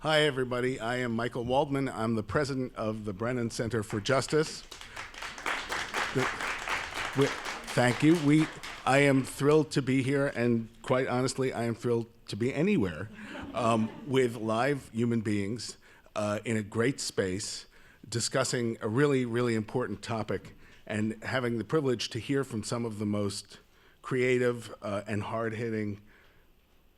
Hi, everybody. I am Michael Waldman. I'm the president of the Brennan Center for Justice. Thank you. I am thrilled to be here, and quite honestly, I am thrilled to be anywhere with live human beings in a great space, discussing a really, really important topic, and having the privilege to hear from some of the most creative and hard-hitting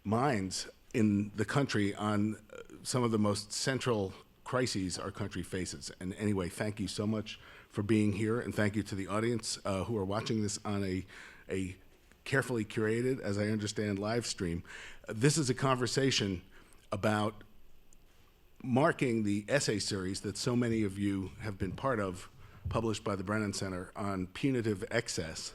minds in the country on some of the most central crises our country faces. And anyway, thank you so much for being here, and thank you to the audience who are watching this on a carefully curated, as I understand, live stream. This is a conversation about marking the essay series that so many of you have been part of, published by the Brennan Center on punitive excess,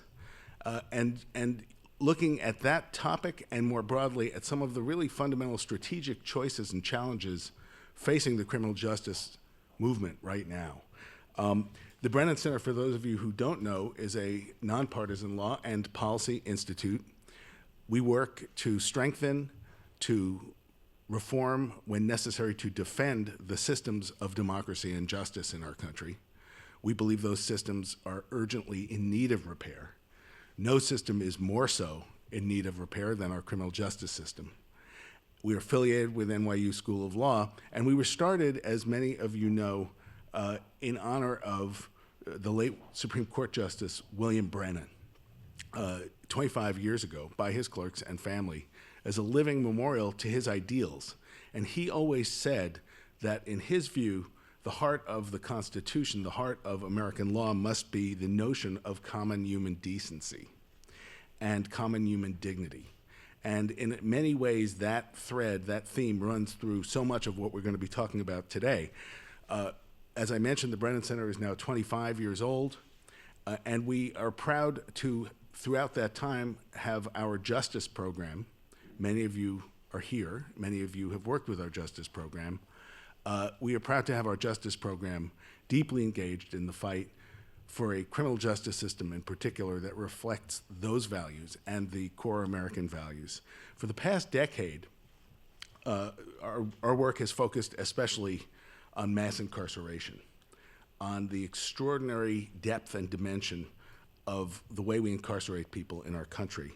and looking at that topic and more broadly at some of the really fundamental strategic choices and challenges facing the criminal justice movement right now. The Brennan Center, for those of you who don't know, is a nonpartisan law and policy institute. We work to strengthen, to reform, when necessary, to defend the systems of democracy and justice in our country. We believe those systems are urgently in need of repair. No system is more so in need of repair than our criminal justice system. We are affiliated with NYU School of Law, and we were started, as many of you know, in honor of the late Supreme Court Justice William Brennan, 25 years ago, by his clerks and family, as a living memorial to his ideals. And he always said that, in his view, the heart of the Constitution, the heart of American law, must be the notion of common human decency and common human dignity. And in many ways, that thread, that theme, runs through so much of what we're going to be talking about today. As I mentioned, the Brennan Center is now 25 years old, and we are proud to, throughout that time, have our justice program. Many of you are here. Many of you have worked with our justice program. We are proud to have our justice program deeply engaged in the fight for a criminal justice system in particular that reflects those values and the core American values. For the past decade, our work has focused especially on mass incarceration, on the extraordinary depth and dimension of the way we incarcerate people in our country.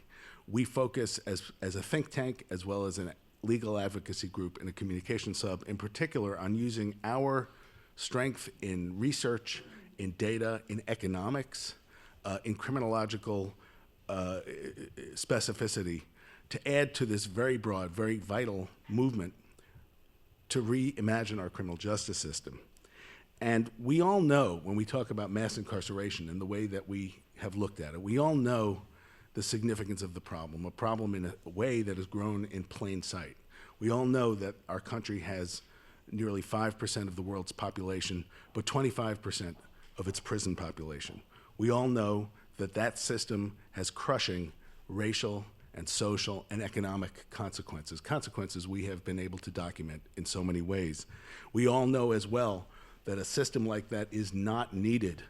We focus as a think tank, as well as a legal advocacy group and a communication sub, in particular on using our strength in research, in data, in economics, in criminological specificity, to add to this very broad, very vital movement to reimagine our criminal justice system. And we all know, when we talk about mass incarceration and the way that we have looked at it, we all know the significance of the problem, a problem in a way that has grown in plain sight. We all know that our country has nearly 5% of the world's population, but 25% of its prison population. We all know that that system has crushing racial and social and economic consequences, consequences we have been able to document in so many ways. We all know as well that a system like that is not needed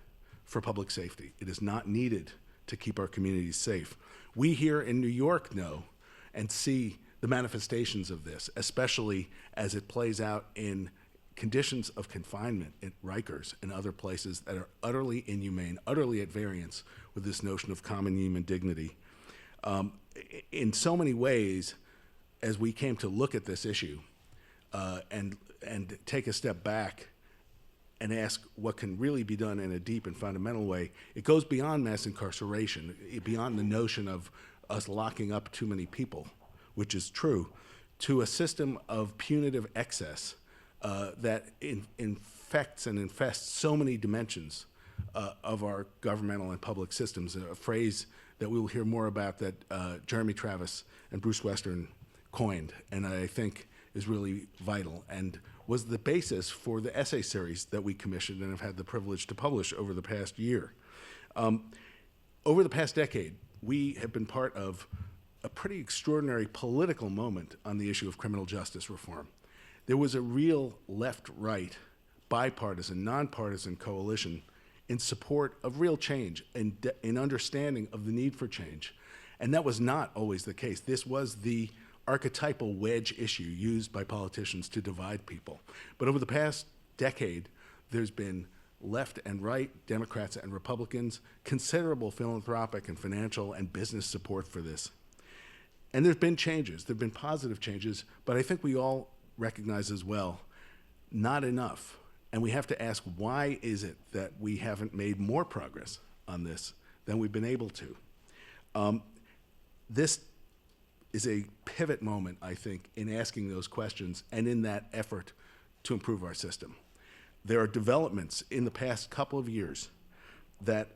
for public safety. It is not needed to keep our communities safe. We here in New York know and see the manifestations of this, especially as it plays out in conditions of confinement at Rikers and other places that are utterly inhumane, utterly at variance with this notion of common human dignity. In so many ways, as we came to look at this issue and take a step back and ask what can really be done in a deep and fundamental way, it goes beyond mass incarceration, beyond the notion of us locking up too many people, which is true, to a system of punitive excess that infects and infests so many dimensions of our governmental and public systems, a phrase that we will hear more about that Jeremy Travis and Bruce Western coined, and I think is really vital, and was the basis for the essay series that we commissioned and have had the privilege to publish over the past year. Over the past decade, we have been part of a pretty extraordinary political moment on the issue of criminal justice reform. There was a real left-right, bipartisan, nonpartisan coalition in support of real change and in understanding of the need for change. And that was not always the case. This was the archetypal wedge issue used by politicians to divide people. But over the past decade, there's been left and right, Democrats and Republicans, considerable philanthropic and financial and business support for this. And there's been changes, there've been positive changes, but I think we all recognize as well, not enough. And we have to ask, why is it that we haven't made more progress on this than we've been able to? This is a pivot moment, I think, in asking those questions and in that effort to improve our system. There are developments in the past couple of years that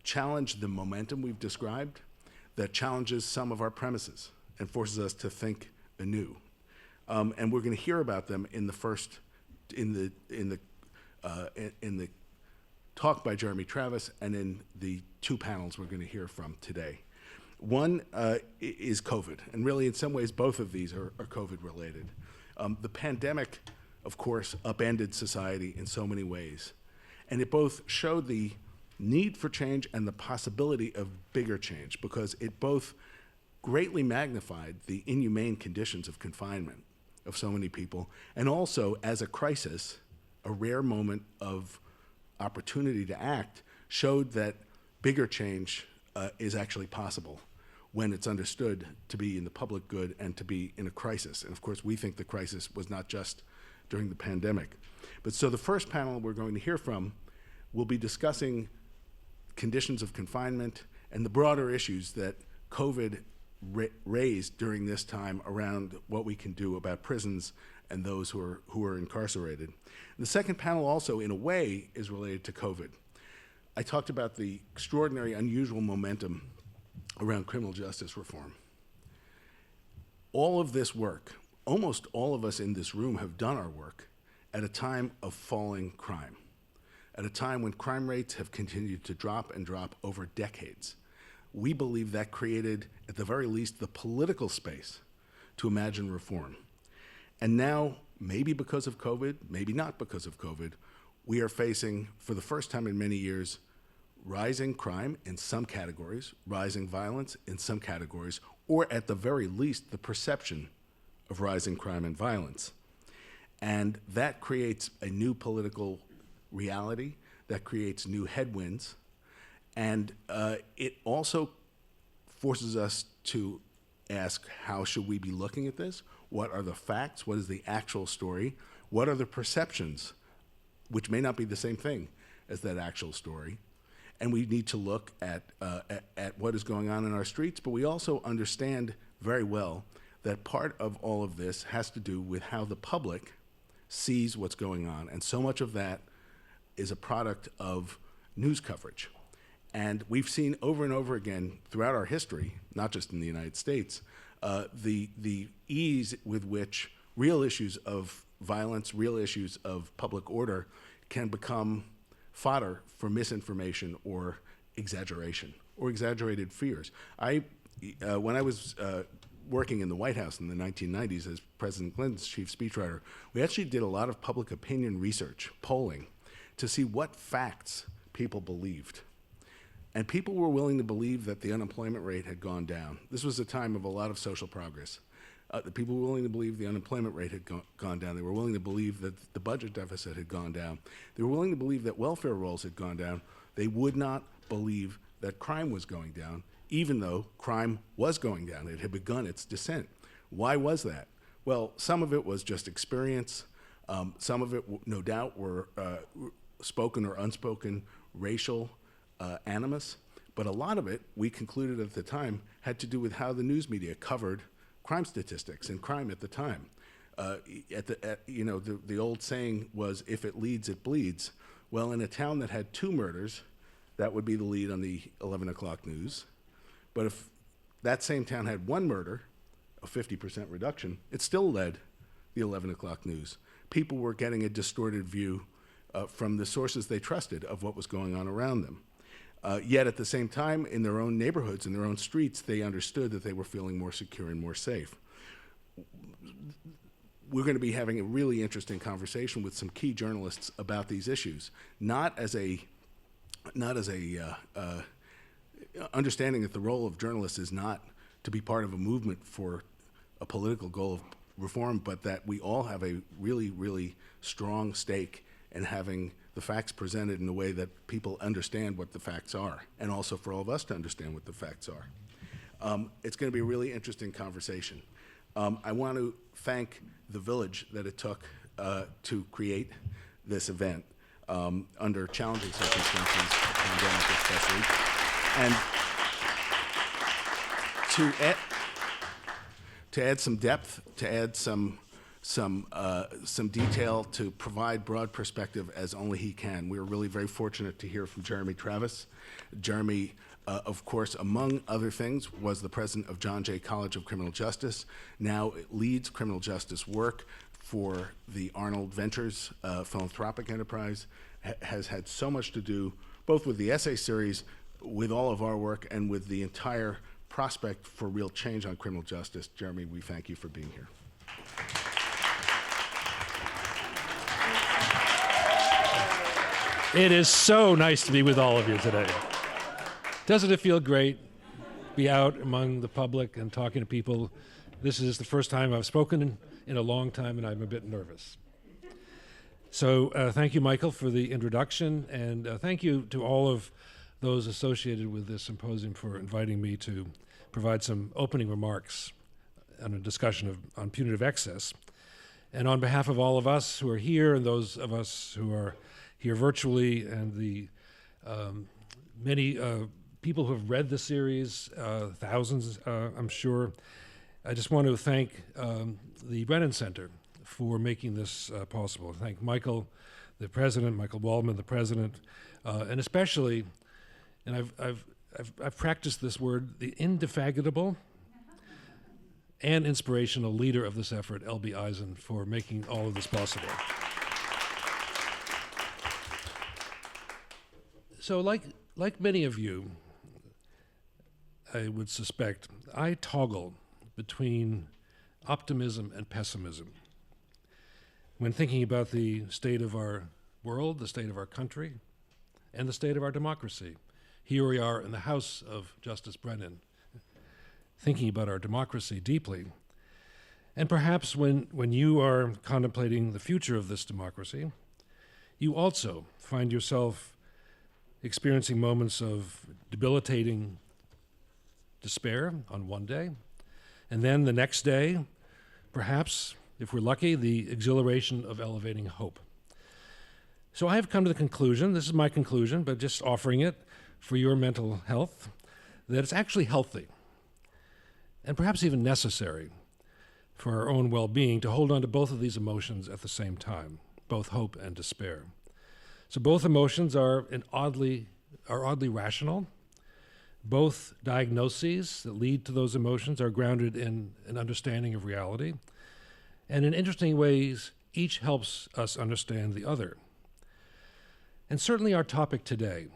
challenge the momentum we've described, that challenges some of our premises and forces us to think anew. And we're going to hear about them in the talk by Jeremy Travis and in the two panels we're going to hear from today. One is COVID, and really in some ways both of these are COVID related. The pandemic, of course, upended society in so many ways, and it both showed the need for change and the possibility of bigger change, because it both greatly magnified the inhumane conditions of confinement of so many people, and also as a crisis, a rare moment of opportunity to act, showed that bigger change is actually possible when it's understood to be in the public good and to be in a crisis. And of course, we think the crisis was not just during the pandemic. But so the first panel we're going to hear from will be discussing conditions of confinement and the broader issues that COVID raised during this time around what we can do about prisons and those who are incarcerated. The second panel also, in a way, is related to COVID. I talked about the extraordinary, unusual momentum around criminal justice reform. All of this work, almost all of us in this room have done our work at a time of falling crime, at a time when crime rates have continued to drop and drop over decades. We believe that created, at the very least, the political space to imagine reform. And now, maybe because of COVID, maybe not because of COVID, we are facing, for the first time in many years, rising crime in some categories, rising violence in some categories, or at the very least, the perception of rising crime and violence. And that creates a new political reality, that creates new headwinds, and it also forces us to ask, how should we be looking at this? What are the facts? What is the actual story? What are the perceptions, which may not be the same thing as that actual story? And we need to look at what is going on in our streets, but we also understand very well that part of all of this has to do with how the public sees what's going on. And so much of that is a product of news coverage. And we've seen over and over again throughout our history, not just in the United States, the ease with which real issues of violence, real issues of public order can become fodder for misinformation or exaggeration or exaggerated fears. When I was working in the White House in the 1990s as President Clinton's chief speechwriter, we actually did a lot of public opinion research, polling, to see what facts people believed. And people were willing to believe that the unemployment rate had gone down. This was a time of a lot of social progress. The people were willing to believe the unemployment rate had gone down. They were willing to believe that the budget deficit had gone down. They were willing to believe that welfare rolls had gone down. They would not believe that crime was going down, even though crime was going down. It had begun its descent. Why was that? Well, some of it was just experience. Some of it, no doubt, were spoken or unspoken racial animus. But a lot of it, we concluded at the time, had to do with how the news media covered crime statistics and crime at the time. The old saying was, if it leads, it bleeds. Well, in a town that had 2 murders, that would be the lead on the 11 o'clock news. But if that same town had 1 murder, a 50% reduction, it still led the 11 o'clock news. People were getting a distorted view from the sources they trusted of what was going on around them. Yet at the same time, in their own neighborhoods, in their own streets, they understood that they were feeling more secure and more safe. We're going to be having a really interesting conversation with some key journalists about these issues, not as a understanding that the role of journalists is not to be part of a movement for a political goal of reform, but that we all have a really, really strong stake in having the facts presented in a way that people understand what the facts are, and also for all of us to understand what the facts are. It's going to be a really interesting conversation. I want to thank the village that it took to create this event under challenging circumstances, pandemic especially, and to add some depth, to add some detail, to provide broad perspective as only he can. We were really very fortunate to hear from Jeremy Travis. Jeremy, of course, among other things, was the president of John Jay College of Criminal Justice. Now leads criminal justice work for the Arnold Ventures philanthropic enterprise, has had so much to do both with the essay series, with all of our work, and with the entire prospect for real change on criminal justice. Jeremy, we thank you for being here. It is so nice to be with all of you today. Doesn't it feel great? Be out among the public and talking to people. This is the first time I've spoken in a long time, and I'm a bit nervous. So thank you, Michael, for the introduction, and thank you to all of those associated with this symposium for inviting me to provide some opening remarks on a discussion on punitive excess. And on behalf of all of us who are here and those of us who are here virtually and the many people who have read the series, thousands, I'm sure, I just want to thank the Brennan Center for making this possible. Thank Michael, the president, Michael Waldman, the president, and especially, and I've practiced this word, the indefatigable and inspirational leader of this effort, L.B. Eisen, for making all of this possible. So like many of you, I would suspect, I toggle between optimism and pessimism when thinking about the state of our world, the state of our country, and the state of our democracy. Here we are in the House of Justice Brennan, thinking about our democracy deeply. And perhaps when you are contemplating the future of this democracy, you also find yourself experiencing moments of debilitating despair on one day, and then the next day, perhaps, if we're lucky, the exhilaration of elevating hope. So I have come to the conclusion, this is my conclusion, but just offering it for your mental health, that it's actually healthy and perhaps even necessary for our own well-being to hold on to both of these emotions at the same time, both hope and despair. So both emotions are oddly rational. Both diagnoses that lead to those emotions are grounded in an understanding of reality. And in interesting ways, each helps us understand the other. And certainly our topic today,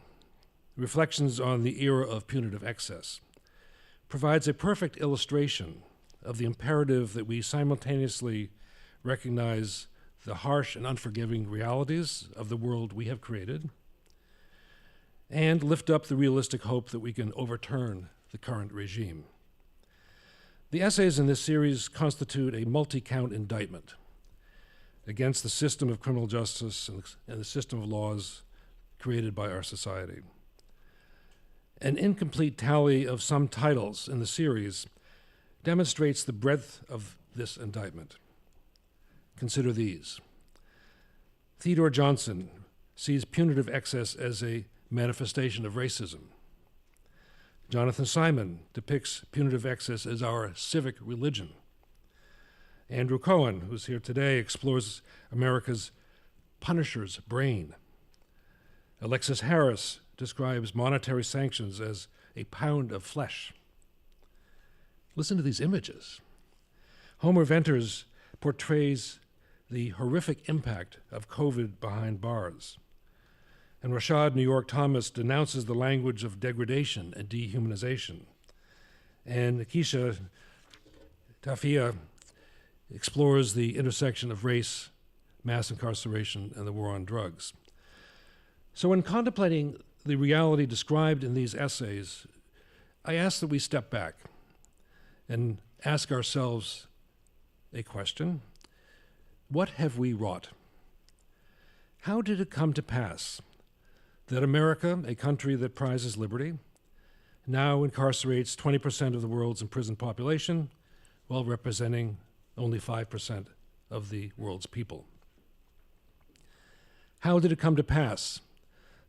Reflections on the Era of Punitive Excess, provides a perfect illustration of the imperative that we simultaneously recognize the harsh and unforgiving realities of the world we have created, and lift up the realistic hope that we can overturn the current regime. The essays in this series constitute a multi-count indictment against the system of criminal justice and the system of laws created by our society. An incomplete tally of some titles in the series demonstrates the breadth of this indictment. Consider these. Theodore Johnson sees punitive excess as a manifestation of racism. Jonathan Simon depicts punitive excess as our civic religion. Andrew Cohen, who's here today, explores America's punisher's brain. Alexis Harris describes monetary sanctions as a pound of flesh. Listen to these images. Homer Venters portrays the horrific impact of COVID behind bars. And Rashad New York Thomas denounces the language of degradation and dehumanization. And Keisha Tafia explores the intersection of race, mass incarceration, and the war on drugs. So when contemplating the reality described in these essays, I ask that we step back and ask ourselves a question: what have we wrought? How did it come to pass that America, a country that prizes liberty, now incarcerates 20% of the world's imprisoned population while representing only 5% of the world's people? How did it come to pass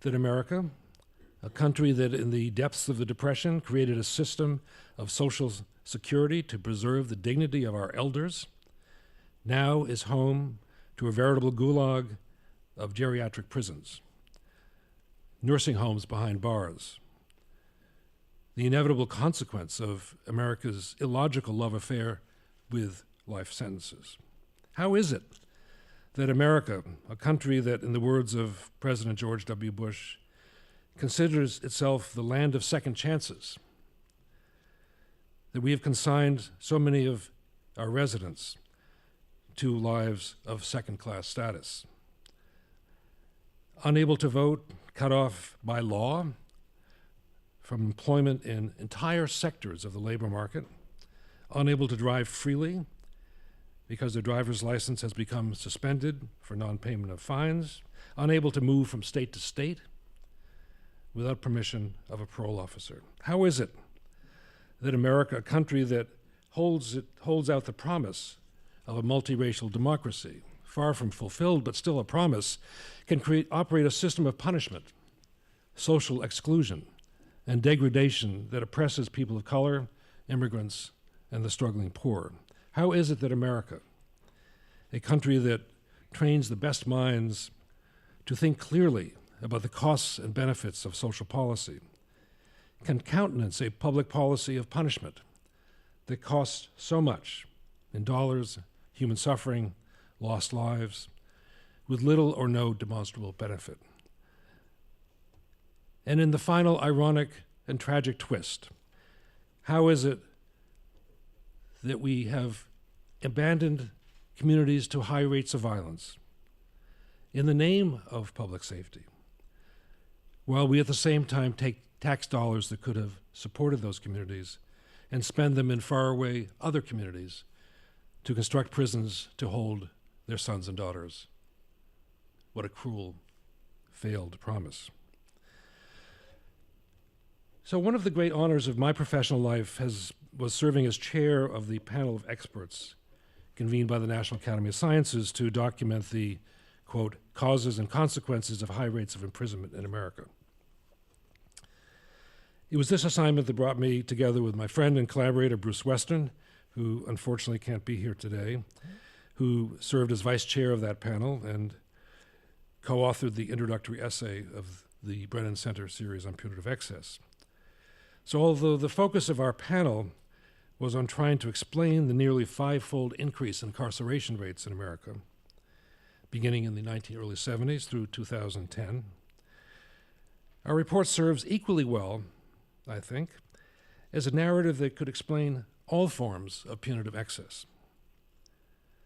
that America, a country that in the depths of the Depression created a system of social security to preserve the dignity of our elders, now is home to a veritable gulag of geriatric prisons, nursing homes behind bars, the inevitable consequence of America's illogical love affair with life sentences? How is it that America, a country that, in the words of President George W. Bush, considers itself the land of second chances, that we have consigned so many of our residents to lives of second-class status? Unable to vote, cut off by law from employment in entire sectors of the labor market, unable to drive freely because their driver's license has become suspended for non-payment of fines, unable to move from state to state without permission of a parole officer. How is it that America, a country that holds out the promise of a multiracial democracy, far from fulfilled but still a promise, can operate a system of punishment, social exclusion, and degradation that oppresses people of color, immigrants, and the struggling poor? How is it that America, a country that trains the best minds to think clearly about the costs and benefits of social policy, can countenance a public policy of punishment that costs so much in dollars, human suffering, lost lives, with little or no demonstrable benefit? And in the final ironic and tragic twist, how is it that we have abandoned communities to high rates of violence in the name of public safety, while we at the same time take tax dollars that could have supported those communities and spend them in faraway other communities to construct prisons to hold their sons and daughters? What a cruel, failed promise. So one of the great honors of my professional life was serving as chair of the panel of experts convened by the National Academy of Sciences to document the, quote, causes and consequences of high rates of imprisonment in America. It was this assignment that brought me together with my friend and collaborator, Bruce Western, who unfortunately can't be here today, who served as vice chair of that panel and co-authored the introductory essay of the Brennan Center series on punitive excess. So although the focus of our panel was on trying to explain the nearly five-fold increase in incarceration rates in America, beginning in the early 70s through 2010, our report serves equally well, I think, as a narrative that could explain all forms of punitive excess,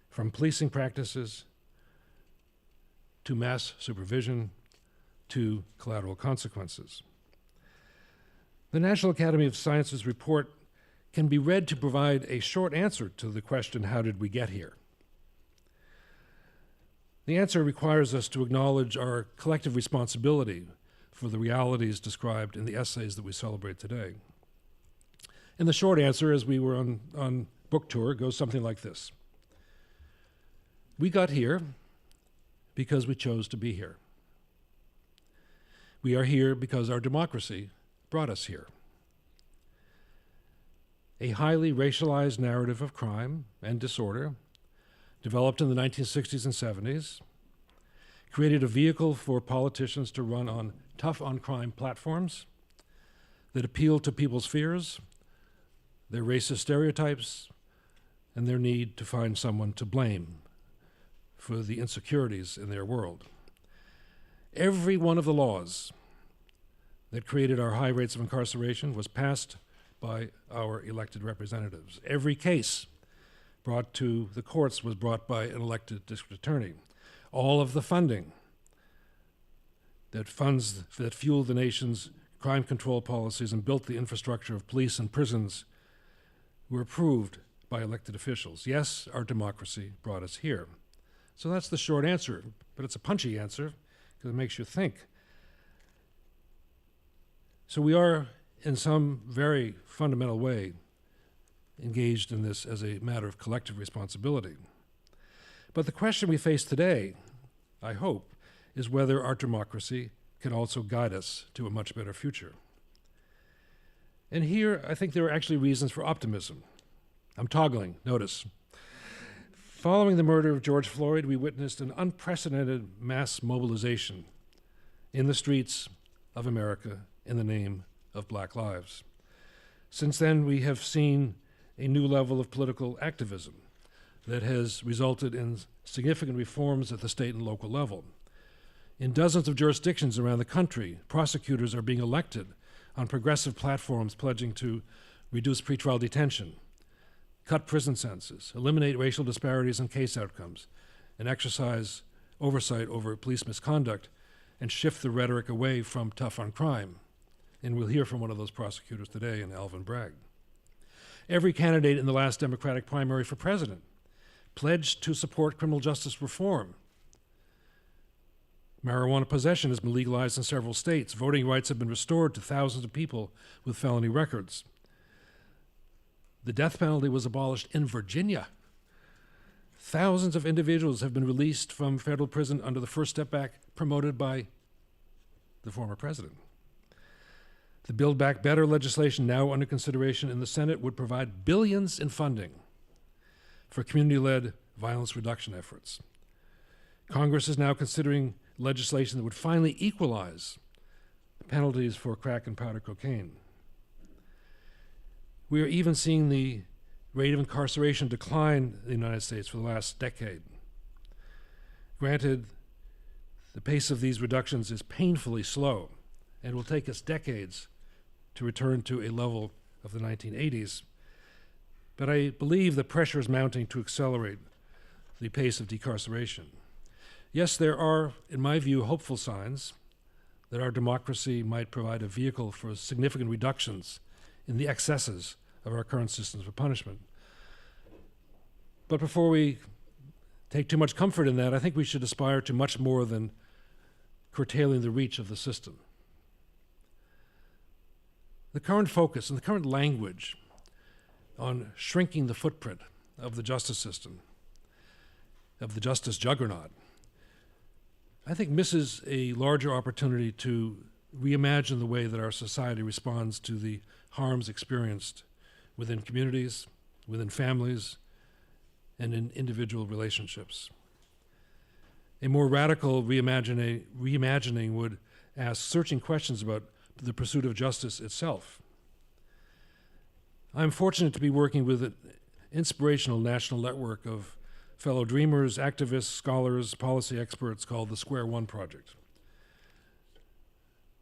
from policing practices to mass supervision to collateral consequences. The National Academy of Sciences report can be read to provide a short answer to the question, how did we get here? The answer requires us to acknowledge our collective responsibility for the realities described in the essays that we celebrate today. And the short answer, as we were on book tour, goes something like this. We got here because we chose to be here. We are here because our democracy brought us here. A highly racialized narrative of crime and disorder, developed in the 1960s and 70s, created a vehicle for politicians to run on tough-on-crime platforms that appeal to people's fears, their racist stereotypes, and their need to find someone to blame for the insecurities in their world. Every one of the laws that created our high rates of incarceration was passed by our elected representatives. Every case brought to the courts was brought by an elected district attorney. All of the funding that fueled the nation's crime control policies and built the infrastructure of police and prisons were approved by elected officials. Yes, our democracy brought us here. So that's the short answer, but it's a punchy answer because it makes you think. So we are, in some very fundamental way, engaged in this as a matter of collective responsibility. But the question we face today, I hope, is whether our democracy can also guide us to a much better future. And here, I think there are actually reasons for optimism. I'm toggling, notice. Following the murder of George Floyd, we witnessed an unprecedented mass mobilization in the streets of America in the name of Black lives. Since then, we have seen a new level of political activism that has resulted in significant reforms at the state and local level. In dozens of jurisdictions around the country, prosecutors are being elected on progressive platforms pledging to reduce pretrial detention, cut prison sentences, eliminate racial disparities in case outcomes, and exercise oversight over police misconduct, and shift the rhetoric away from tough on crime. And we'll hear from one of those prosecutors today, in Alvin Bragg. Every candidate in the last Democratic primary for president pledged to support criminal justice reform. Marijuana possession has been legalized in several states. Voting rights have been restored to thousands of people with felony records. The death penalty was abolished in Virginia. Thousands of individuals have been released from federal prison under the First Step Back promoted by the former president. The Build Back Better legislation now under consideration in the Senate would provide billions in funding for community-led violence reduction efforts. Congress is now considering legislation that would finally equalize penalties for crack and powder cocaine. We are even seeing the rate of incarceration decline in the United States for the last decade. Granted, the pace of these reductions is painfully slow and will take us decades to return to a level of the 1980s, but I believe the pressure is mounting to accelerate the pace of decarceration. Yes, there are, in my view, hopeful signs that our democracy might provide a vehicle for significant reductions in the excesses of our current systems of punishment. But before we take too much comfort in that, I think we should aspire to much more than curtailing the reach of the system. The current focus and the current language on shrinking the footprint of the justice system, of the justice juggernaut, I think misses a larger opportunity to reimagine the way that our society responds to the harms experienced within communities, within families, and in individual relationships. A more radical reimagining would ask searching questions about the pursuit of justice itself. I'm fortunate to be working with an inspirational national network of fellow dreamers, activists, scholars, policy experts called the Square One Project.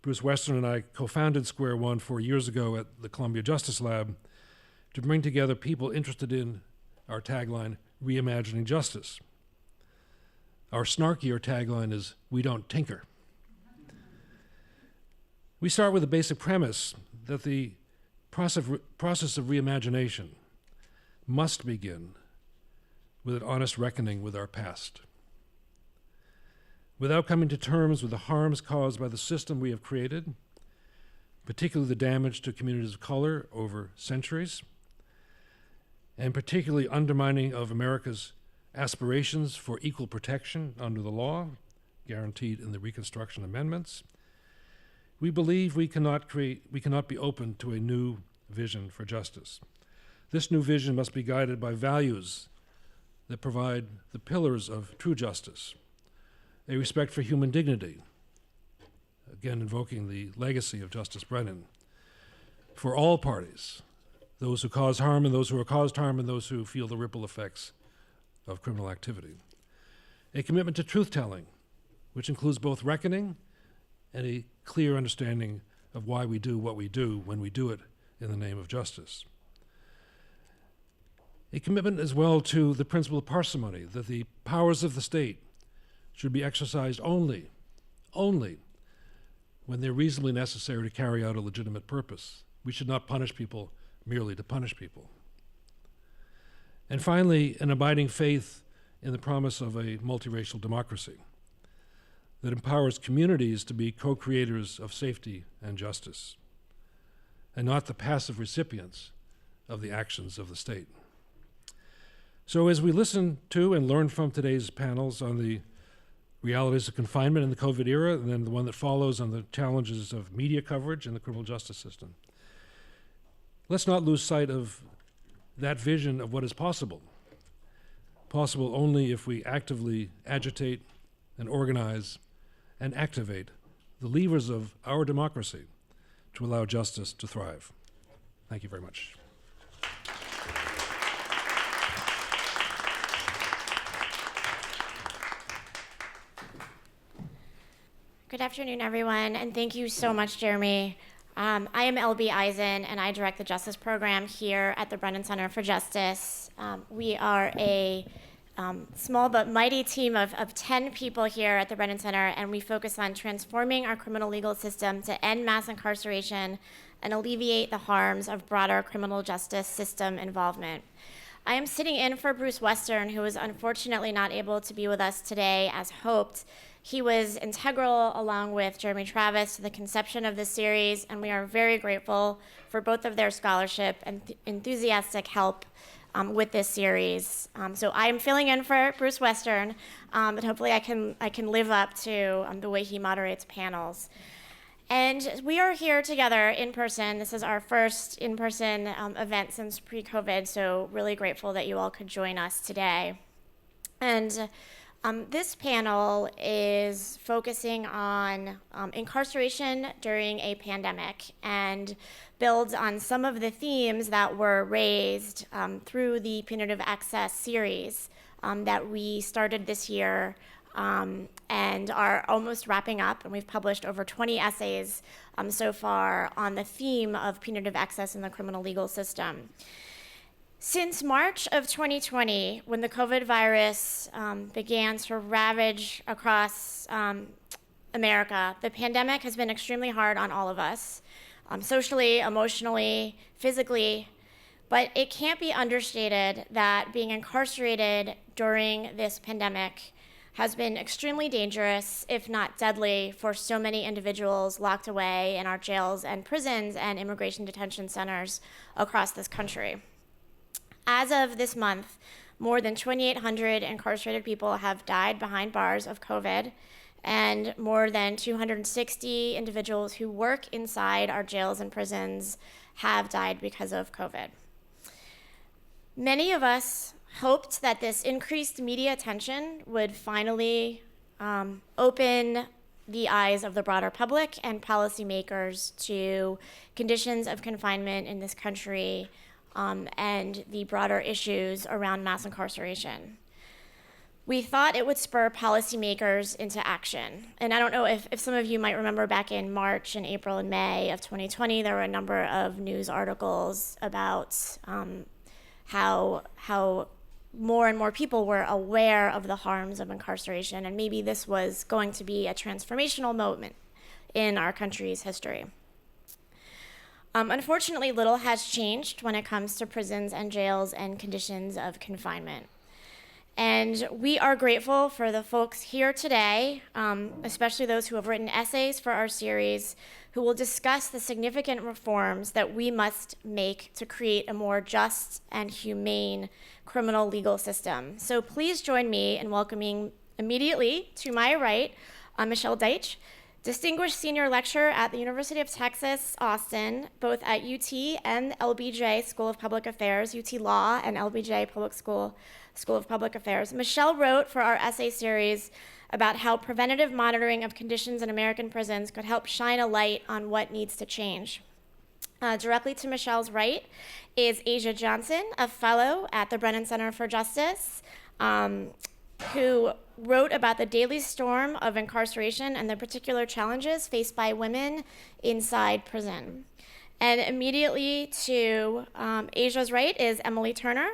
Bruce Western and I co-founded Square One 4 years ago at the Columbia Justice Lab to bring together people interested in our tagline, Reimagining Justice. Our snarkier tagline is, we don't tinker. We start with the basic premise that the process of reimagination must begin with an honest reckoning with our past. Without coming to terms with the harms caused by the system we have created, particularly the damage to communities of color over centuries, and particularly undermining of America's aspirations for equal protection under the law, guaranteed in the Reconstruction Amendments, we believe we cannot be open to a new vision for justice. This new vision must be guided by values that provide the pillars of true justice, a respect for human dignity, again invoking the legacy of Justice Brennan, for all parties, those who cause harm and those who are caused harm and those who feel the ripple effects of criminal activity. A commitment to truth-telling, which includes both reckoning and a clear understanding of why we do what we do when we do it in the name of justice. A commitment as well to the principle of parsimony, that the powers of the state should be exercised only when they're reasonably necessary to carry out a legitimate purpose. We should not punish people merely to punish people. And finally, an abiding faith in the promise of a multiracial democracy that empowers communities to be co-creators of safety and justice, and not the passive recipients of the actions of the state. So as we listen to and learn from today's panels on the realities of confinement in the COVID era, and then the one that follows on the challenges of media coverage in the criminal justice system, let's not lose sight of that vision of what is possible. Possible only if we actively agitate and organize and activate the levers of our democracy to allow justice to thrive. Thank you very much. Good afternoon, everyone, and thank you so much, Jeremy. I am LB Eisen, and I direct the Justice Program here at the Brennan Center for Justice. We are a small but mighty team of 10 people here at the Brennan Center, and we focus on transforming our criminal legal system to end mass incarceration and alleviate the harms of broader criminal justice system involvement. I am sitting in for Bruce Western, who is unfortunately not able to be with us today as hoped. He was integral, along with Jeremy Travis, to the conception of this series, and we are very grateful for both of their scholarship and enthusiastic help with this series. So I am filling in for Bruce Western, but hopefully I can live up to the way he moderates panels. And we are here together in person. This is our first in-person event since pre-COVID, so really grateful that you all could join us today. And this panel is focusing on incarceration during a pandemic and builds on some of the themes that were raised through the Punitive Access series that we started this year and are almost wrapping up. And we've published over 20 essays so far on the theme of punitive access in the criminal legal system. Since March of 2020, when the COVID virus began to ravage across America, the pandemic has been extremely hard on all of us, socially, emotionally, physically, but it can't be understated that being incarcerated during this pandemic has been extremely dangerous, if not deadly, for so many individuals locked away in our jails and prisons and immigration detention centers across this country. As of this month, more than 2,800 incarcerated people have died behind bars of COVID, and more than 260 individuals who work inside our jails and prisons have died because of COVID. Many of us hoped that this increased media attention would finally open the eyes of the broader public and policymakers to conditions of confinement in this country and the broader issues around mass incarceration. We thought it would spur policymakers into action. And I don't know if some of you might remember back in March and April and May of 2020, there were a number of news articles about how more and more people were aware of the harms of incarceration, and maybe this was going to be a transformational moment in our country's history. Unfortunately, little has changed when it comes to prisons and jails and conditions of confinement. And we are grateful for the folks here today, especially those who have written essays for our series, who will discuss the significant reforms that we must make to create a more just and humane criminal legal system. So please join me in welcoming immediately to my right, Michelle Deitch, Distinguished Senior Lecturer at the University of Texas, Austin, both at UT and LBJ School of Public Affairs, UT Law and LBJ Public School of Public Affairs. Michelle wrote for our essay series about how preventative monitoring of conditions in American prisons could help shine a light on what needs to change. Directly to Michelle's right is Asia Johnson, a fellow at the Brennan Center for Justice, who wrote about the daily storm of incarceration and the particular challenges faced by women inside prison. And immediately to Asia's right is Emily Turner,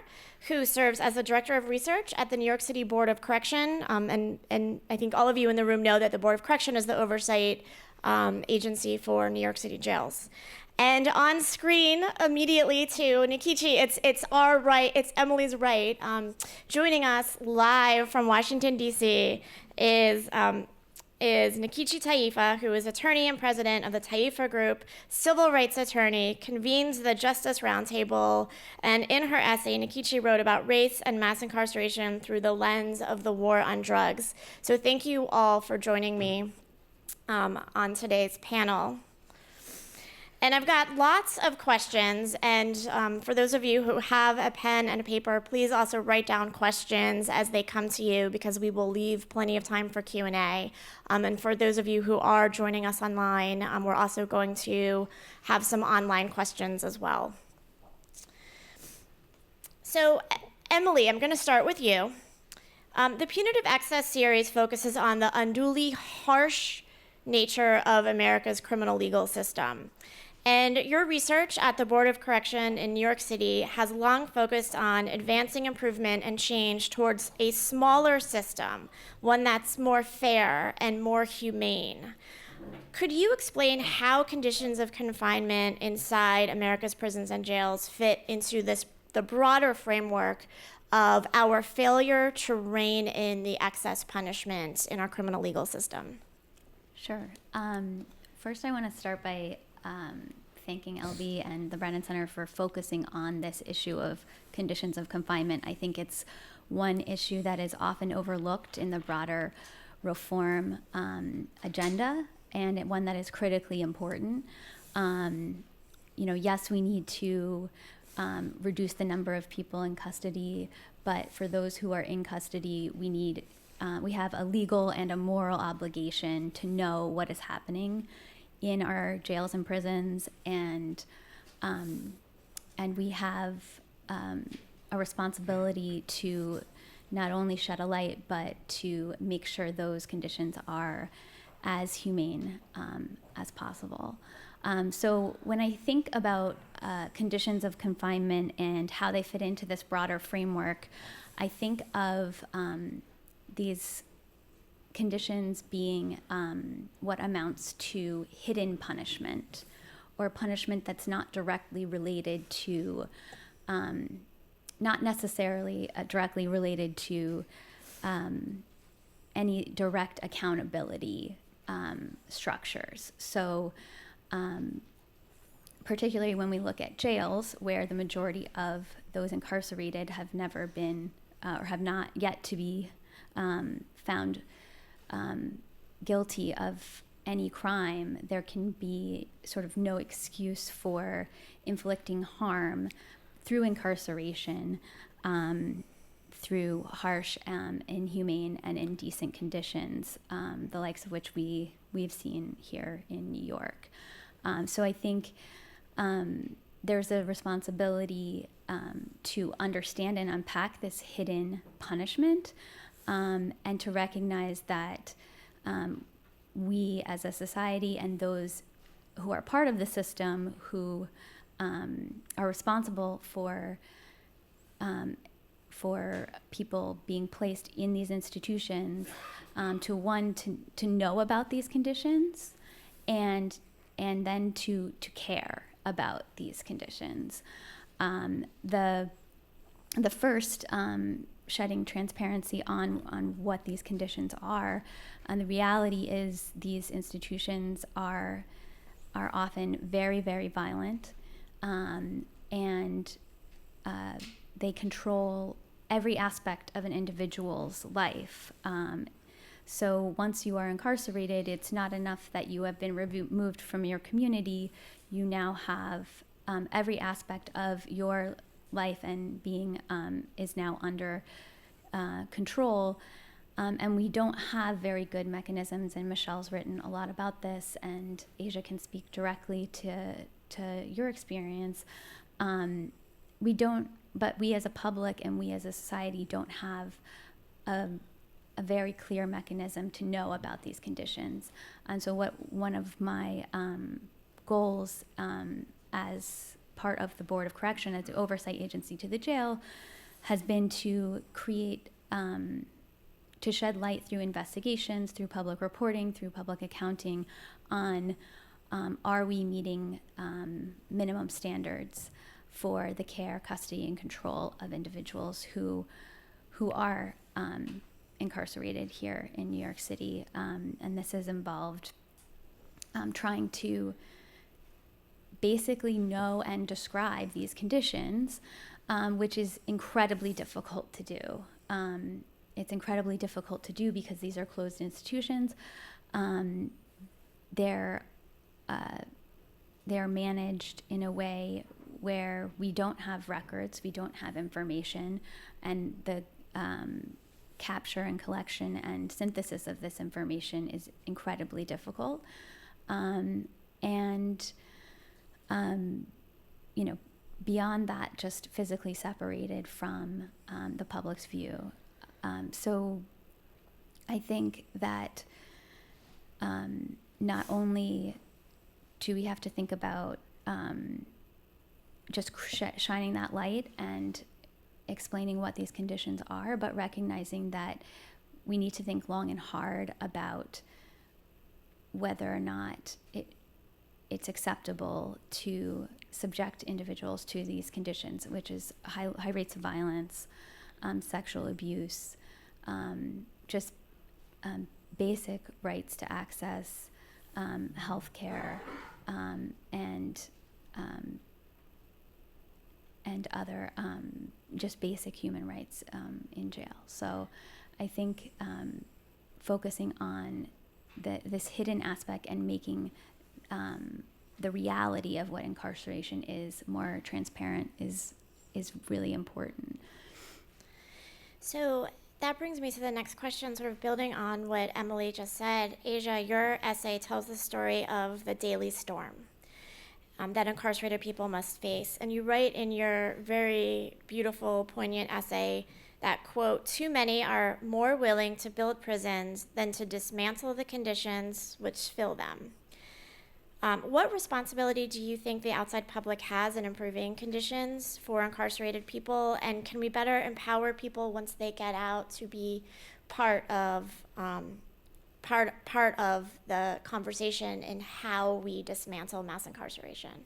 who serves as the Director of Research at the New York City Board of Correction. And I think all of you in the room know that the Board of Correction is the oversight agency for New York City jails. And on screen immediately to Nikichi, it's our right, it's Emily's right. Joining us live from Washington, D.C. is Nikichi Taifa, who is attorney and president of the Taifa Group, civil rights attorney, convenes the Justice Roundtable, and in her essay, Nikichi wrote about race and mass incarceration through the lens of the war on drugs. So thank you all for joining me on today's panel. And I've got lots of questions, and for those of you who have a pen and a paper, please also write down questions as they come to you, because we will leave plenty of time for Q&A. And for those of you who are joining us online, we're also going to have some online questions as well. So, Emily, I'm going to start with you. The Punitive Excess series focuses on the unduly harsh nature of America's criminal legal system. And your research at the Board of Correction in New York City has long focused on advancing improvement and change towards a smaller system, one that's more fair and more humane. Could you explain how conditions of confinement inside America's prisons and jails fit into the broader framework of our failure to rein in the excess punishment in our criminal legal system? Sure. First, I want to start by thanking LB and the Brennan Center for focusing on this issue of conditions of confinement. I think it's one issue that is often overlooked in the broader reform agenda, and one that is critically important. Yes, we need to reduce the number of people in custody, but for those who are in custody, we have a legal and a moral obligation to know what is happening in our jails and prisons, and we have a responsibility to not only shed a light, but to make sure those conditions are as humane as possible. So when I think about conditions of confinement and how they fit into this broader framework, I think of these conditions being what amounts to hidden punishment, or punishment that's not directly related to, not necessarily directly related to any direct accountability structures. So particularly when we look at jails, where the majority of those incarcerated have never been or have not yet to be found guilty of any crime, there can be sort of no excuse for inflicting harm through incarceration, through harsh, inhumane, and indecent conditions, the likes of which we've seen here in New York. So I think there's a responsibility to understand and unpack this hidden punishment, and to recognize that we as a society and those who are part of the system, who are responsible for people being placed in these institutions, to know about these conditions, and then to care about these conditions. The first shedding transparency on what these conditions are, and the reality is these institutions are often very, very violent, and they control every aspect of an individual's life. So once you are incarcerated, it's not enough that you have been removed from your community. You now have every aspect of your life and being is now under control, and we don't have very good mechanisms, and Michelle's written a lot about this, and Asia can speak directly to your experience. But we as a public and we as a society don't have a very clear mechanism to know about these conditions. And so one of my goals as part of the Board of Correction, as the oversight agency to the jail, has been to create, to shed light through investigations, through public reporting, through public accounting on are we meeting minimum standards for the care, custody, and control of individuals who are incarcerated here in New York City? And this has involved trying to basically know and describe these conditions, which is incredibly difficult to do. It's incredibly difficult to do because these are closed institutions. They're managed in a way where we don't have records, we don't have information, and the capture and collection and synthesis of this information is incredibly difficult. Beyond that, just physically separated from the public's view. So I think that not only do we have to think about just shining that light and explaining what these conditions are, but recognizing that we need to think long and hard about whether or not it's acceptable to subject individuals to these conditions, which is high rates of violence, sexual abuse, basic rights to access health care, and other just basic human rights in jail. So I think focusing on this hidden aspect and making the reality of what incarceration is more transparent is really important. So that brings me to the next question, sort of building on what Emily just said. Asia, your essay tells the story of the daily storm that incarcerated people must face. And you write in your very beautiful, poignant essay that, quote, "Too many are more willing to build prisons than to dismantle the conditions which fill them." What responsibility do you think the outside public has in improving conditions for incarcerated people? And can we better empower people once they get out to be part of the conversation in how we dismantle mass incarceration?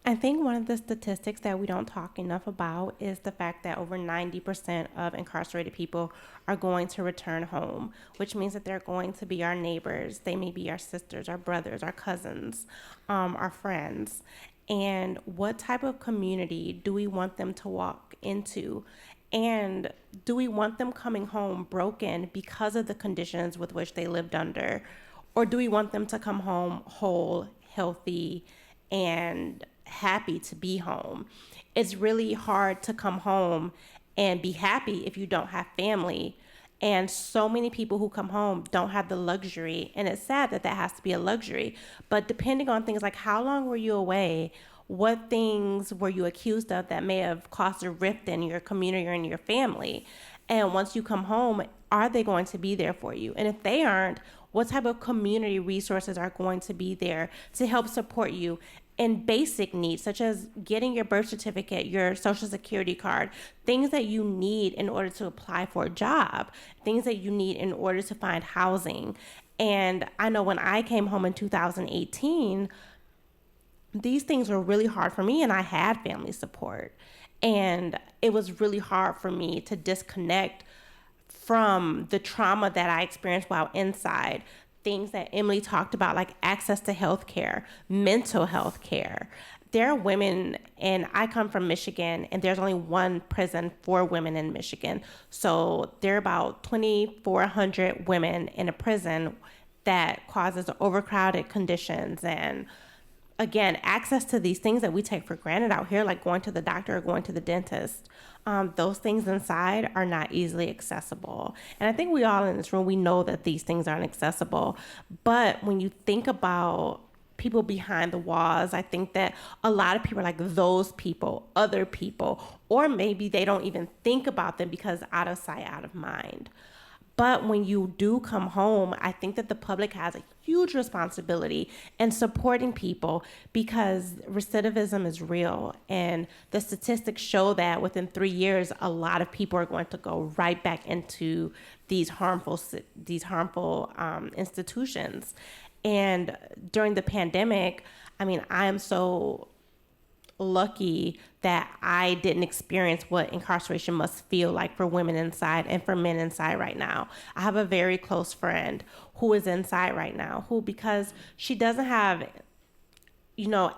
I think one of the statistics that we don't talk enough about is the fact that over 90% of incarcerated people are going to return home, which means that they're going to be our neighbors. They may be our sisters, our brothers, our cousins, our friends. And what type of community do we want them to walk into? And do we want them coming home broken because of the conditions with which they lived under? Or do we want them to come home whole, healthy, and happy to be home? It's really hard to come home and be happy if you don't have family. And so many people who come home don't have the luxury. And it's sad that that has to be a luxury. But depending on things like how long were you away, what things were you accused of that may have caused a rift in your community or in your family? And once you come home, are they going to be there for you? And if they aren't, what type of community resources are going to be there to help support you in basic needs, such as getting your birth certificate, your social security card, things that you need in order to apply for a job, things that you need in order to find housing. And I know when I came home in 2018, these things were really hard for me, and I had family support. And it was really hard for me to disconnect from the trauma that I experienced while inside. Things that Emily talked about, like access to health care, mental health care. There are women, and I come from Michigan, and there's only one prison for women in Michigan. So there are about 2,400 women in a prison that causes overcrowded conditions. And again, access to these things that we take for granted out here, like going to the doctor or going to the dentist. Those things inside are not easily accessible. And I think we all in this room, we know that these things aren't accessible. But when you think about people behind the walls, I think that a lot of people are like those people, other people, or maybe they don't even think about them because out of sight, out of mind. But when you do come home, I think that the public has a huge responsibility in supporting people because recidivism is real. And the statistics show that within 3 years, a lot of people are going to go right back into these harmful institutions. And during the pandemic, I mean, I am so lucky that I didn't experience what incarceration must feel like for women inside and for men inside right now. I have a very close friend who is inside right now, who, because she doesn't have,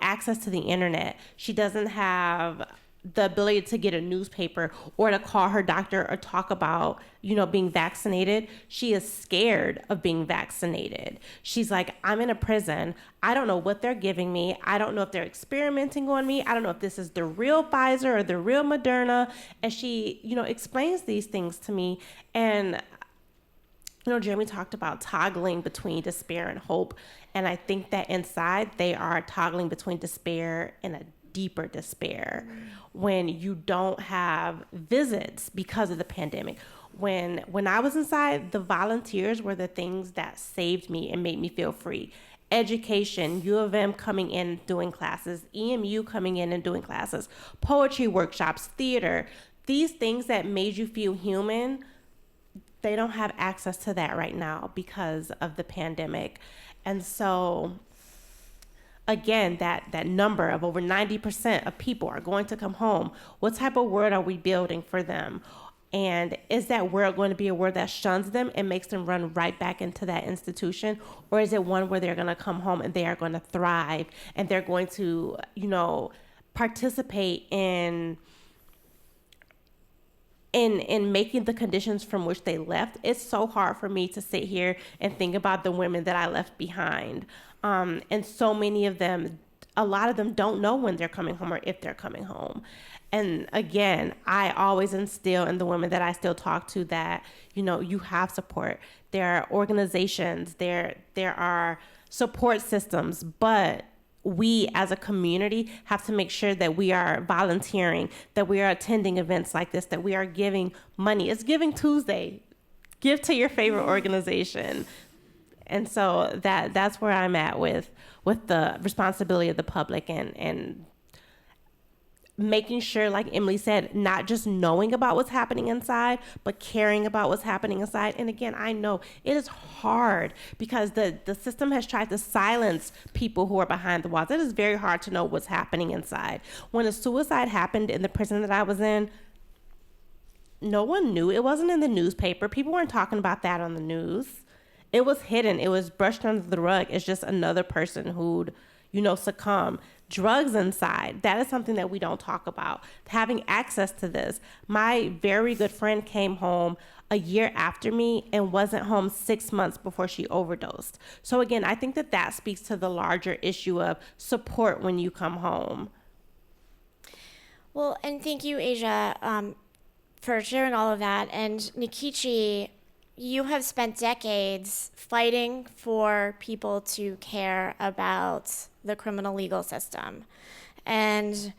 access to the internet, she doesn't have the ability to get a newspaper or to call her doctor or talk about, being vaccinated. She is scared of being vaccinated. She's like, I'm in a prison. I don't know what they're giving me. I don't know if they're experimenting on me. I don't know if this is the real Pfizer or the real Moderna. And she, explains these things to me. And, Jeremy talked about toggling between despair and hope. And I think that inside they are toggling between despair and a deeper despair when you don't have visits because of the pandemic. When I was inside, the volunteers were the things that saved me and made me feel free. Education, U of M coming in doing classes, EMU coming in and doing classes, poetry workshops, theater, these things that made you feel human, they don't have access to that right now because of the pandemic. And so again, that number of over 90% of people are going to come home. What type of world are we building for them? And is that world going to be a world that shuns them and makes them run right back into that institution? Or is it one where they're going to come home and they are going to thrive and they're going to, participate in making the conditions from which they left? It's so hard for me to sit here and think about the women that I left behind. And so many of them, a lot of them don't know when they're coming home or if they're coming home. And again, I always instill in the women that I still talk to that, you have support. There are organizations, there are support systems, but we as a community have to make sure that we are volunteering, that we are attending events like this, that we are giving money. It's Giving Tuesday. Give to your favorite organization. And so that's where I'm at with the responsibility of the public and making sure, like Emily said, not just knowing about what's happening inside, but caring about what's happening inside. And again, I know it is hard because the system has tried to silence people who are behind the walls. It is very hard to know what's happening inside. When a suicide happened in the prison that I was in, no one knew. It wasn't in the newspaper. People weren't talking about that on the news. It was hidden. It was brushed under the rug. It's just another person who'd, succumb. Drugs inside, that is something that we don't talk about. Having access to this. My very good friend came home a year after me and wasn't home 6 months before she overdosed. So again, I think that speaks to the larger issue of support when you come home. Well, and thank you, Asia, for sharing all of that. And Nikichi, you have spent decades fighting for people to care about the criminal legal system. And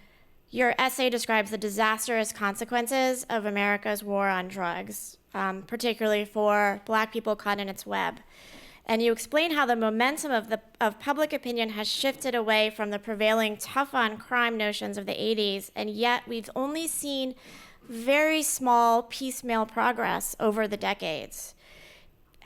your essay describes the disastrous consequences of America's war on drugs, particularly for Black people caught in its web. And you explain how the momentum of public opinion has shifted away from the prevailing tough on crime notions of the 80s, and yet we've only seen very small piecemeal progress over the decades.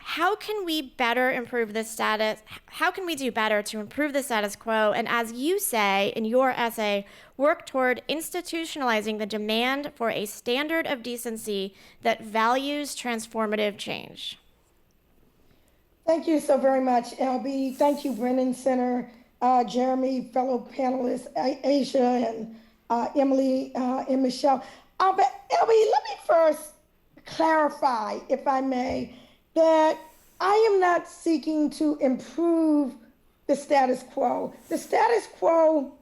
How can we better improve the status? How can we do better to improve the status quo? And as you say in your essay, work toward institutionalizing the demand for a standard of decency that values transformative change. Thank you so very much, LB. Thank you, Brennan Center, Jeremy, fellow panelists, Asia, and Emily and Michelle. But LB, let me first clarify, if I may, that I am not seeking to improve the status quo. The status quo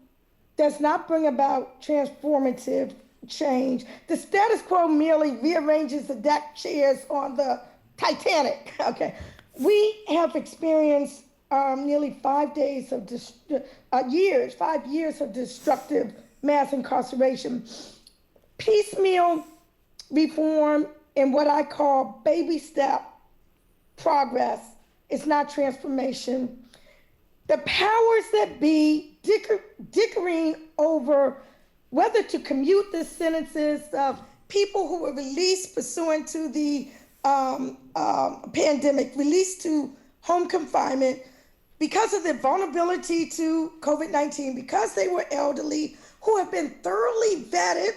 does not bring about transformative change. The status quo merely rearranges the deck chairs on the Titanic. Okay, we have experienced nearly 5 years of destructive mass incarceration. Piecemeal reform and what I call baby step progress is not transformation. The powers that be dickering over whether to commute the sentences of people who were released pursuant to the pandemic, released to home confinement, because of their vulnerability to COVID-19, because they were elderly, who have been thoroughly vetted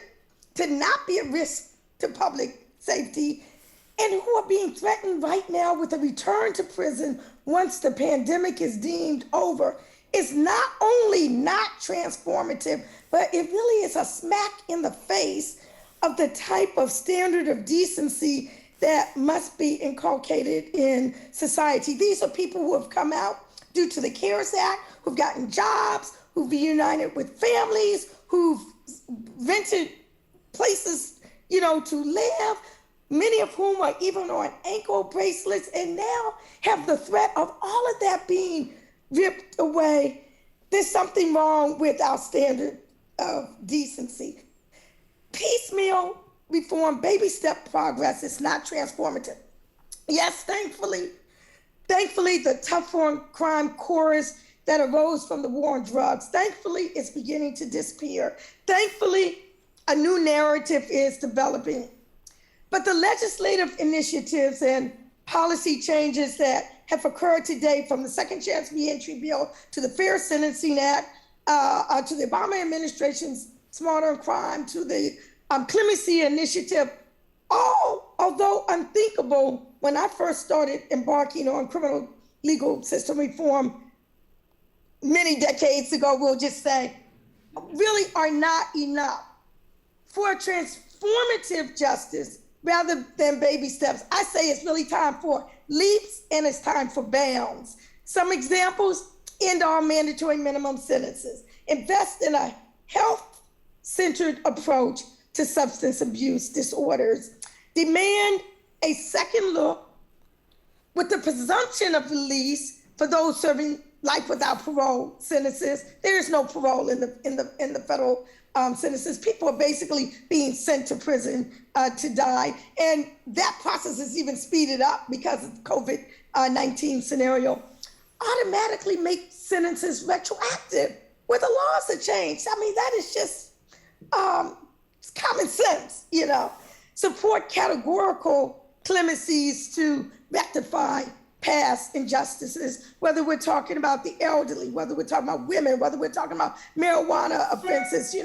to not be a risk to public safety, and who are being threatened right now with a return to prison once the pandemic is deemed over, is not only not transformative, but it really is a smack in the face of the type of standard of decency that must be inculcated in society. These are people who have come out due to the CARES Act, who've gotten jobs, who've reunited with families, who've rented places, to live, many of whom are even on ankle bracelets, and now have the threat of all of that being ripped away. There's something wrong with our standard of decency. Piecemeal reform, baby step progress is not transformative. Yes, thankfully, the tough on crime chorus that arose from the war on drugs, thankfully, it's beginning to disappear. Thankfully, a new narrative is developing. But the legislative initiatives and policy changes that have occurred today, from the Second Chance Reentry Bill to the Fair Sentencing Act, to the Obama administration's Smarter on Crime, to the Clemency Initiative, all, although unthinkable when I first started embarking on criminal legal system reform many decades ago, we'll just say, really are not enough for transformative justice rather than baby steps. I say it's really time for leaps and it's time for bounds. Some examples: end all mandatory minimum sentences, invest in a health-centered approach to substance abuse disorders, demand a second look with the presumption of release for those serving life without parole sentences. There is no parole in the federal sentences. People are basically being sent to prison to die, and that process is even speeded up because of the COVID-19 scenario. Automatically make sentences retroactive where the laws are changed. I mean, that is just it's common sense, Support categorical clemencies to rectify past injustices, whether we're talking about the elderly, whether we're talking about women, whether we're talking about marijuana offenses.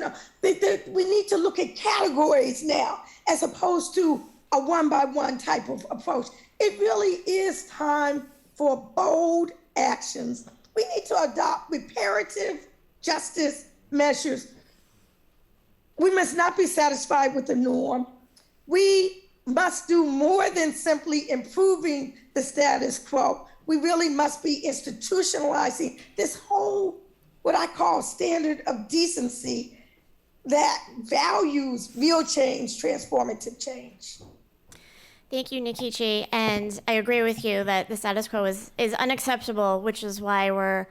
We need to look at categories now as opposed to a one-by-one type of approach. It really is time for bold actions. We need to adopt reparative justice measures. We must not be satisfied with the norm. We must do more than simply improving the status quo. We really must be institutionalizing this whole, what I call, standard of decency that values real change, transformative change. Thank you, Nikichi. And I agree with you that the status quo is unacceptable, which is why we're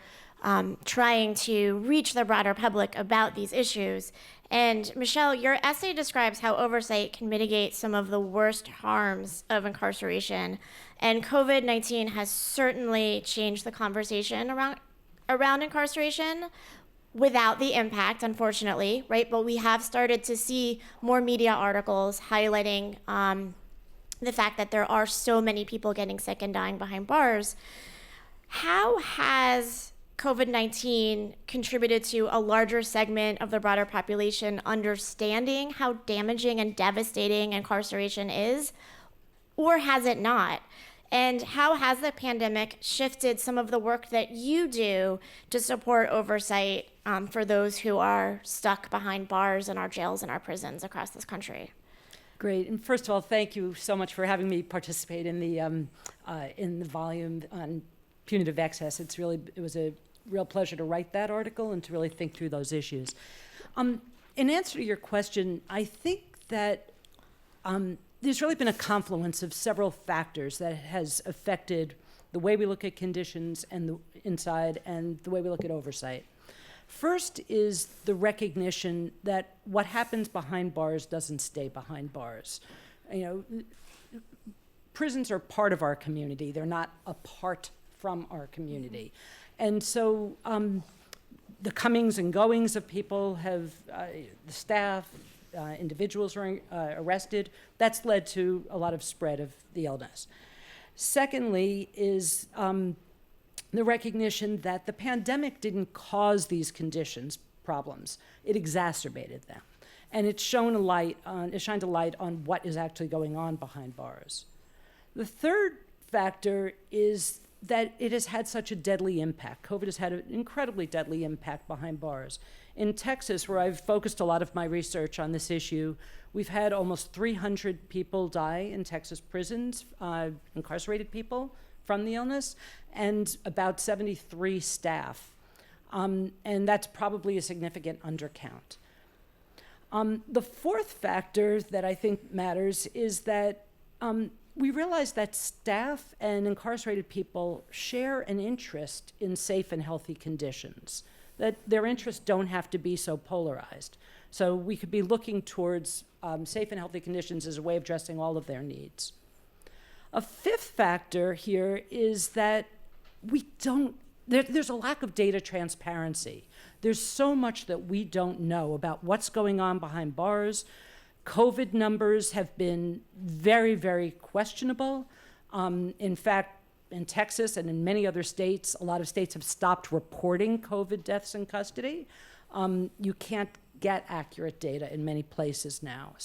trying to reach the broader public about these issues. And Michelle, your essay describes how oversight can mitigate some of the worst harms of incarceration. And COVID-19 has certainly changed the conversation around incarceration without the impact, unfortunately, right? But we have started to see more media articles highlighting the fact that there are so many people getting sick and dying behind bars. How has COVID-19 contributed to a larger segment of the broader population understanding how damaging and devastating incarceration is, or has it not? And how has the pandemic shifted some of the work that you do to support oversight for those who are stuck behind bars in our jails and our prisons across this country? Great. And first of all, thank you so much for having me participate in the volume on punitive excess. It was a real pleasure to write that article and to really think through those issues. In answer to your question, I think that there's really been a confluence of several factors that has affected the way we look at conditions and the inside and the way we look at oversight. First is the recognition that what happens behind bars doesn't stay behind bars. Prisons are part of our community. They're not apart from our community. And so the comings and goings of people have, the staff, individuals are arrested. That's led to a lot of spread of the illness. Secondly is the recognition that the pandemic didn't cause these problems. It exacerbated them. And it shined a light on what is actually going on behind bars. The third factor is that it has had such a deadly impact. COVID has had an incredibly deadly impact behind bars. In Texas, where I've focused a lot of my research on this issue, we've had almost 300 people die in Texas prisons, incarcerated people from the illness, and about 73 staff. And that's probably a significant undercount. The fourth factor that I think matters is that we realize that staff and incarcerated people share an interest in safe and healthy conditions, that their interests don't have to be so polarized. So we could be looking towards safe and healthy conditions as a way of addressing all of their needs. A fifth factor here is that there's a lack of data transparency. There's so much that we don't know about what's going on behind bars. COVID numbers have been very, very questionable. In fact, in Texas and in many other states, a lot of states have stopped reporting COVID deaths in custody. You can't get accurate data in many places now.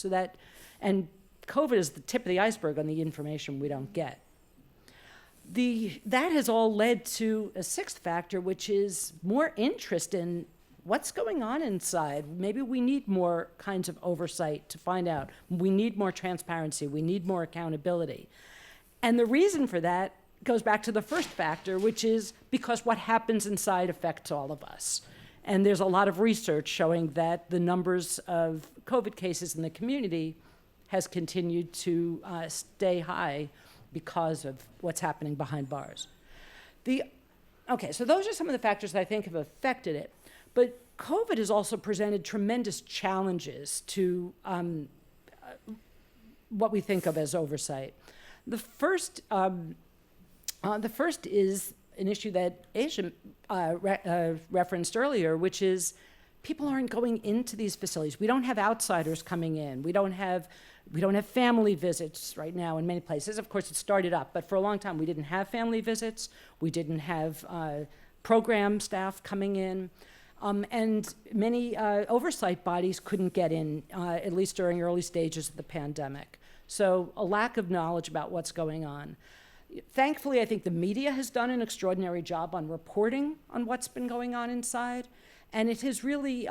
And COVID is the tip of the iceberg on the information we don't get. That has all led to a sixth factor, which is more interest in what's going on inside. Maybe we need more kinds of oversight to find out. We need more transparency. We need more accountability. And the reason for that goes back to the first factor, which is because what happens inside affects all of us. And there's a lot of research showing that the numbers of COVID cases in the community has continued to stay high because of what's happening behind bars. So those are some of the factors that I think have affected it. But COVID has also presented tremendous challenges to what we think of as oversight. The first is an issue that Asia referenced earlier, which is people aren't going into these facilities. We don't have outsiders coming in. We don't have family visits right now in many places. Of course, it started up, but for a long time we didn't have family visits. We didn't have program staff coming in. And many oversight bodies couldn't get in, at least during early stages of the pandemic. So a lack of knowledge about what's going on. Thankfully, I think the media has done an extraordinary job on reporting on what's been going on inside. And it has really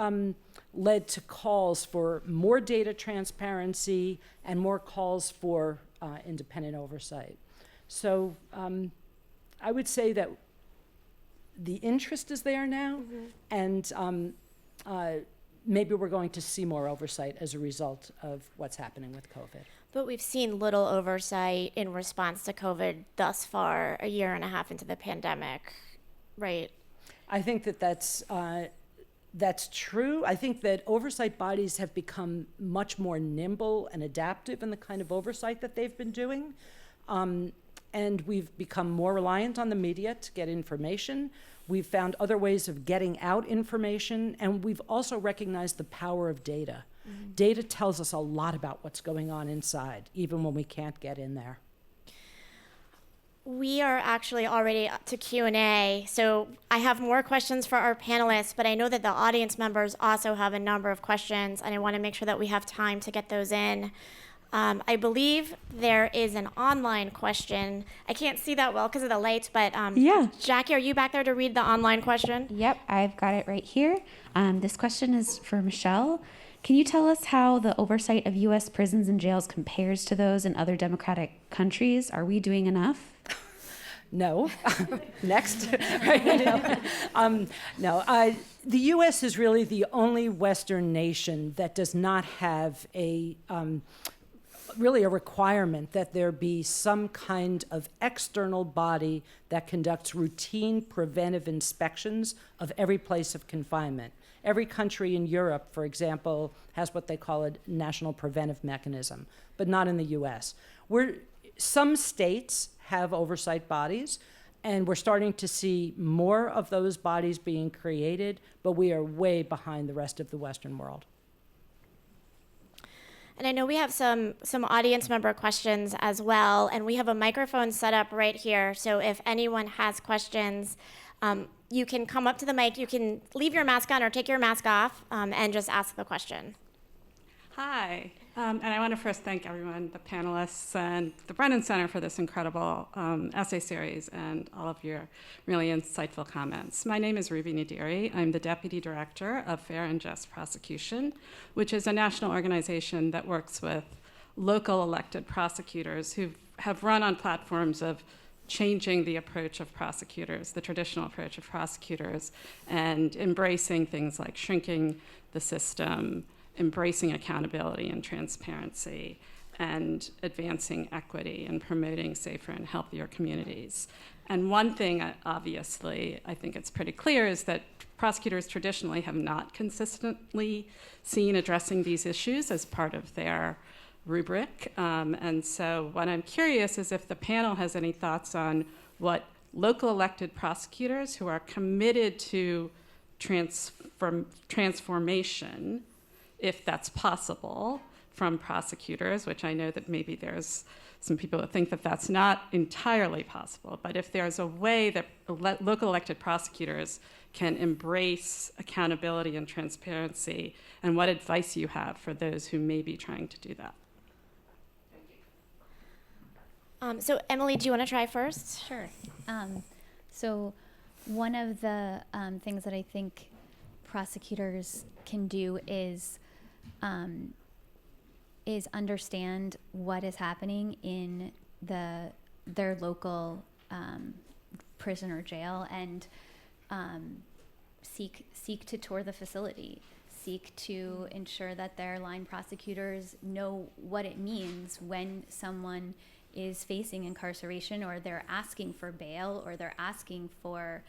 led to calls for more data transparency and more calls for independent oversight. So I would say that the interest is there now, and maybe we're going to see more oversight as a result of what's happening with COVID. But we've seen little oversight in response to COVID thus far, a year and a half into the pandemic, right? I think that's true. I think that oversight bodies have become much more nimble and adaptive in the kind of oversight that they've been doing. And we've become more reliant on the media to get information. We've found other ways of getting out information, and we've also recognized the power of data. Mm-hmm. Data tells us a lot about what's going on inside, even when we can't get in there. We are actually already up to Q&A, so I have more questions for our panelists, but I know that the audience members also have a number of questions, and I want to make sure that we have time to get those in. I believe there is an online question. I can't see that well because of the lights, but yeah. Jackie, are you back there to read the online question? Yep, I've got it right here. This question is for Michelle. Can you tell us how the oversight of U.S. prisons and jails compares to those in other democratic countries? Are we doing enough? No. Next. No. The U.S. is really the only Western nation that does not have really a requirement that there be some kind of external body that conducts routine preventive inspections of every place of confinement. Every country in Europe, for example, has what they call a national preventive mechanism, but not in the U.S. Some states have oversight bodies, and we're starting to see more of those bodies being created, but we are way behind the rest of the Western world. And I know we have some audience member questions as well, and we have a microphone set up right here. So if anyone has questions, you can come up to the mic. You can leave your mask on or take your mask off and just ask the question. Hi, and I want to first thank everyone, the panelists and the Brennan Center for this incredible essay series and all of your really insightful comments. My name is Ruby Nadiri. I'm the Deputy Director of Fair and Just Prosecution, which is a national organization that works with local elected prosecutors who have run on platforms of changing the approach of prosecutors, the traditional approach of prosecutors, and embracing things like shrinking the system, embracing accountability and transparency, and advancing equity and promoting safer and healthier communities. And one thing, obviously, I think it's pretty clear is that prosecutors traditionally have not consistently seen addressing these issues as part of their rubric. And so what I'm curious is if the panel has any thoughts on what local elected prosecutors who are committed to transformation, if that's possible, from prosecutors, which I know that maybe there's some people that think that that's not entirely possible, but if there's a way that local elected prosecutors can embrace accountability and transparency, and what advice you have for those who may be trying to do that. So Emily, do you want to try first? Sure. So one of the things that I think prosecutors can do is understand what is happening in their local prison or jail, and seek to tour the facility, seek to ensure that their line prosecutors know what it means when someone is facing incarceration, or they're asking for bail, or they're asking for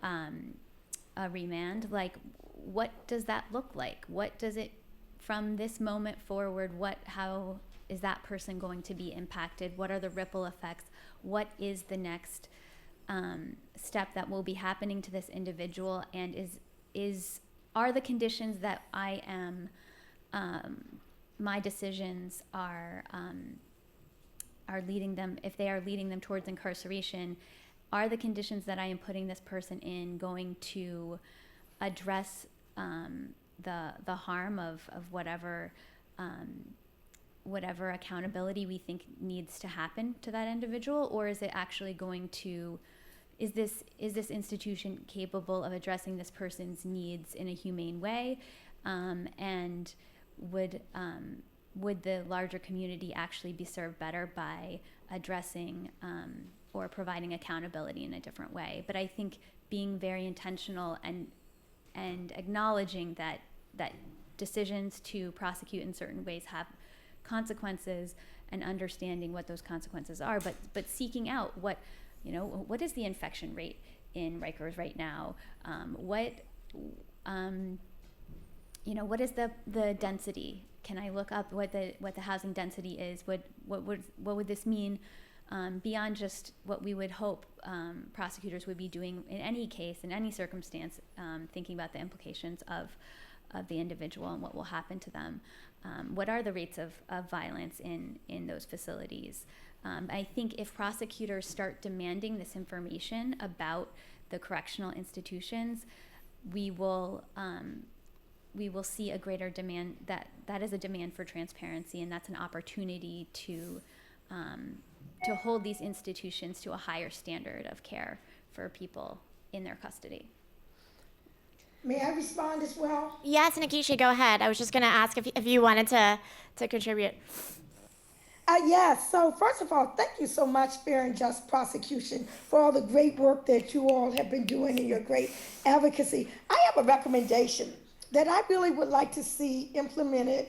a remand. Like, what does that look like? What does it, from this moment forward, how is that person going to be impacted? What are the ripple effects? What is the next step that will be happening to this individual? And are the conditions that I am, my decisions are leading them, if they are leading them towards incarceration, are the conditions that I am putting this person in going to address the harm of whatever accountability we think needs to happen to that individual? Or is it actually going to, is this institution capable of addressing this person's needs in a humane way? And would the larger community actually be served better by addressing or providing accountability in a different way? But I think being very intentional and acknowledging that decisions to prosecute in certain ways have consequences, and understanding what those consequences are, but seeking out what is the infection rate in Rikers right now? What is the density? Can I look up what the housing density is? What would this mean beyond just what we would hope prosecutors would be doing in any case, in any circumstance, thinking about the implications of the individual and what will happen to them? What are the rates of violence in those facilities? I think if prosecutors start demanding this information about the correctional institutions, we will see a greater demand. That is a demand for transparency, and that's an opportunity to hold these institutions to a higher standard of care for people in their custody. May I respond as well? Yes, Nikisha, go ahead. I was just going to ask if you wanted to contribute. Yes, so first of all, thank you so much, Fair and Just Prosecution, for all the great work that you all have been doing and your great advocacy. I have a recommendation that I really would like to see implemented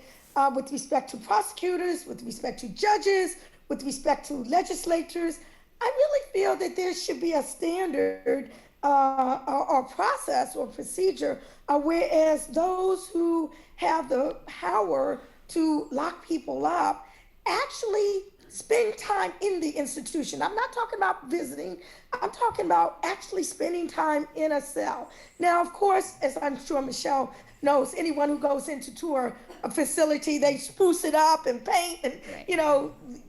with respect to prosecutors, with respect to judges, with respect to legislators. I really feel that there should be a standard or process or procedure, whereas those who have the power to lock people up actually spend time in the institution. I'm not talking about visiting. I'm talking about actually spending time in a cell. Now, of course, as I'm sure Michelle knows, anyone who goes into tour a facility, they spruce it up and paint and,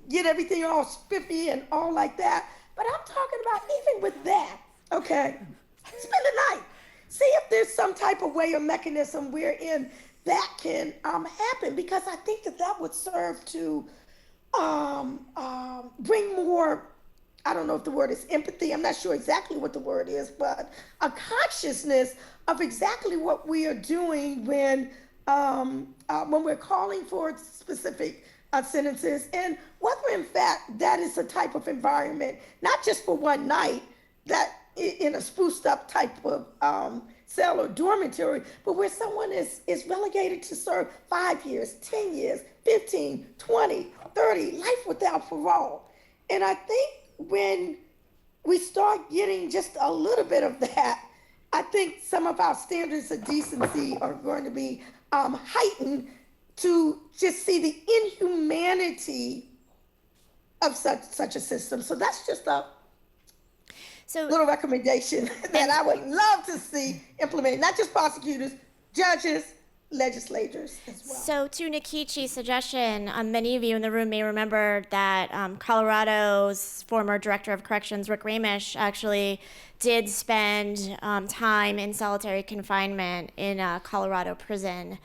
get everything all spiffy and all like that. But I'm talking about even with that, okay, spend the night. See if there's some type of way or mechanism wherein that can happen, because I think that would serve to bring more, I don't know if the word is empathy, I'm not sure exactly what the word is, but a consciousness of exactly what we are doing when we're calling for specific sentences, and whether in fact that is a type of environment, not just for one night, that in a spruced up type of cell or dormitory, but where someone is relegated to serve 5 years, 10 years, 15, 20, 30, life without parole. And I think when we start getting just a little bit of that, I think some of our standards of decency are going to be heightened to just see the inhumanity of such a system. So that's just a little recommendation that I would love to see implemented, not just prosecutors, judges, legislators as well. So to Nikichi's suggestion, many of you in the room may remember that Colorado's former director of corrections, Rick Reimagining, actually did spend time in solitary confinement in a Colorado prison.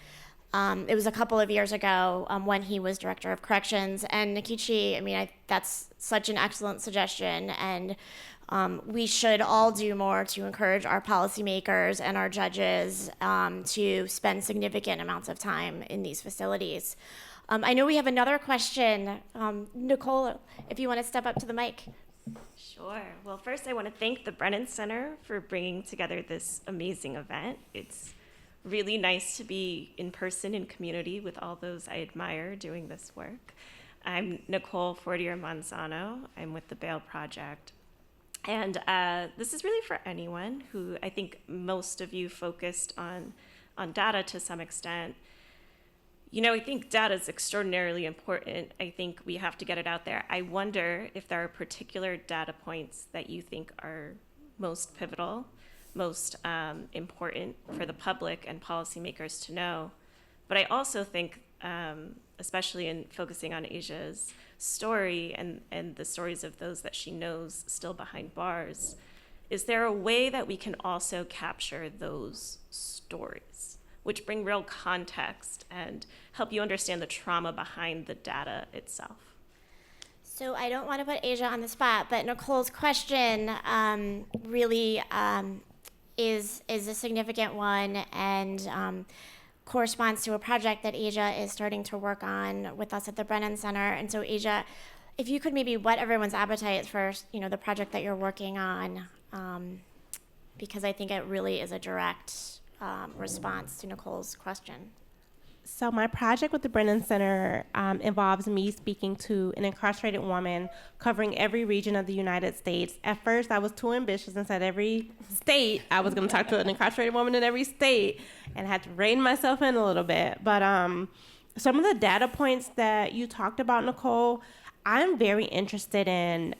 It was a couple of years ago when he was director of corrections. And Nikichi, that's such an excellent suggestion. And we should all do more to encourage our policymakers and our judges to spend significant amounts of time in these facilities. I know we have another question. Nicole, if you want to step up to the mic. Sure. Well, first I want to thank the Brennan Center for bringing together this amazing event. It's really nice to be in person in community with all those I admire doing this work. I'm Nicole Fortier-Manzano. I'm with the Bail Project. And this is really for anyone who, I think most of you focused on data to some extent. I think data is extraordinarily important. I think we have to get it out there. I wonder if there are particular data points that you think are most pivotal, most important for the public and policymakers to know. But I also think, especially in focusing on Asia's story and the stories of those that she knows still behind bars, is there a way that we can also capture those stories, which bring real context and help you understand the trauma behind the data itself? So I don't want to put Asia on the spot, but Nicole's question really is a significant one, and corresponds to a project that Asia is starting to work on with us at the Brennan Center. And so Asia, if you could maybe whet everyone's appetite for the project that you're working on, because I think it really is a direct response to Nicole's question. So my project with the Brennan Center involves me speaking to an incarcerated woman covering every region of the United States. At first, I was too ambitious and said every state. I was going to talk to an incarcerated woman in every state and had to rein myself in a little bit. But some of the data points that you talked about, Nicole, I'm very interested in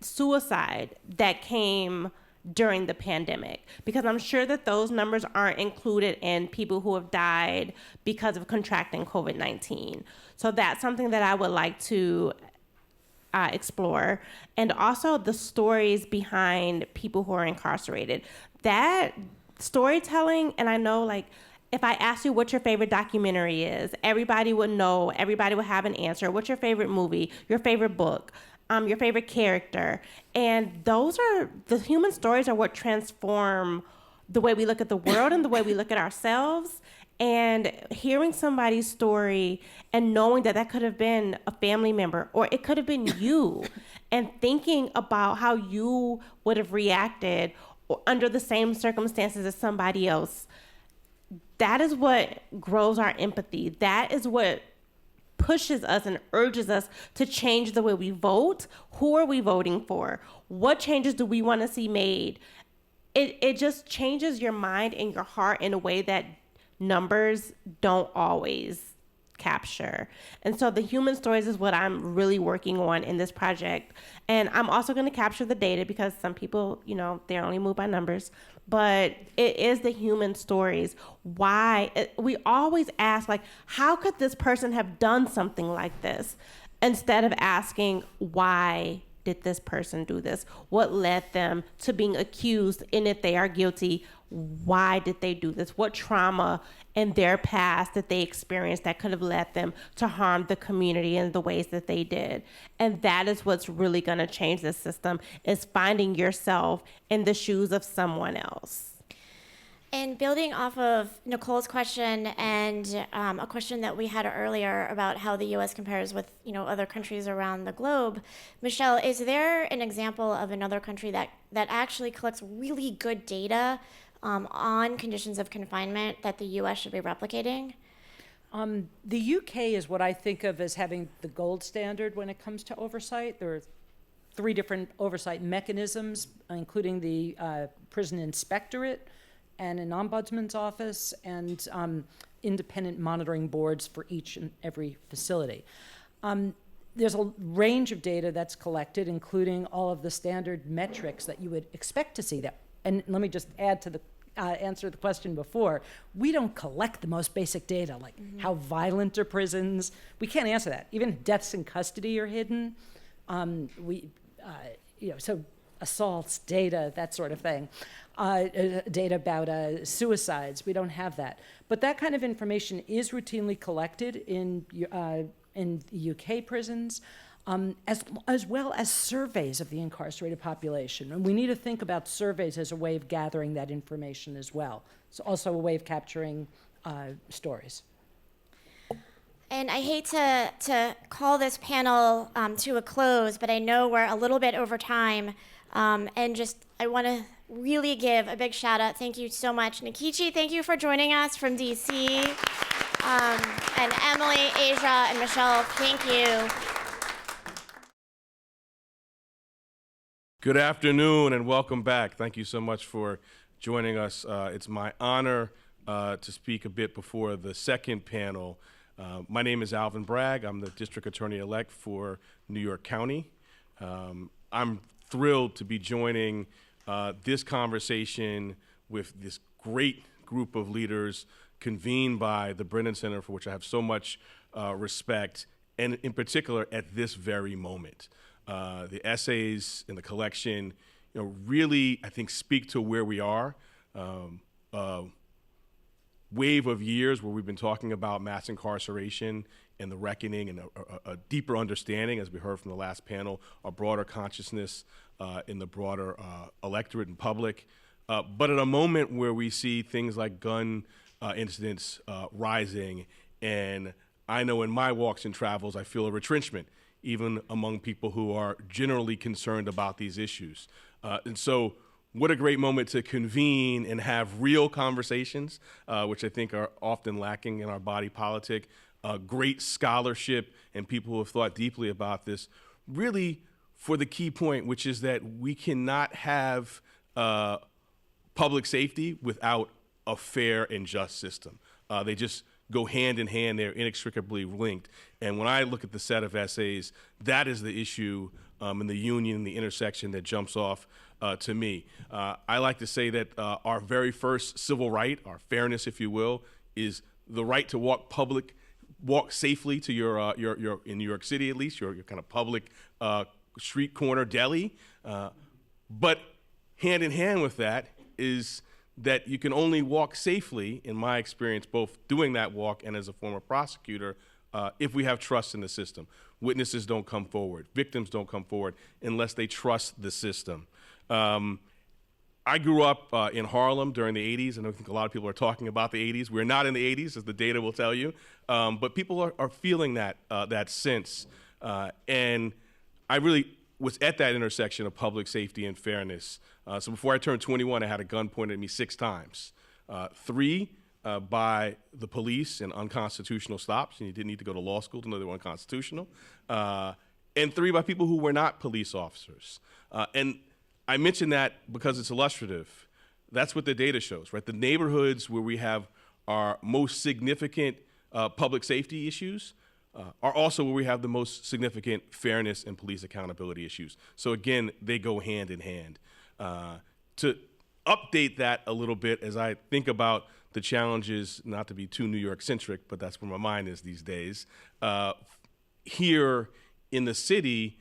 suicide that came during the pandemic, because I'm sure that those numbers aren't included in people who have died because of contracting COVID-19. So that's something that I would like to explore. And also the stories behind people who are incarcerated. That storytelling, and I know if I ask you what your favorite documentary is, everybody would know, everybody would have an answer. What's your favorite movie, your favorite book? Your favorite character. And the human stories are what transform the way we look at the world and the way we look at ourselves. And hearing somebody's story and knowing that could have been a family member, or it could have been you, and thinking about how you would have reacted under the same circumstances as somebody else, that is what grows our empathy. That is what pushes us and urges us to change the way we vote. Who are we voting for? What changes do we want to see made? It just changes your mind and your heart in a way that numbers don't always capture. And so the human stories is what I'm really working on in this project. And I'm also going to capture the data because some people, they're only moved by numbers. But it is the human stories. We always ask, how could this person have done something like this? Instead of asking, why did this person do this? What led them to being accused? And if they are guilty, why did they do this? What trauma in their past that they experienced that could have led them to harm the community in the ways that they did? And that is what's really going to change this system, is finding yourself in the shoes of someone else. And building off of Nicole's question and a question that we had earlier about how the U.S. compares with other countries around the globe, Michelle, is there an example of another country that actually collects really good data on conditions of confinement that the U.S. should be replicating? The UK is what I think of as having the gold standard when it comes to oversight. There are 3 different oversight mechanisms, including the prison inspectorate, and an ombudsman's office, and independent monitoring boards for each and every facility. There's a range of data that's collected, including all of the standard metrics that you would expect to see. And let me just add to the answer the question before. We don't collect the most basic data, like how violent are prisons. We can't answer that. Even deaths in custody are hidden. So assaults, data, that sort of thing. Data about suicides, we don't have that. But that kind of information is routinely collected in UK prisons, as well as surveys of the incarcerated population. And we need to think about surveys as a way of gathering that information as well. It's also a way of capturing stories. And I hate to call this panel to a close, but I know we're a little bit over time. I want to really give a big shout out. Thank you so much. Nikichi, thank you for joining us from DC. And Emily, Asia, and Michelle, thank you. Good afternoon and welcome back. Thank you so much for joining us. It's my honor to speak a bit before the second panel. My name is Alvin Bragg. I'm the District Attorney-elect for New York County. I'm thrilled to be joining this conversation with this great group of leaders convened by the Brennan Center, for which I have so much respect, and in particular at this very moment. The essays in the collection, really, I think, speak to where we are. Wave of years where we've been talking about mass incarceration and the reckoning and a deeper understanding, as we heard from the last panel, a broader consciousness in the broader electorate and public. But at a moment where we see things like gun incidents rising, and I know in my walks and travels, I feel a retrenchment, even among people who are generally concerned about these issues. And so what a great moment to convene and have real conversations, which I think are often lacking in our body politic. Great scholarship and people who have thought deeply about this, really for the key point, which is that we cannot have public safety without a fair and just system. They just go hand in hand. They're inextricably linked. And when I look at the set of essays, that is the issue and the union, the intersection that jumps off to me. I like to say that our very first civil right, our fairness, if you will, is the right to walk safely to your in New York City, at least, your kind of public street corner deli. But hand in hand with that is that you can only walk safely, in my experience, both doing that walk and as a former prosecutor, if we have trust in the system. Witnesses don't come forward. Victims don't come forward unless they trust the system. I grew up in Harlem during the 80s, and I think a lot of people are talking about the 80s. We're not in the 80s, as the data will tell you, but people are feeling that sense. And I really was at that intersection of public safety and fairness. So before I turned 21, I had a gun pointed at me 6 times. 3 by the police in unconstitutional stops, and you didn't need to go to law school to know they were unconstitutional. And 3 by people who were not police officers. And I mention that because it's illustrative. That's what the data shows, right? The neighborhoods where we have our most significant public safety issues are also where we have the most significant fairness and police accountability issues. So again, they go hand in hand. To update that a little bit as I think about the challenges, not to be too New York centric, but that's where my mind is these days. Here in the city,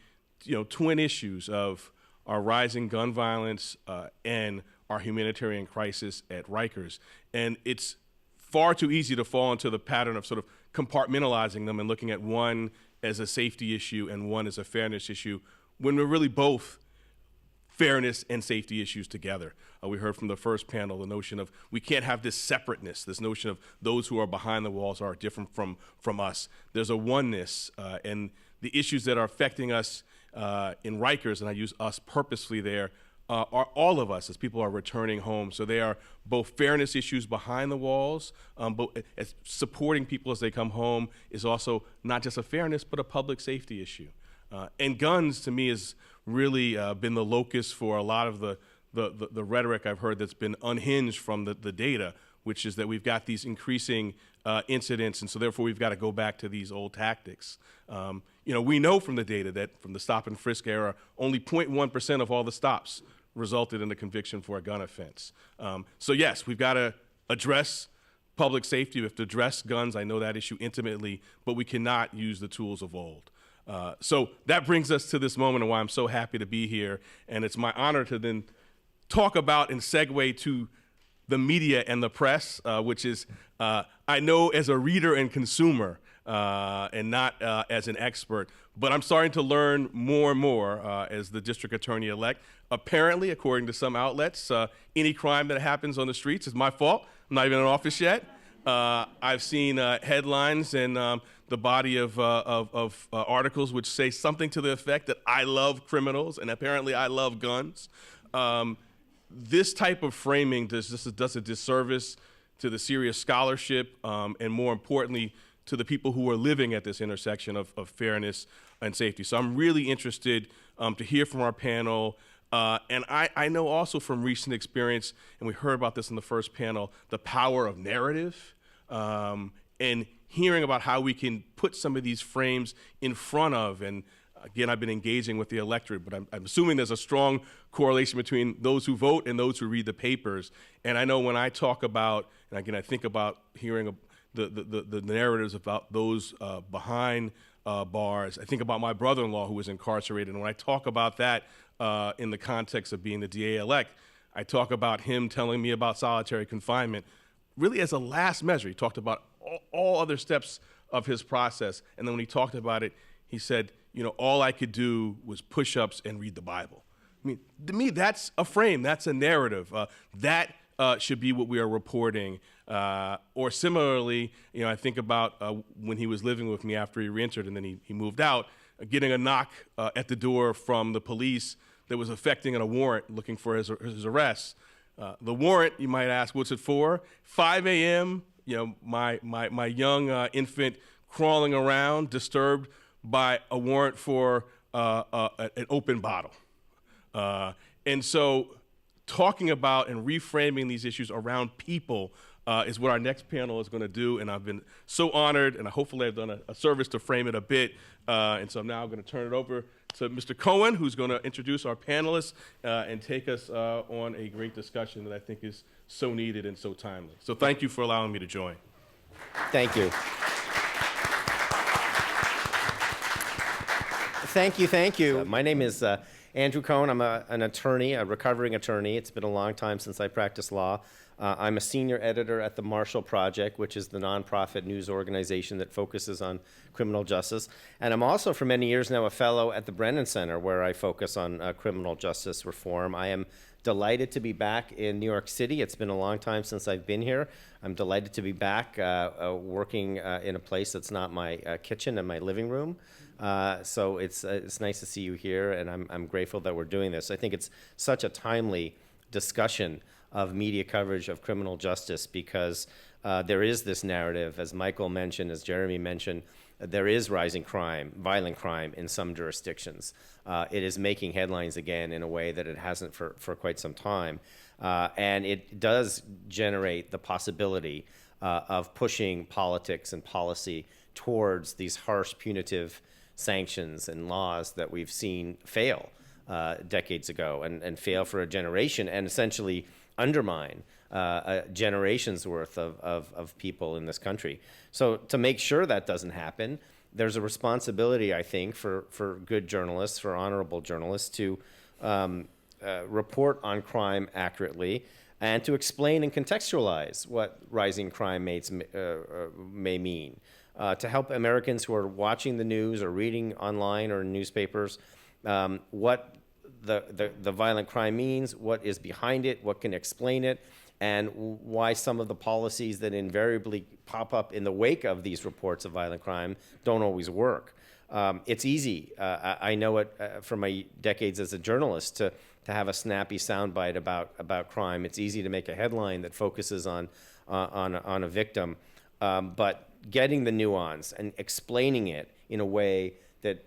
twin issues of our rising gun violence and our humanitarian crisis at Rikers. And it's far too easy to fall into the pattern of sort of compartmentalizing them and looking at one as a safety issue and one as a fairness issue, when we're really both fairness and safety issues together. We heard from the first panel the notion of we can't have this separateness, this notion of those who are behind the walls are different from us. There's a oneness, and the issues that are affecting us in Rikers, and I use us purposefully there, are all of us as people are returning home. So they are both fairness issues behind the walls, but as supporting people as they come home is also not just a fairness, but a public safety issue. And guns, to me, has really been the locus for a lot of the rhetoric I've heard that's been unhinged from the data, which is that we've got these increasing incidents, and so therefore we've got to go back to these old tactics. We know from the data that from the stop and frisk era, only 0.1% of all the stops resulted in a conviction for a gun offense. So yes, we've got to address public safety. We have to address guns. I know that issue intimately, but we cannot use the tools of old. So that brings us to this moment and why I'm so happy to be here. And it's my honor to then talk about and segue to the media and the press, which is, I know as a reader and consumer and not as an expert, but I'm starting to learn more and more as the district attorney-elect. Apparently, according to some outlets, any crime that happens on the streets is my fault. I'm not even in office yet. I've seen headlines and the body of articles which say something to the effect that I love criminals and apparently I love guns. This type of framing does a disservice to the serious scholarship and more importantly to the people who are living at this intersection of fairness and safety. So I'm really interested to hear from our panel. And I know also from recent experience, and we heard about this in the first panel, the power of narrative and hearing about how we can put some of these frames in front of, and again, I've been engaging with the electorate, but I'm assuming there's a strong correlation between those who vote and those who read the papers. And I know when I talk about, and again, I think about hearing the narratives about those behind bars. I think about my brother-in-law who was incarcerated, and when I talk about that in the context of being the DA-elect, I talk about him telling me about solitary confinement really as a last measure. He talked about all other steps of his process, and then when he talked about it, he said, all I could do was push-ups and read the Bible. I mean, to me, that's a frame, that's a narrative. That should be what we are reporting. Or similarly, I think about when he was living with me after he reentered and then he moved out, getting a knock at the door from the police that was effecting a warrant looking for his arrest. The warrant, you might ask, what's it for? 5 a.m., my young infant crawling around, disturbed by a warrant for an open bottle. And so talking about and reframing these issues around people is what our next panel is going to do, and I've been so honored, and hopefully I've done a service to frame it a bit, and so I'm now going to turn it over to Mr. Cohen, who's going to introduce our panelists and take us on a great discussion that I think is so needed and so timely. So thank you for allowing me to join. Thank you. Thank you. My name is Andrew Cohen. I'm an attorney, a recovering attorney. It's been a long time since I practiced law. I'm a senior editor at the Marshall Project, which is the nonprofit news organization that focuses on criminal justice. And I'm also, for many years now, a fellow at the Brennan Center, where I focus on criminal justice reform. I am delighted to be back in New York City. It's been a long time since I've been here. I'm delighted to be back working in a place that's not my kitchen and my living room. So it's nice to see you here, and I'm grateful that we're doing this. I think it's such a timely discussion of media coverage of criminal justice because there is this narrative, as Michael mentioned, as Jeremy mentioned, there is rising crime, violent crime in some jurisdictions. It is making headlines again in a way that it hasn't for quite some time. And it does generate the possibility of pushing politics and policy towards these harsh punitive sanctions and laws that we've seen fail decades ago and fail for a generation and essentially undermine a generation's worth of people in this country. So to make sure that doesn't happen, there's a responsibility, I think, for good journalists, for honorable journalists to report on crime accurately and to explain and contextualize what rising crime may mean, to help Americans who are watching the news or reading online or in newspapers what the violent crime means, what is behind it, what can explain it, and why some of the policies that invariably pop up in the wake of these reports of violent crime don't always work. It's easy, I know it from my decades as a journalist, to have a snappy soundbite about crime. It's easy to make a headline that focuses on a victim, but getting the nuance and explaining it in a way that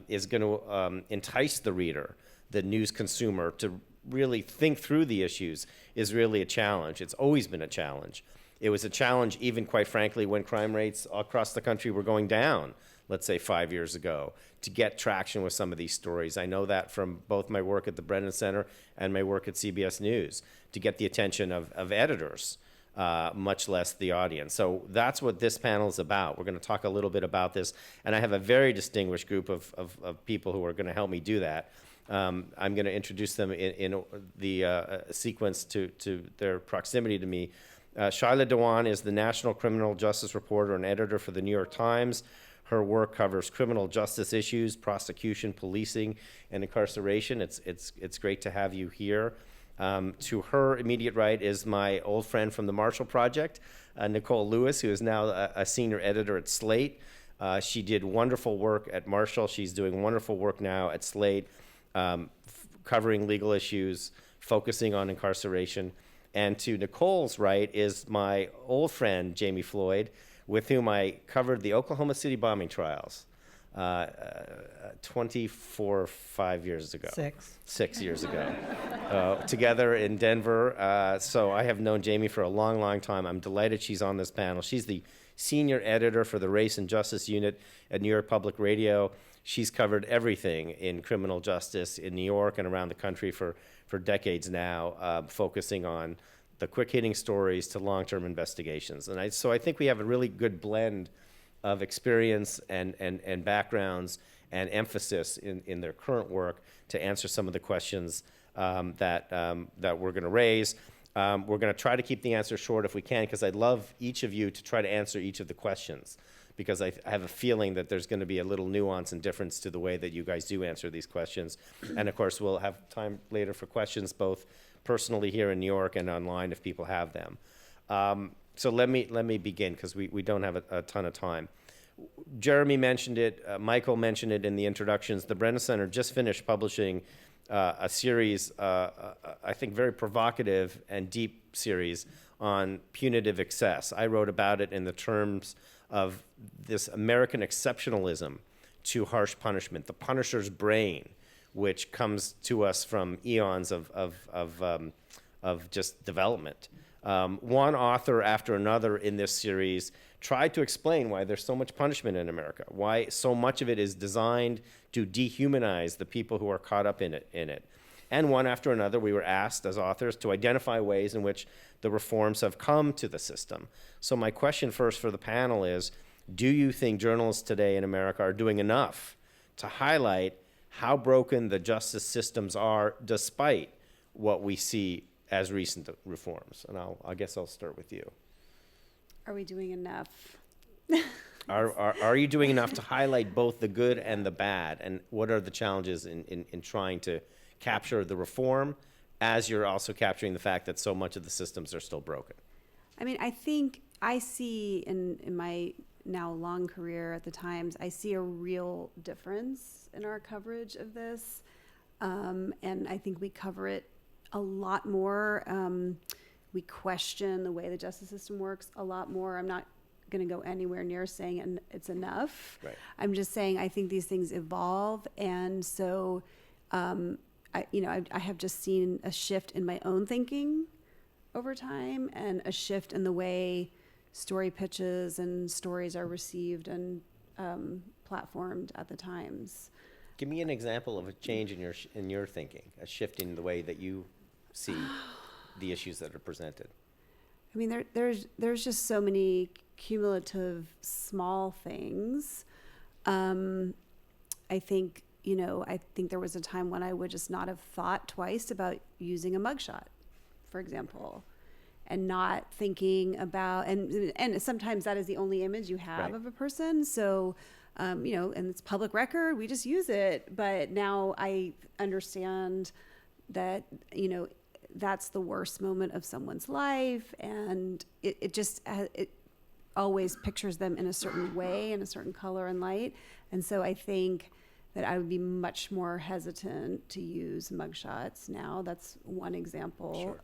is going to entice the reader, the news consumer, to really think through the issues is really a challenge. It's always been a challenge. It was a challenge even, quite frankly, when crime rates across the country were going down, let's say 5 years ago, to get traction with some of these stories. I know that from both my work at the Brennan Center and my work at CBS News, to get the attention of editors, much less the audience. So that's what this panel is about. We're going to talk a little bit about this, and I have a very distinguished group of people who are going to help me do that. I'm going to introduce them in the sequence to their proximity to me. Shaila Dewan is the National Criminal Justice Reporter and editor for the New York Times. Her work covers criminal justice issues, prosecution, policing, and incarceration. It's great to have you here. To her immediate right is my old friend from the Marshall Project, Nicole Lewis, who is now a senior editor at Slate. She did wonderful work at Marshall. She's doing wonderful work now at Slate, covering legal issues, focusing on incarceration. And to Nicole's right is my old friend, Jamie Floyd, with whom I covered the Oklahoma City bombing trials 5 years ago. 6 years ago, together in Denver. So I have known Jamie for a long, long time. I'm delighted she's on this panel. She's the senior editor for the Race and Justice Unit at New York Public Radio. She's covered everything in criminal justice in New York and around the country for decades now, focusing on the quick-hitting stories to long-term investigations. And so I think we have a really good blend of experience and backgrounds and emphasis in their current work to answer some of the questions that we're going to raise. We're going to try to keep the answer short if we can, because I'd love each of you to try to answer each of the questions, because I have a feeling that there's going to be a little nuance and difference to the way that you guys do answer these questions. And of course, we'll have time later for questions, both personally here in New York and online if people have them. So let me begin, because we don't have a ton of time. Jeremy mentioned it, Michael mentioned it in the introductions. The Brennan Center just finished publishing a series, I think very provocative and deep series on punitive excess. I wrote about it in the terms of this American exceptionalism to harsh punishment, the Punisher's brain, which comes to us from eons of just development. One author after another in this series tried to explain why there's so much punishment in America, why so much of it is designed to dehumanize the people who are caught up in it. And one after another, we were asked as authors to identify ways in which the reforms have come to the system. So my question first for the panel is, do you think journalists today in America are doing enough to highlight how broken the justice systems are despite what we see as recent reforms? And I guess I'll start with you. Are we doing enough? Are you doing enough to highlight both the good and the bad? And what are the challenges in trying to capture the reform as you're also capturing the fact that so much of the systems are still broken? I mean, I think I see in my now long career at the Times, I see a real difference in our coverage of this. And I think we cover it a lot more. We question the way the justice system works a lot more. I'm not going to go anywhere near saying it's enough. Right. I'm just saying I think these things evolve. And so, I have just seen a shift in my own thinking over time, and a shift in the way story pitches and stories are received and platformed at the Times. Give me an example of a change in your thinking, a shift in the way that you see the issues that are presented. I mean, there's just so many cumulative small things. I think there was a time when I would just not have thought twice about using a mugshot, for example, and not thinking about, and sometimes that is the only image you have of a person. So, and it's public record, we just use it. But now I understand that, that's the worst moment of someone's life, and it always pictures them in a certain way, in a certain color and light. And so I think that I would be much more hesitant to use mugshots now. That's one example. Sure.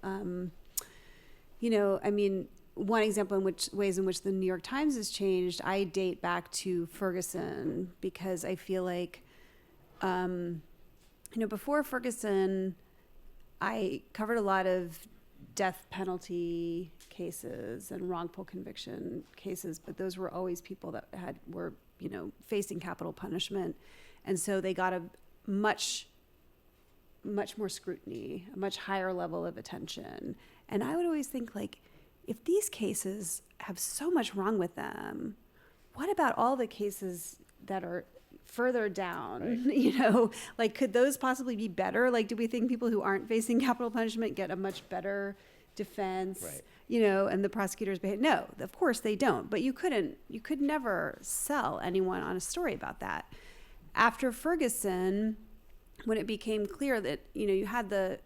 One example in ways in which the New York Times has changed, I date back to Ferguson, because I feel like, before Ferguson, I covered a lot of death penalty cases and wrongful conviction cases, but those were always people that were facing capital punishment, and so they got a much more scrutiny, a much higher level of attention. And I would always think, like, if these cases have so much wrong with them, what about all the cases that are further down? Right. Could those possibly be better? Do we think people who aren't facing capital punishment get a much better defense? Right. And the prosecutors behave? No, of course they don't. But you could never sell anyone on a story about that. After Ferguson, when it became clear that, you had the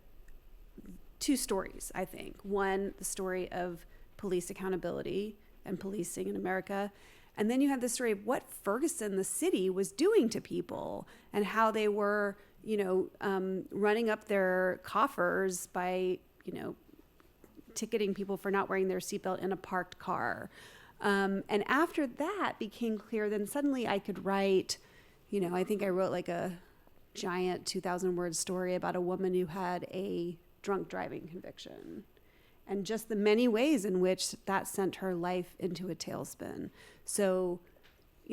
two stories, I think. One, the story of police accountability and policing in America. And then you had the story of what Ferguson, the city, was doing to people, and how they were, running up their coffers by, ticketing people for not wearing their seatbelt in a parked car. And after that became clear, then suddenly I could write, I think I wrote like a giant 2,000-word story about a woman who had a drunk driving conviction, and just the many ways in which that sent her life into a tailspin. So,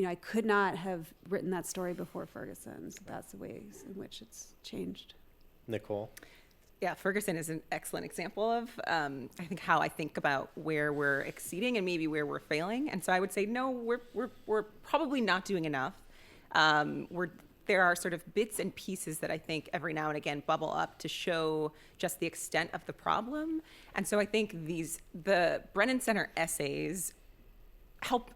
I could not have written that story before Ferguson. So that's the ways in which it's changed. Nicole? Yeah, Ferguson is an excellent example of, I think, how I think about where we're exceeding and maybe where we're failing. And so I would say, no, we're probably not doing enough. There are sort of bits and pieces that I think every now and again bubble up to show just the extent of the problem. And so I think the Brennan Center essays help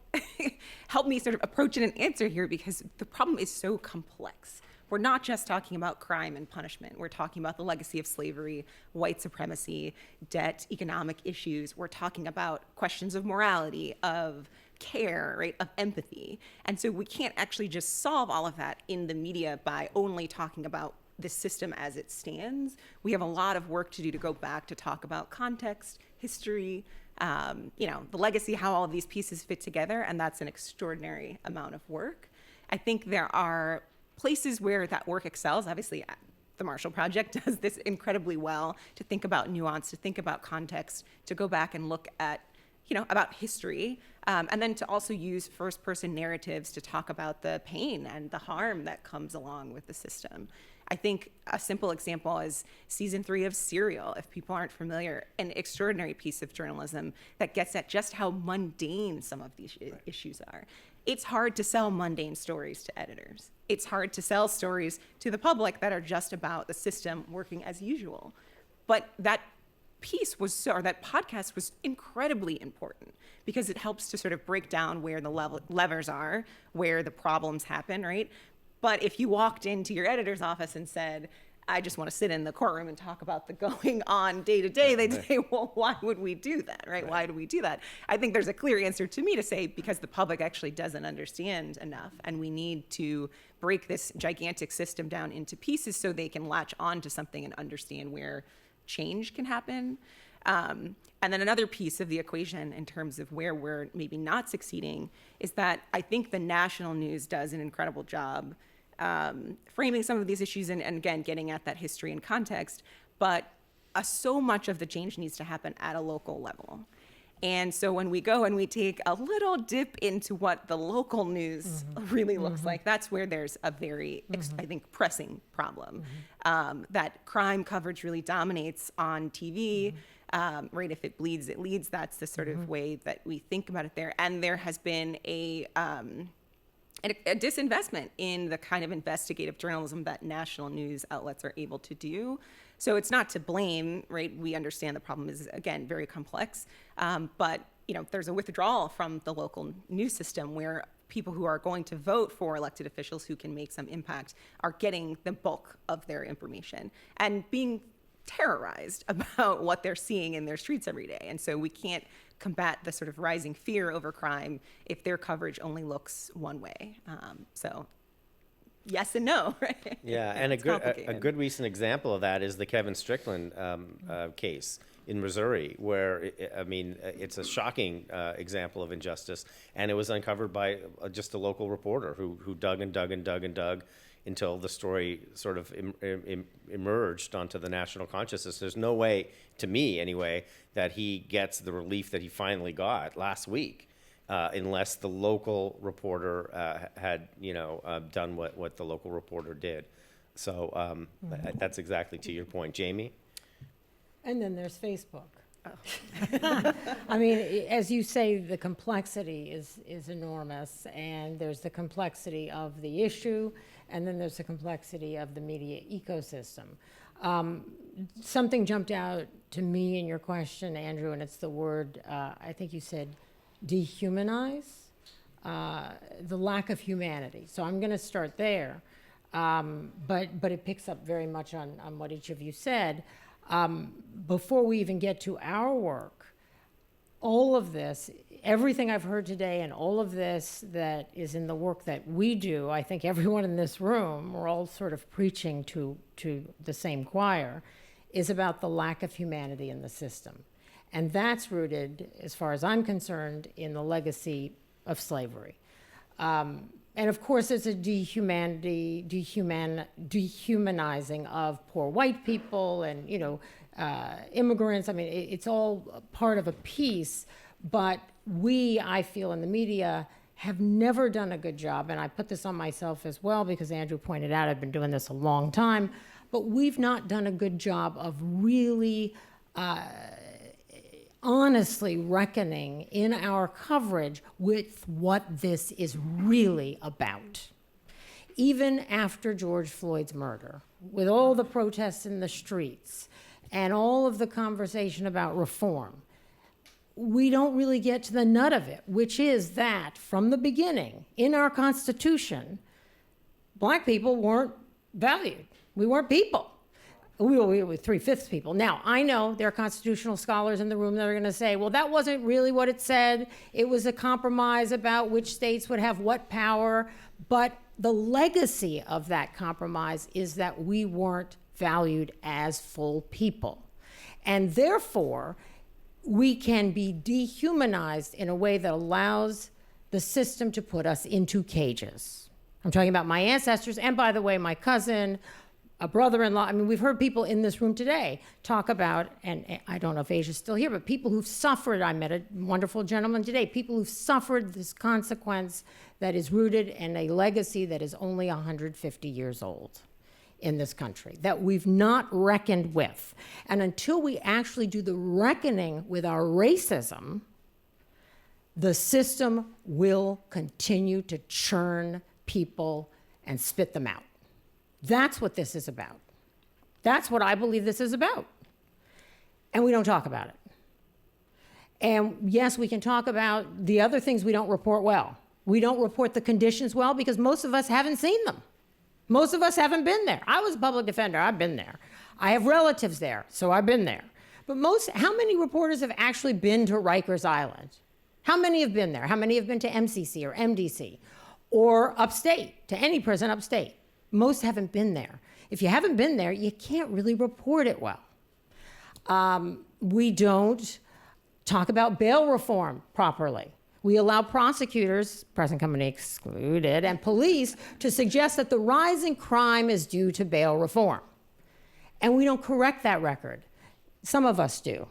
me sort of approach it and answer here, because the problem is so complex. We're not just talking about crime and punishment. We're talking about the legacy of slavery, white supremacy, debt, economic issues. We're talking about questions of morality, of care, right, of empathy. And so we can't actually just solve all of that in the media by only talking about the system as it stands. We have a lot of work to do to go back to talk about context, history, the legacy, how all of these pieces fit together, and that's an extraordinary amount of work. I think there are places where that work excels. Obviously, the Marshall Project does this incredibly well, to think about nuance, to think about context, to go back and look at, about history, and then to also use first-person narratives to talk about the pain and the harm that comes along with the system. I think a simple example is season 3 of Serial, if people aren't familiar, an extraordinary piece of journalism that gets at just how mundane some of these issues are. It's hard to sell mundane stories to editors. It's hard to sell stories to the public that are just about the system working as usual. But that that podcast was incredibly important, because it helps to sort of break down where the levers are, where the problems happen, right? But if you walked into your editor's office and said, I just want to sit in the courtroom and talk about the going on day to day, they'd say, well, why would we do that, right? Why do we do that? I think there's a clear answer to me to say, because the public actually doesn't understand enough, and we need to break this gigantic system down into pieces so they can latch on to something and understand where change can happen. And then another piece of the equation in terms of where we're maybe not succeeding is that I think the national news does an incredible job framing some of these issues and again, getting at that history and context, but so much of the change needs to happen at a local level. And so when we go and we take a little dip into what the local news really looks like, that's where there's a very, I think, pressing problem. That crime coverage really dominates on TV. Right, if it bleeds, it leads. That's the sort of way that we think about it there. And there has been a disinvestment in the kind of investigative journalism that national news outlets are able to do. So it's not to blame, right? We understand the problem is, again, very complex. But, there's a withdrawal from the local news system where people who are going to vote for elected officials who can make some impact are getting the bulk of their information and being terrorized about what they're seeing in their streets every day. And so we can't combat the sort of rising fear over crime if their coverage only looks one way. So yes and no, right? Yeah, and a good recent example of that is the Kevin Strickland case in Missouri, where, it's a shocking example of injustice, and it was uncovered by just a local reporter who dug and dug and dug and dug until the story sort of emerged onto the national consciousness. There's no way, to me anyway, that he gets the relief that he finally got last week, unless the local reporter had, done what the local reporter did. So that's exactly to your point, Jamie. And then there's Facebook. As you say, the complexity is enormous, and there's the complexity of the issue, and then there's the complexity of the media ecosystem. Something jumped out to me in your question, Andrew, and it's the word, I think you said, dehumanize, the lack of humanity. So I'm going to start there, but it picks up very much on what each of you said. Before we even get to our work, all of this, everything I've heard today and all of this that is in the work that we do, I think everyone in this room, we're all sort of preaching to the same choir, is about the lack of humanity in the system. And that's rooted, as far as I'm concerned, in the legacy of slavery. And of course, it's a dehumanizing of poor white people and, immigrants. It's all part of a piece, but we, I feel, in the media have never done a good job, and I put this on myself as well because Andrew pointed out I've been doing this a long time, but we've not done a good job of really honestly reckoning in our coverage with what this is really about. Even after George Floyd's murder, with all the protests in the streets and all of the conversation about reform, we don't really get to the nut of it, which is that from the beginning, in our Constitution, Black people weren't valued. We weren't people. We were 3/5 people. Now, I know there are constitutional scholars in the room that are going to say, well, that wasn't really what it said. It was a compromise about which states would have what power. But the legacy of that compromise is that we weren't valued as full people. And therefore, we can be dehumanized in a way that allows the system to put us into cages. I'm talking about my ancestors, and by the way, my cousin, a brother-in-law. We've heard people in this room today talk about, and I don't know if Asia's still here, but people who've suffered. I met a wonderful gentleman today, people who've suffered this consequence that is rooted in a legacy that is only 150 years old in this country, that we've not reckoned with. And until we actually do the reckoning with our racism, the system will continue to churn people and spit them out. That's what this is about. That's what I believe this is about. And we don't talk about it. And yes, we can talk about the other things we don't report well. We don't report the conditions well because most of us haven't seen them. Most of us haven't been there. I was a public defender, I've been there. I have relatives there, so I've been there. But how many reporters have actually been to Rikers Island? How many have been there? How many have been to MCC or MDC or upstate, to any prison upstate? Most haven't been there. If you haven't been there, you can't really report it well. We don't talk about bail reform properly. We allow prosecutors, present company excluded, and police to suggest that the rise in crime is due to bail reform. And we don't correct that record. Some of us do.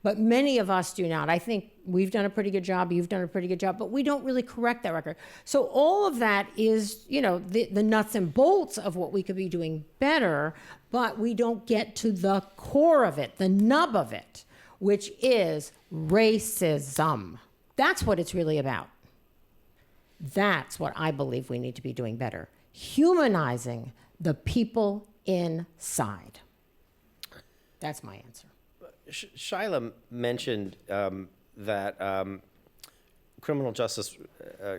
but many of us do not. I think we've done a pretty good job, you've done a pretty good job, but we don't really correct that record. So all of that is, the nuts and bolts of what we could be doing better, but we don't get to the core of it, the nub of it, which is racism. That's what it's really about. That's what I believe we need to be doing better. Humanizing the people inside. That's my answer. Shyla mentioned that criminal justice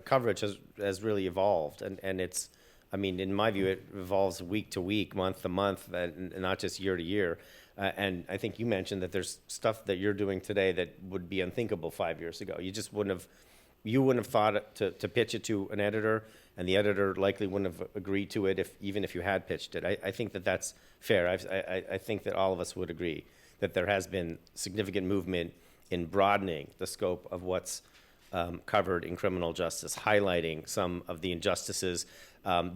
coverage has really evolved, and it's, in my view, it evolves week to week, month to month, and not just year to year. And I think you mentioned that there's stuff that you're doing today that would be unthinkable 5 years ago. You just wouldn't have thought to pitch it to an editor, and the editor likely wouldn't have agreed to it even if you had pitched it. I think that that's fair. I think that all of us would agree that there has been significant movement in broadening the scope of what's covered in criminal justice, highlighting some of the injustices.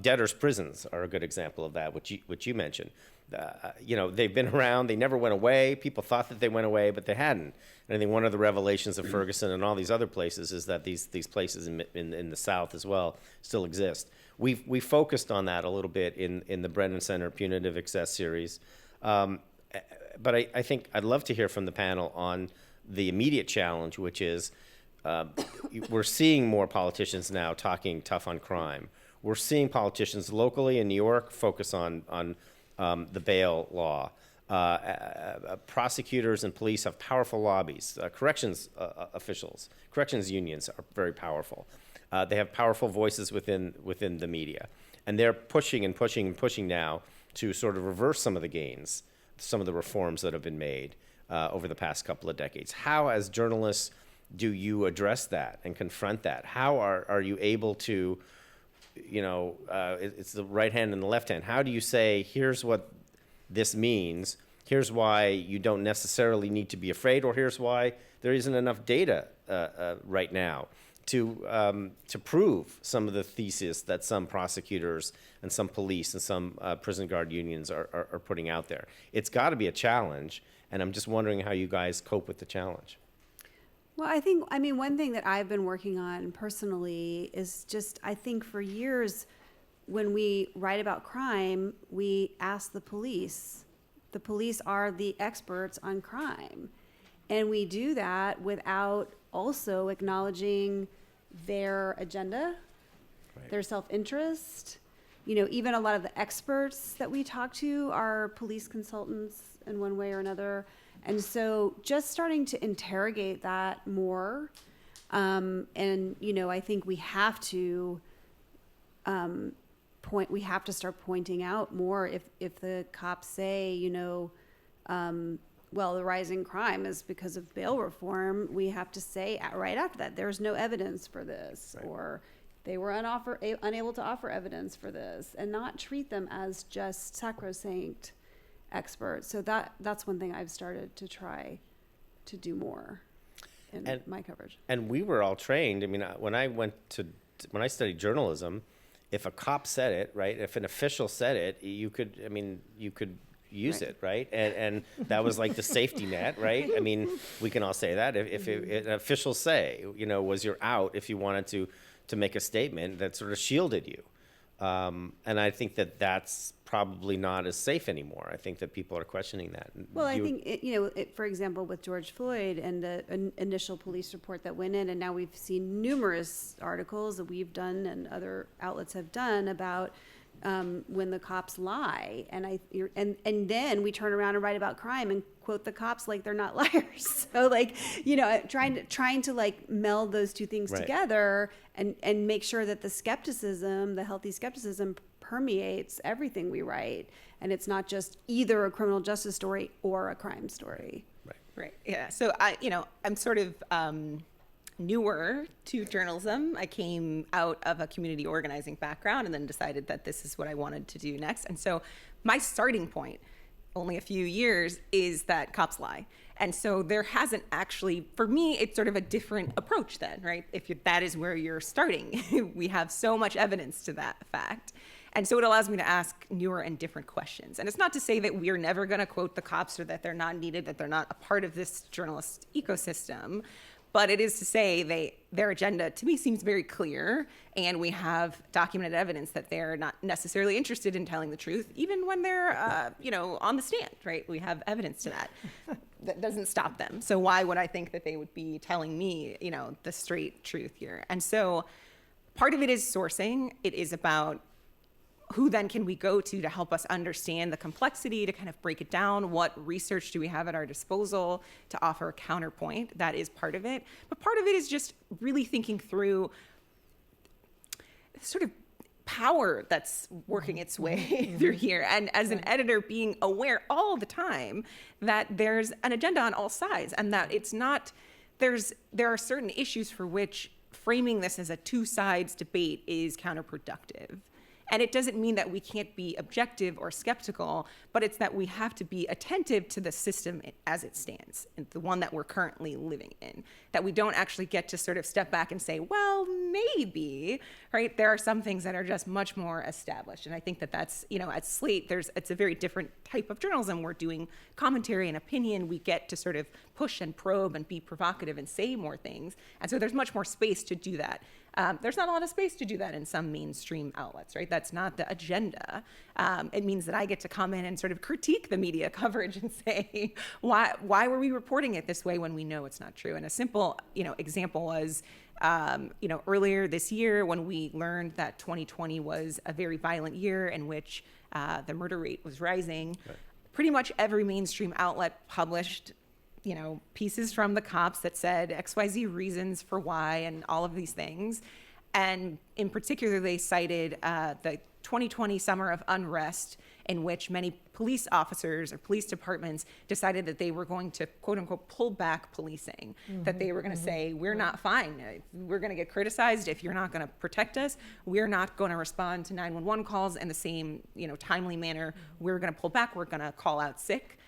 Debtors' prisons are a good example of that, which you mentioned. They've been around. They never went away. People thought that they went away, but they hadn't. And I think one of the revelations of Ferguson and all these other places is that these places in the South as well still exist. We focused on that a little bit in the Brennan Center Punitive Excess series. But I think I'd love to hear from the panel on the immediate challenge, which is we're seeing more politicians now talking tough on crime. We're seeing politicians locally in New York focus on the bail law. Prosecutors and police have powerful lobbies. Corrections officials, corrections unions are very powerful. They have powerful voices within the media. And they're pushing and pushing and pushing now to sort of reverse some of the gains, some of the reforms that have been made over the past couple of decades. How, as journalists, do you address that and confront that? How are you able to, it's the right hand and the left hand. How do you say, here's what this means, here's why you don't necessarily need to be afraid, or here's why there isn't enough data right now to prove some of the thesis that some prosecutors and some police and some prison guard unions are putting out there? It's got to be a challenge, and I'm just wondering how you guys cope with the challenge. Well, one thing that I've been working on personally is just, I think for years, when we write about crime, we ask the police. The police are the experts on crime. And we do that without also acknowledging their agenda, their self-interest. Even a lot of the experts that we talk to are police consultants in one way or another. And so just starting to interrogate that more. I think we have to start pointing out more if the cops say, the rising crime is because of bail reform, we have to say right after that, there's no evidence for this, right. Or they were unable to offer evidence for this, and not treat them as just sacrosanct experts. So that's one thing I've started to try to do more in my coverage. And we were all trained. When I studied journalism, if a cop said it, right, if an official said it, you could use it, right? And that was like the safety net, right? We can all say that. If an official say, was your out if you wanted to make a statement that sort of shielded you. And I think that that's probably not as safe anymore. I think that people are questioning that. Well, I think, for example, with George Floyd and the initial police report that went in, and now we've seen numerous articles that we've done and other outlets have done about when the cops lie, and then we turn around and write about crime and quote the cops like they're not liars. So trying to meld those two things together and make sure that the healthy skepticism permeates everything we write, and it's not just either a criminal justice story or a crime story. Right. Yeah. So I'm sort of newer to journalism. I came out of a community organizing background and then decided that this is what I wanted to do next. And so my starting point, only a few years, is that cops lie. And so there hasn't actually, for me, it's sort of a different approach then, right? That is where you're starting. We have so much evidence to that fact. And so it allows me to ask newer and different questions. And it's not to say that we're never going to quote the cops or that they're not needed, that they're not a part of this journalist ecosystem. But it is to say their agenda, to me, seems very clear. And we have documented evidence that they're not necessarily interested in telling the truth, even when they're, on the stand, right? We have evidence to that. That doesn't stop them. So why would I think that they would be telling me, the straight truth here? And so part of it is sourcing. It is about who then can we go to help us understand the complexity, to kind of break it down? What research do we have at our disposal to offer a counterpoint? That is part of it. But part of it is just really thinking through sort of power that's working its way through here. And as an editor, being aware all the time that there's an agenda on all sides, and that it's not, there are certain issues for which framing this as a two sides debate is counterproductive. And it doesn't mean that we can't be objective or skeptical, but it's that we have to be attentive to the system as it stands, and the one that we're currently living in. That we don't actually get to sort of step back and say, well, maybe, right? There are some things that are just much more established. And I think that that's, at Slate, it's a very different type of journalism. We're doing commentary and opinion. We get to sort of push and probe and be provocative and say more things. And so there's much more space to do that. There's not a lot of space to do that in some mainstream outlets, right? That's not the agenda. It means that I get to come in and sort of critique the media coverage and say, why were we reporting it this way when we know it's not true? And a simple, example was, earlier this year when we learned that 2020 was a very violent year in which the murder rate was rising. Okay. Pretty much every mainstream outlet published pieces from the cops that said XYZ reasons for why and all of these things. And in particular, they cited the 2020 summer of unrest, in which many police officers or police departments decided that they were going to, quote unquote, pull back policing, that they were going to say, we're not fine. We're going to get criticized if you're not going to protect us. We're not going to respond to 911 calls in the same, timely manner. We're going to pull back. We're going to call out sick.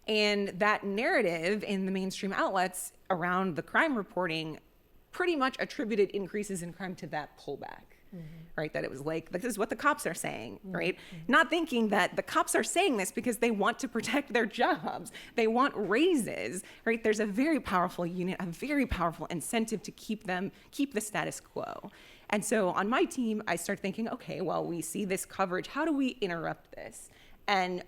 And that narrative in the mainstream outlets around the crime reporting pretty much attributed increases in crime to that pullback, right? That it was like, this is what the cops are saying, right? Not thinking that the cops are saying this because they want to protect their jobs. They want raises, right? There's a very powerful unit, a very powerful incentive to keep the status quo. And so on my team, I start thinking, okay, well, we see this coverage. How do we interrupt this? And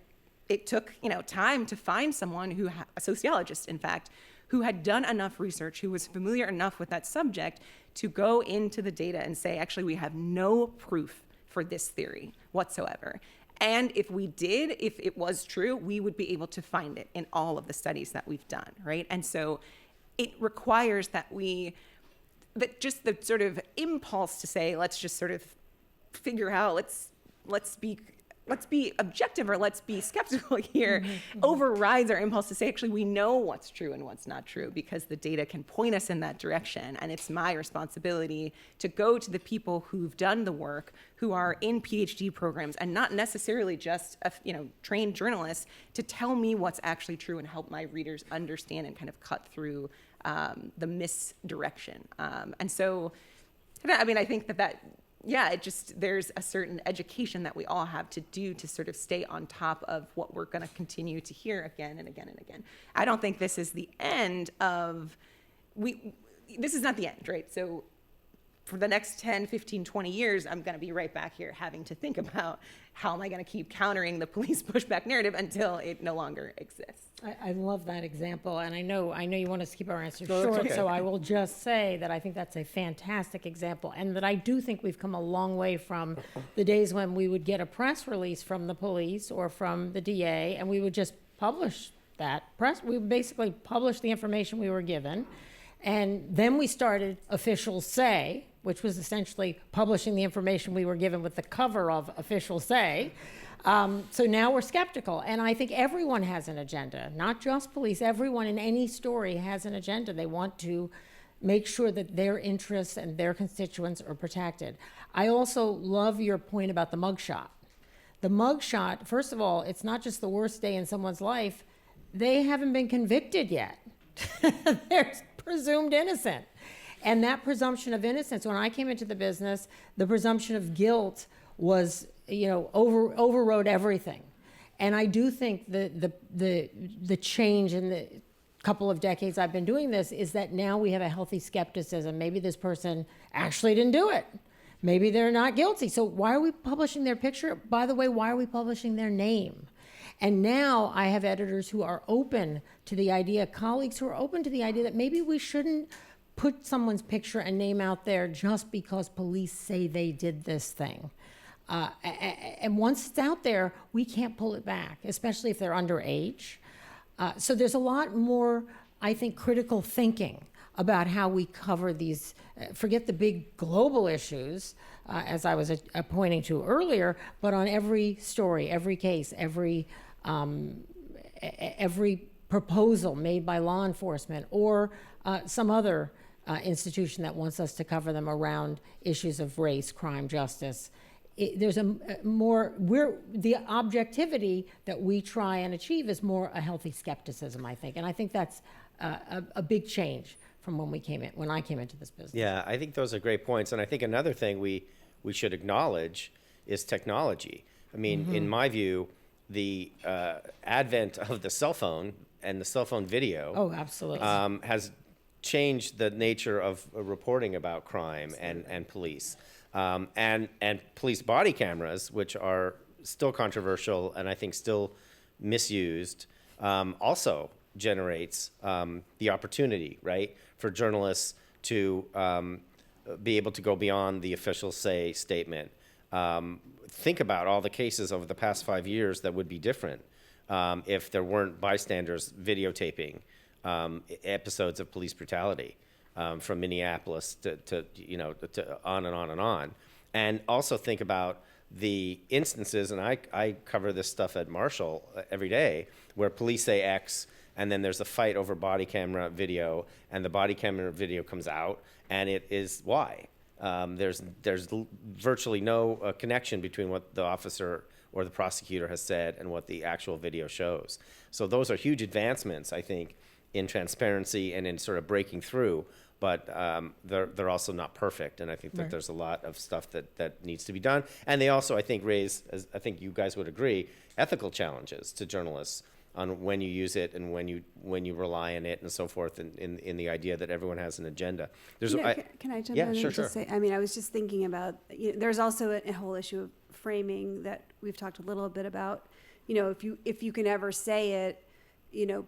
it took, time to find someone a sociologist, in fact, who had done enough research, who was familiar enough with that subject to go into the data and say, actually, we have no proof for this theory whatsoever. And if it was true, we would be able to find it in all of the studies that we've done, right? And so it requires that just the sort of impulse to say, let's just sort of figure out, let's be objective or let's be skeptical here, overrides our impulse to say, actually, we know what's true and what's not true because the data can point us in that direction. And it's my responsibility to go to the people who've done the work, who are in PhD programs and not necessarily just, trained journalists, to tell me what's actually true and help my readers understand and kind of cut through the misdirection. And so, I think there's a certain education that we all have to do to sort of stay on top of what we're going to continue to hear again and again and again. I don't think this is the end this is not the end, right? So for the next 10, 15, 20 years, I'm going to be right back here having to think about how am I going to keep countering the police pushback narrative until it no longer exists. I love that example, and I know you want us to keep our answers short, so I will just say that I think that's a fantastic example, and that I do think we've come a long way from the days when we would get a press release from the police or from the DA, and we would just publish that press. We would basically publish the information we were given, and then we started Official Say, which was essentially publishing the information we were given with the cover of Official Say. So now we're skeptical. And I think everyone has an agenda, not just police. Everyone in any story has an agenda. They want to make sure that their interests and their constituents are protected. I also love your point about the mugshot. The mugshot, first of all, it's not just the worst day in someone's life. They haven't been convicted yet. They're presumed innocent. And that presumption of innocence, when I came into the business, the presumption of guilt was overrode everything. And I do think the change in the couple of decades I've been doing this is that now we have a healthy skepticism. Maybe this person actually didn't do it. Maybe they're not guilty. So why are we publishing their picture? By the way, why are we publishing their name? And now I have editors who are open to the idea, colleagues who are open to the idea that maybe we shouldn't put someone's picture and name out there just because police say they did this thing. And once it's out there, we can't pull it back, especially if they're underage. So there's a lot more, I think, critical thinking about how we cover these, forget the big global issues, as I was pointing to earlier, but on every story, every case, every proposal made by law enforcement or some other institution that wants us to cover them around issues of race, crime, justice. There's the objectivity that we try and achieve is more a healthy skepticism, I think. And I think that's a big change from when I came into this business. Yeah, I think those are great points. And I think another thing we should acknowledge is technology. I mean, in my view, the advent of the cell phone and the cell phone video absolutely. Has changed the nature of reporting about crime and police. And police body cameras, which are still controversial and I think still misused, also generates the opportunity, right, for journalists to be able to go beyond the official say statement. Think about all the cases over the past 5 years that would be different if there weren't bystanders videotaping episodes of police brutality. From Minneapolis to on and on and on. And also think about the instances, and I cover this stuff at Marshall every day, where police say X, and then there's a fight over body camera video, and the body camera video comes out, and it is Y. There's virtually no connection between what the officer or the prosecutor has said and what the actual video shows. So those are huge advancements, I think, in transparency and in sort of breaking through, but they're also not perfect. And I think that there's a lot of stuff that needs to be done. And they also, I think, raise, as I think you guys would agree, ethical challenges to journalists on when you use it and when you rely on it and so forth, in the idea that everyone has an agenda. There's, can I jump in and just say, I mean, I was just thinking about, there's also a whole issue of framing that we've talked a little bit about. If you can ever say it,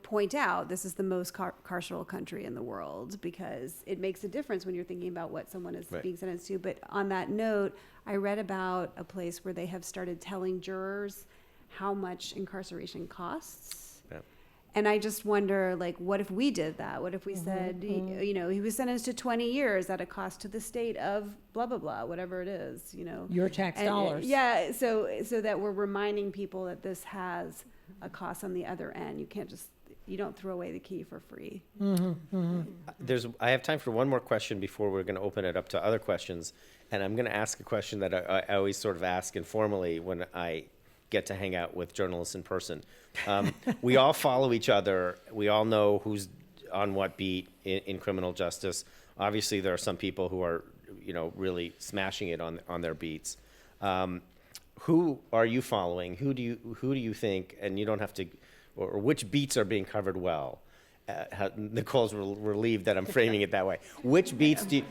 point out this is the most carceral country in the world, because it makes a difference when you're thinking about what someone is being sentenced to. But on that note, I read about a place where they have started telling jurors how much incarceration costs. Yeah. And I just wonder, what if we did that? What if we said, he was sentenced to 20 years at a cost to the state of blah, blah, blah, whatever it is, Your tax dollars. Yeah, so that we're reminding people that this has a cost on the other end. You don't throw away the key for free. I have time for one more question before we're going to open it up to other questions. And I'm going to ask a question that I always sort of ask informally when I get to hang out with journalists in person. We all follow each other. We all know who's on what beat in criminal justice. Obviously, there are some people who are, really smashing it on their beats. Who are you following? Who do you think, and you don't have to, or which beats are being covered well? Nicole's relieved that I'm framing it that way. Which beats do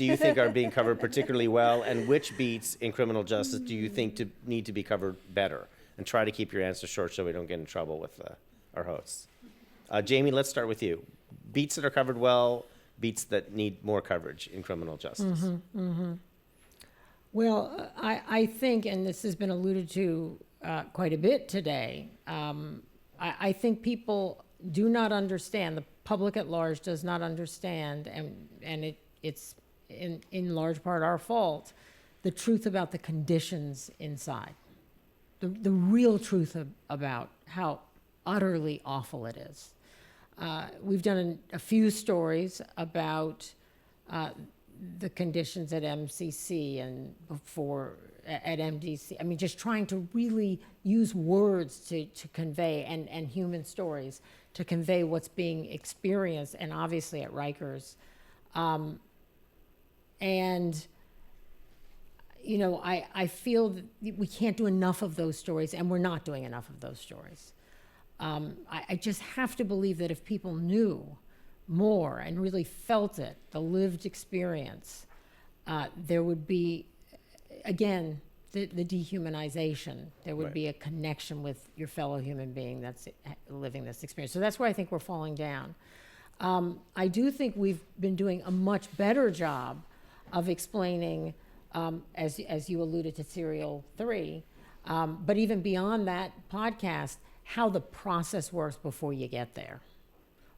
you think are being covered particularly well, and which beats in criminal justice do you think need to be covered better? And try to keep your answers short so we don't get in trouble with our hosts. Jamie, let's start with you. Beats that are covered well, beats that need more coverage in criminal justice. Well, I think, and this has been alluded to quite a bit today, I think people do not understand, the public at large does not understand, and it's in large part our fault, the truth about the conditions inside. The real truth about how utterly awful it is. We've done a few stories about the conditions at MCC and before at MDC. I mean, just trying to really use words to convey, and human stories to convey what's being experienced, and obviously at Rikers. And, I feel that we can't do enough of those stories, and we're not doing enough of those stories. I just have to believe that if people knew more and really felt it, the lived experience, there would be, again, the dehumanization. There would be a connection with your fellow human being that's living this experience. So that's where I think we're falling down. I do think we've been doing a much better job of explaining, as you alluded to Serial 3, but even beyond that podcast, how the process works before you get there,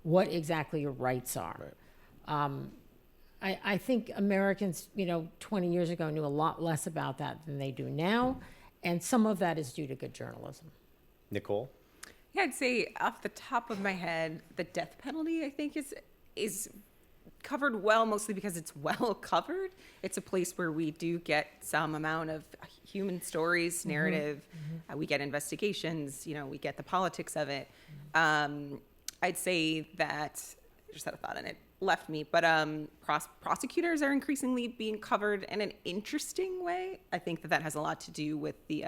what exactly your rights are. I think Americans, 20 years ago knew a lot less about that than they do now, and some of that is due to good journalism. Nicole? Yeah, I'd say off the top of my head, the death penalty, I think, is covered well, mostly because it's well covered. It's a place where we do get some amount of human stories, narrative. We get investigations, we get the politics of it. I'd say that, I just had a thought and it left me, but prosecutors are increasingly being covered in an interesting way. I think that has a lot to do with the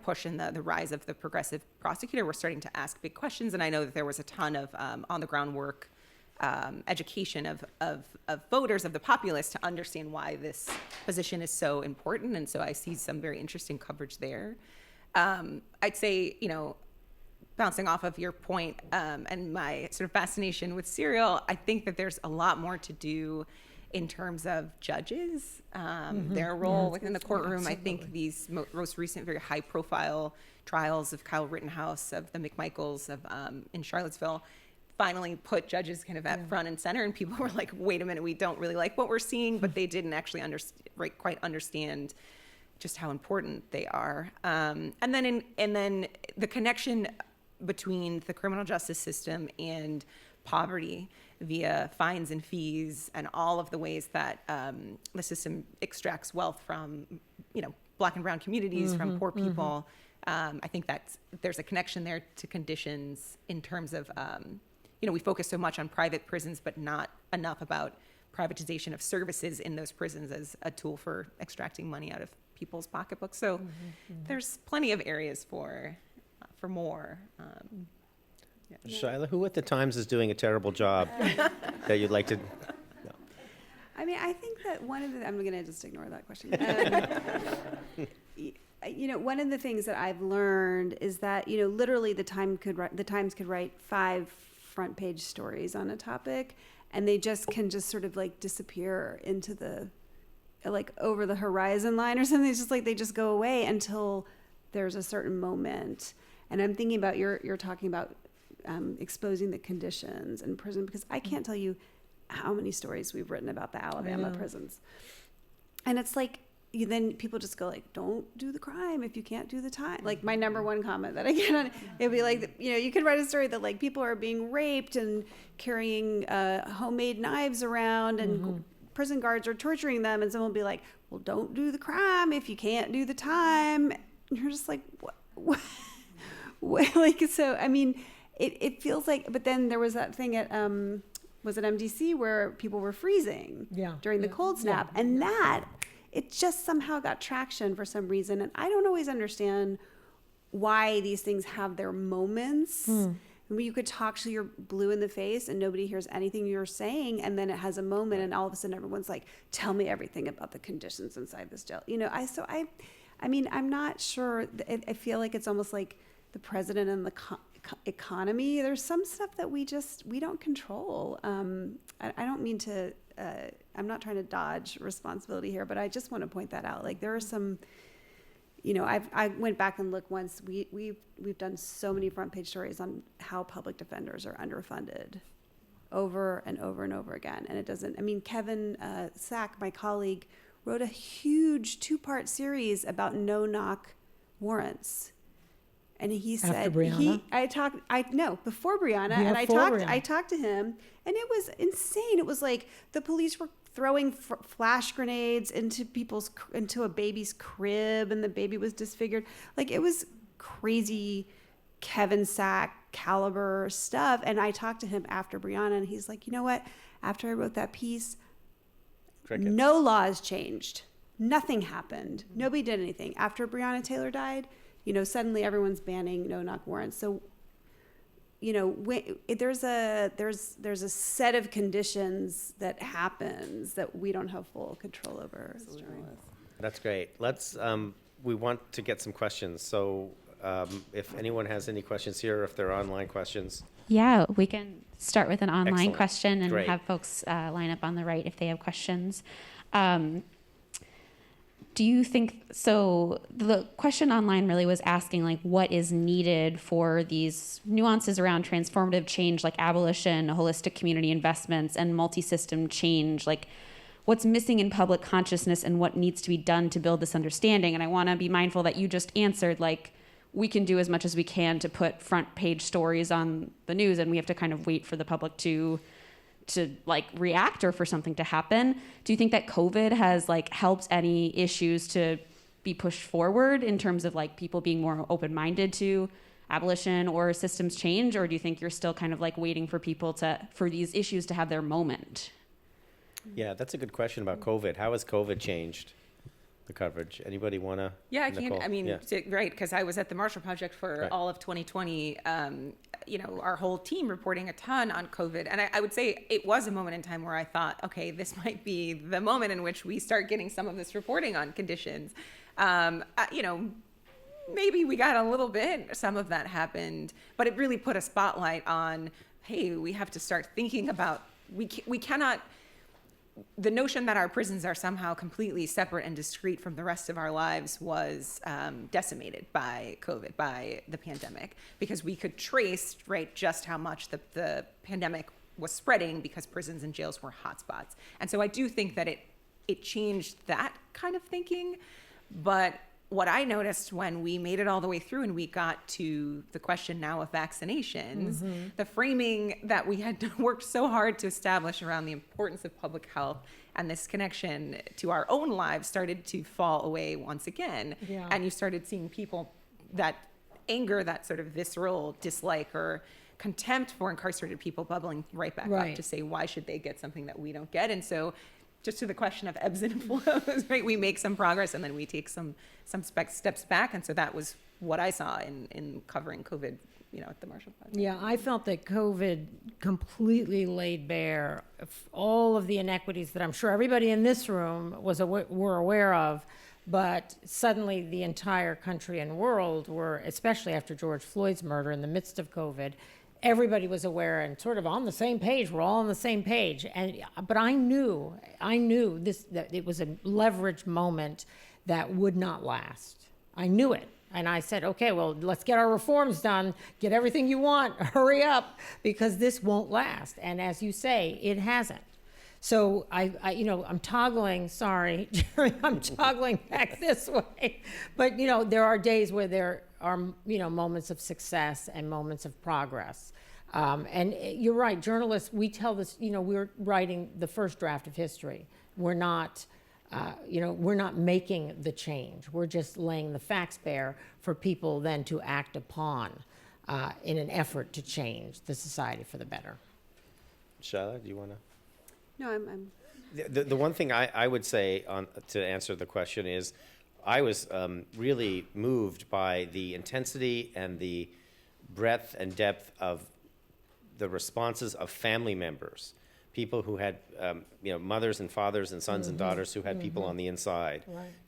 push and the rise of the progressive prosecutor. We're starting to ask big questions, and I know that there was a ton of on the ground work, education of voters, of the populace, to understand why this position is so important, and so I see some very interesting coverage there. I'd say, bouncing off of your point and my sort of fascination with Serial, I think that there's a lot more to do in terms of judges, their role within the courtroom. I think these most recent very high-profile trials of Kyle Rittenhouse, of the McMichaels, of in Charlottesville, finally put judges kind of at front and center, and people were like, wait a minute, we don't really like what we're seeing, but they didn't actually quite understand just how important they are. And then the connection between the criminal justice system and poverty via fines and fees and all of the ways that the system extracts wealth from, Black and brown communities, from poor people. I think that there's a connection there to conditions in terms of, we focus so much on private prisons, but not enough about privatization of services in those prisons as a tool for extracting money out of people's pocketbooks. So there's plenty of areas for more. Shyla, who at the Times is doing a terrible job that you'd like to? No. I mean, I think that one of the, I'm going to just ignore that question. One of the things that I've learned is that, literally the Times could write 5 front page stories on a topic, and they can sort of like disappear into the, like over the horizon line or something. It's just like they just go away until there's a certain moment. And I'm thinking about you're talking about exposing the conditions in prison, because I can't tell you how many stories we've written about the Alabama prisons. And it's like, then people just go like, don't do the crime if you can't do the time. Like my number one comment that I get on it'd be like, you could write a story that like people are being raped and carrying homemade knives around, and prison guards are torturing them, and someone will be like, well, don't do the crime if you can't do the time. And you're just like, what? Like, so I mean, it feels like, but then there was that thing at was it MDC where people were freezing during the cold snap, and that it just somehow got traction for some reason, and I don't always understand why these things have their moments. I mean, you could talk till you're blue in the face and nobody hears anything you're saying, and then it has a moment, and all of a sudden everyone's like, tell me everything about the conditions inside this jail. I mean, I'm not sure. I feel like it's almost like the president and the economy. There's some stuff that we don't control. I don't mean to, I'm not trying to dodge responsibility here, but I just want to point that out. Like there are some, I went back and looked once. We've done so many front page stories on how public defenders are underfunded over and over and over again. And it doesn't, I mean, Kevin Sack, my colleague, wrote a huge 2-part series about no-knock warrants. And he said, before Breonna, and I talked to him, and it was insane. It was like the police were throwing flash grenades into a baby's crib, and the baby was disfigured. Like it was crazy Kevin Sack caliber stuff. And I talked to him after Breonna, and he's like, you know what? After I wrote that piece, no laws changed. Nothing happened. Nobody did anything. After Breonna Taylor died, suddenly everyone's banning no-knock warrants. So, there's a set of conditions that happens that we don't have full control over as journalists. That's great. Let's, we want to get some questions. So if anyone has any questions here, if they're online questions. Yeah, we can start with an online Excellent. question and Great. have folks line up on the right if they have questions. Do you think, so the question online really was asking like what is needed for these nuances around transformative change like abolition, holistic community investments, and multi-system change, like what's missing in public consciousness and what needs to be done to build this understanding? And I want to be mindful that you just answered like we can do as much as we can to put front page stories on the news, and we have to kind of wait for the public to like react or for something to happen. Do you think that COVID has like helped any issues to be pushed forward in terms of like people being more open-minded to abolition or systems change? Or do you think you're still kind of like waiting for people for these issues to have their moment? Yeah, that's a good question about COVID. How has COVID changed the coverage? Anybody want to? Yeah, I can. Nicole? I mean, Yeah. right, because I was at the Marshall Project for Right. all of 2020. Our whole team reporting a ton on COVID, and I would say it was a moment in time where I thought, okay, this might be the moment in which we start getting some of this reporting on conditions. Maybe we got a little bit. Some of that happened, but it really put a spotlight on, hey, we have to start thinking about we cannot. The notion that our prisons are somehow completely separate and discrete from the rest of our lives was decimated by COVID, by the pandemic, because we could trace, right, just how much the pandemic was spreading because prisons and jails were hotspots. And so I do think that it changed that kind of thinking. But what I noticed when we made it all the way through and we got to the question now of vaccinations, the framing that we had worked so hard to establish around the importance of public health and this connection to our own lives started to fall away once again. Yeah. And you started seeing people, that anger, that sort of visceral dislike or contempt for incarcerated people bubbling right back up to say, why should they get something that we don't get? And so just to the question of ebbs and flows, right? We make some progress and then we take some steps back. And so that was what I saw in covering COVID, at the Marshall Project. Yeah, I felt that COVID completely laid bare all of the inequities that I'm sure everybody in this room were aware of, but suddenly the entire country and world were, especially after George Floyd's murder in the midst of COVID, everybody was aware and sort of on the same page. We're all on the same page. But I knew that it was a leveraged moment that would not last. I knew it. And I said, okay, well, let's get our reforms done, get everything you want, hurry up, because this won't last. And as you say, it hasn't. So I'm toggling, sorry, Jerry, I'm toggling back this way. But, there are days where there are, moments of success and moments of progress. And you're right, journalists, we tell this, we're writing the first draft of history. We're not making the change. We're just laying the facts bare for people then to act upon in an effort to change the society for the better. Shyla, do you want to? No, I'm The one thing I would say to answer the question is I was really moved by the intensity and the breadth and depth of the responses of family members, people who had mothers and fathers and sons and daughters who had people on the inside,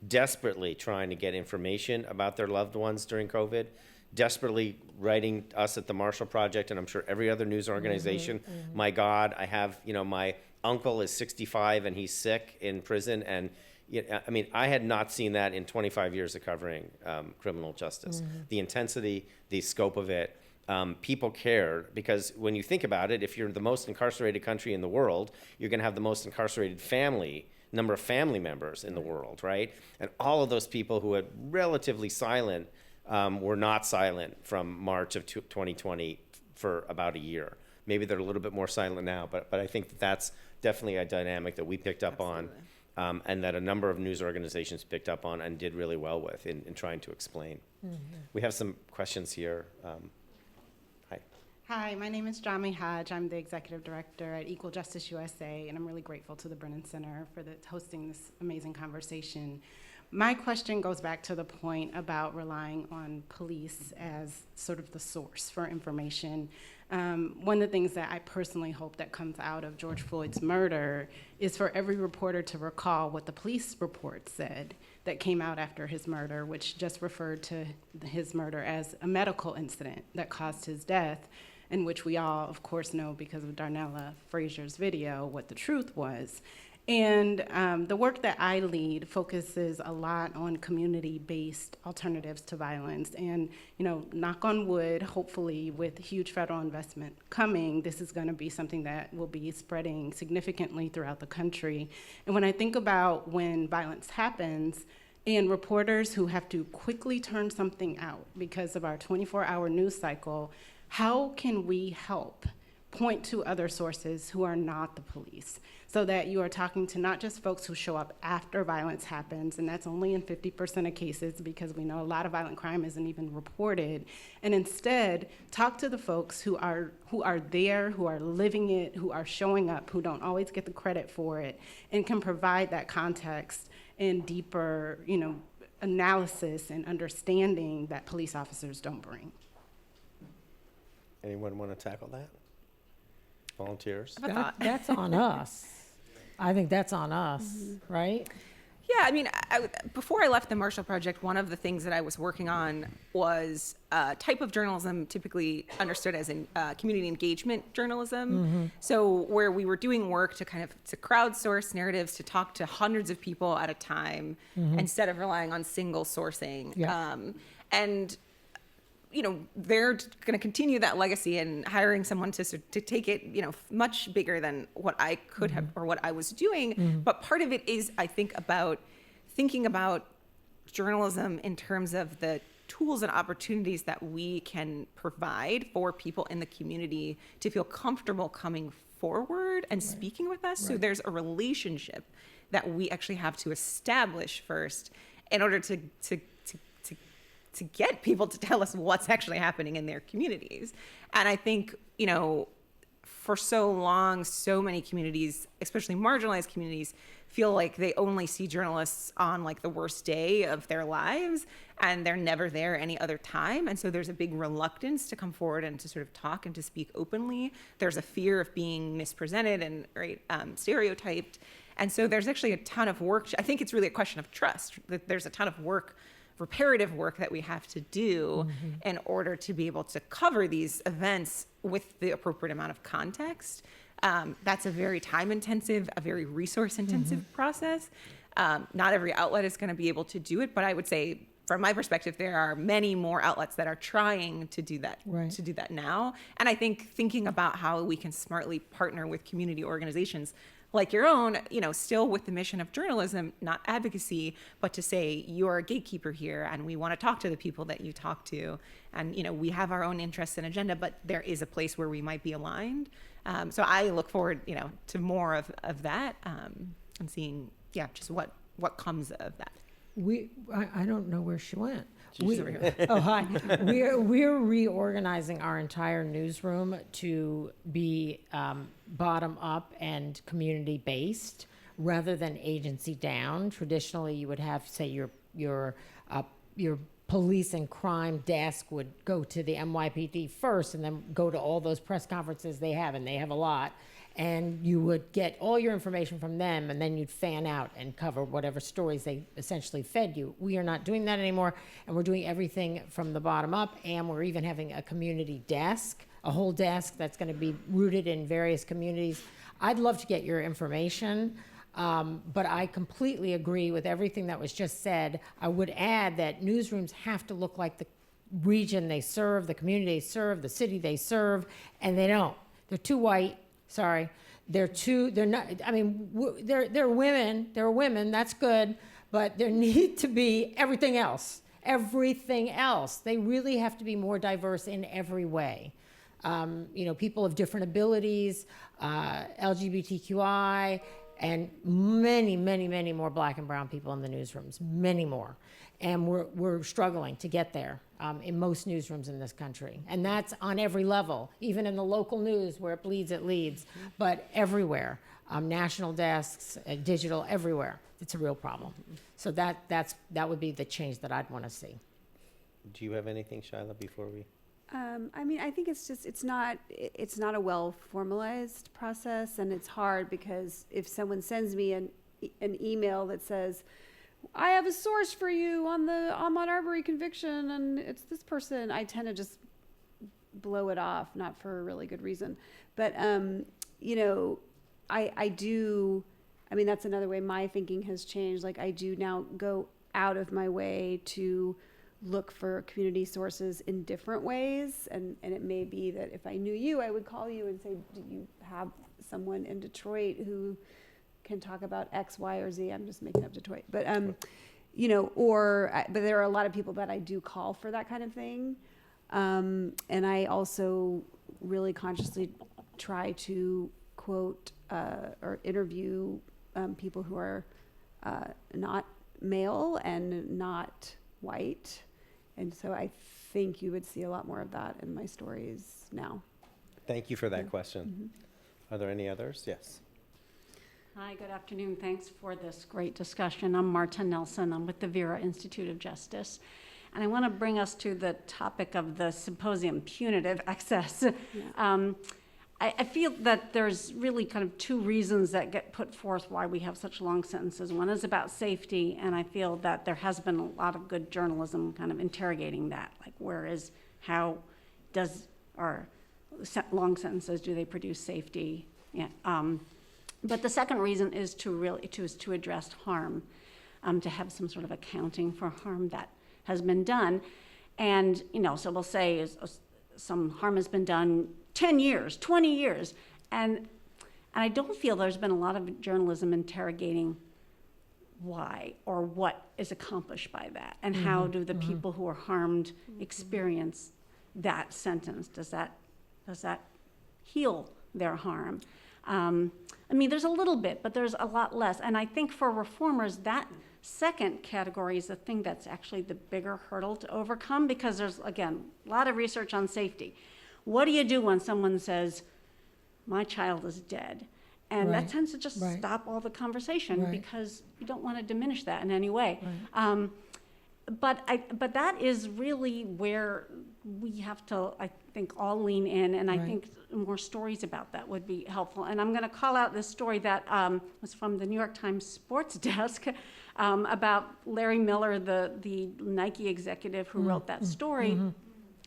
desperately trying to get information about their loved ones during COVID, desperately writing us at the Marshall Project, and I'm sure every other news organization, my God, I have, my uncle is 65 and he's sick in prison. And I had not seen that in 25 years of covering criminal justice. The intensity, the scope of it, people care, because when you think about it, if you're the most incarcerated country in the world, you're going to have the most incarcerated number of family members in the world, right? And all of those people who had relatively silent were not silent from March of 2020 for about a year. Maybe they're a little bit more silent now, but I think that's definitely a dynamic that we picked up on, and that a number of news organizations picked up on and did really well with in trying to explain. We have some questions here. Hi. Hi, my name is Jami Hodge. I'm the executive director at Equal Justice USA, and I'm really grateful to the Brennan Center for hosting this amazing conversation. My question goes back to the point about relying on police as sort of the source for information. One of the things that I personally hope that comes out of George Floyd's murder is for every reporter to recall what the police report said that came out after his murder, which just referred to his murder as a medical incident that caused his death, in which we all, of course, know because of Darnella Frazier's video what the truth was. And the work that I lead focuses a lot on community-based alternatives to violence. And, you know, knock on wood, hopefully with huge federal investment coming, this is gonna be something that will be spreading significantly throughout the country. And when I think about when violence happens, and reporters who have to quickly turn something out because of our 24-hour news cycle, how can we help point to other sources who are not the police, so that you are talking to not just folks who show up after violence happens, and that's only in 50% of cases because we know a lot of violent crime isn't even reported, and instead talk to the folks who are there, who are living it, who are showing up, who don't always get the credit for it, and can provide that context and deeper, you know, analysis and understanding that police officers don't bring. Anyone want to tackle that? Volunteers? That's on us. I think that's on us, right? Yeah, I mean, before I left the Marshall Project, one of the things that I was working on was a type of journalism typically understood as in community engagement journalism. So where we were doing work to kind of to crowdsource narratives, to talk to hundreds of people at a time, instead of relying on single sourcing. Yeah. And you know, they're going to continue that legacy and hiring someone to take it, you know, much bigger than what I could have or what I was doing. But part of it is, I think, about thinking about journalism in terms of the tools and opportunities that we can provide for people in the community to feel comfortable coming forward and speaking with us. So there's a relationship that we actually have to establish first in order to get people to tell us what's actually happening in their communities. And I think, you know, for so long, so many communities, especially marginalized communities, feel like they only see journalists on like the worst day of their lives and they're never there any other time. And so there's a big reluctance to come forward and to sort of talk and to speak openly. There's a fear of being mispresented and stereotyped. And so there's actually a ton of work. I think it's really a question of trust. That there's a ton of work, reparative work that we have to do in order to be able to cover these events with the appropriate amount of context. That's a very time-intensive, a very resource-intensive process. Not every outlet is going to be able to do it, but I would say, from my perspective, there are many more outlets that are trying to do that, to do that now. And I think thinking about how we can smartly partner with community organizations like your own, you know, still with the mission of journalism, not advocacy, but to say you're a gatekeeper here and we want to talk to the people that you talk to. And, you know, we have our own interests and agenda, but there is a place where we might be aligned. So I look forward, you know, to more of that and seeing, just what comes of that. I don't know where she went. Hi. Oh, hi. We're reorganizing our entire newsroom to be bottom up and community based rather than agency down. Traditionally, you would have, say, your police and crime desk would go to the NYPD first and then go to all those press conferences they have, and they have a lot. And you would get all your information from them, and then you'd fan out and cover whatever stories they essentially fed you. We are not doing that anymore, and we're doing everything from the bottom up, and we're even having a community desk, a whole desk that's going to be rooted in various communities. I'd love to get your information, but I completely agree with everything that was just said. I would add that newsrooms have to look like the region they serve, the community they serve, the city they serve, and they don't. They're too white. Sorry, they're not, I mean, they're women, that's good, but there need to be everything else. They really have to be more diverse in every way. You know, people of different abilities, LGBTQI, and many more Black and brown people in the newsrooms, many more. And we're struggling to get there. in most newsrooms in this country. And that's on every level, even in the local news where it bleeds, it leads, but everywhere. National desks, digital, everywhere. It's a real problem. So that would be the change that I'd want to see. Do you have anything, Shyla, before we? I mean, I think it's not a well formalized process, and it's hard because if someone sends me an email that says, I have a source for you on the Ahmaud Arbery conviction, and it's this person, I tend to just blow it off, not for a really good reason. But you know, I mean, that's another way my thinking has changed. Like, I do now go out of my way to look for community sources in different ways. And it may be that if I knew you, I would call you and say, do you have someone in Detroit who can talk about X, Y, or Z? I'm just making up Detroit. But, you know, but there are a lot of people that I do call for that kind of thing. And I also really consciously try to quote or interview people who are not male and not white. And so I think you would see a lot more of that in my stories now. Thank you for that question. Are there any others? Yes. Hi, good afternoon. Thanks for this great discussion. I'm Marta Nelson. I'm with the Vera Institute of Justice. And I want to bring us to the topic of the symposium, punitive excess. Yeah. I feel that there's really kind of two reasons that get put forth why we have such long sentences. One is about safety, and I feel that there has been a lot of good journalism kind of interrogating that. Like, how does our long sentences, do they produce safety? Yeah. But the second reason is to address harm, to have some sort of accounting for harm that has been done. And, you know, so we'll say some harm has been done 10 years, 20 years. And I don't feel there's been a lot of journalism interrogating why or what is accomplished by that, and how do the people who are harmed experience that sentence? Does that heal their harm? I mean, there's a little bit, but there's a lot less. And I think for reformers, that second category is the thing that's actually the bigger hurdle to overcome, because there's, again, a lot of research on safety. What do you do when someone says, my child is dead? And that tends to just stop all the conversation, because you don't want to diminish that in any way. But that is really where we have to, I think, all lean in, and I think more stories about that would be helpful. And I'm going to call out this story that was from the New York Times sports desk about Larry Miller, the Nike executive who wrote that story,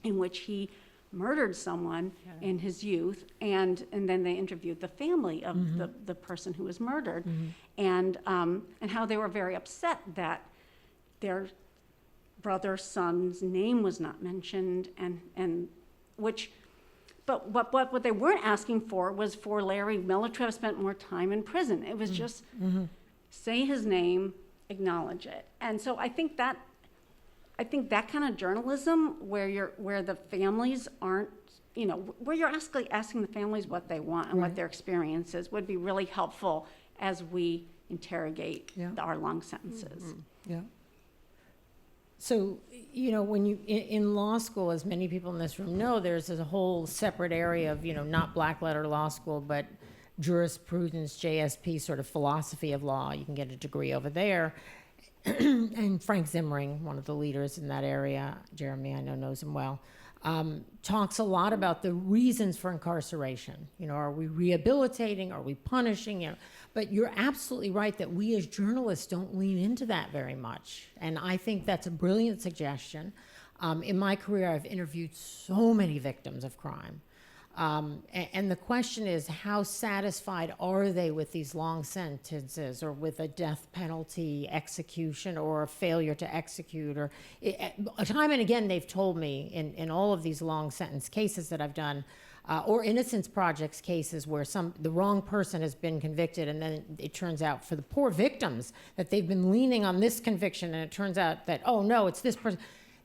in which he murdered someone in his youth, and then they interviewed the family of the person who was murdered, and how they were very upset that their brother's son's name was not mentioned, and but what they weren't asking for was for Larry Miller to have spent more time in prison. It was just say his name, acknowledge it. And so I think that kind of journalism where the families aren't, you know, where you're asking the families what they want and what their experience is, would be really helpful as we interrogate our long sentences. So, you know, when you, in law school, as many people in this room know, there's a whole separate area of, you know, not black letter law school, but jurisprudence, JSP, sort of philosophy of law. You can get a degree over there. And Frank Zimmering, one of the leaders in that area, Jeremy, I know, knows him well, talks a lot about the reasons for incarceration. You know, are we rehabilitating? Are we punishing? You know, but you're absolutely right that we as journalists don't lean into that very much. And I think that's a brilliant suggestion. In my career, I've interviewed so many victims of crime. And the question is, how satisfied are they with these long sentences, or with a death penalty execution, or a failure to execute? Or time and again, they've told me in all of these long sentence cases that I've done, or Innocence Project's cases where the wrong person has been convicted, and then it turns out for the poor victims that they've been leaning on this conviction, and it turns out that, oh no, it's this person.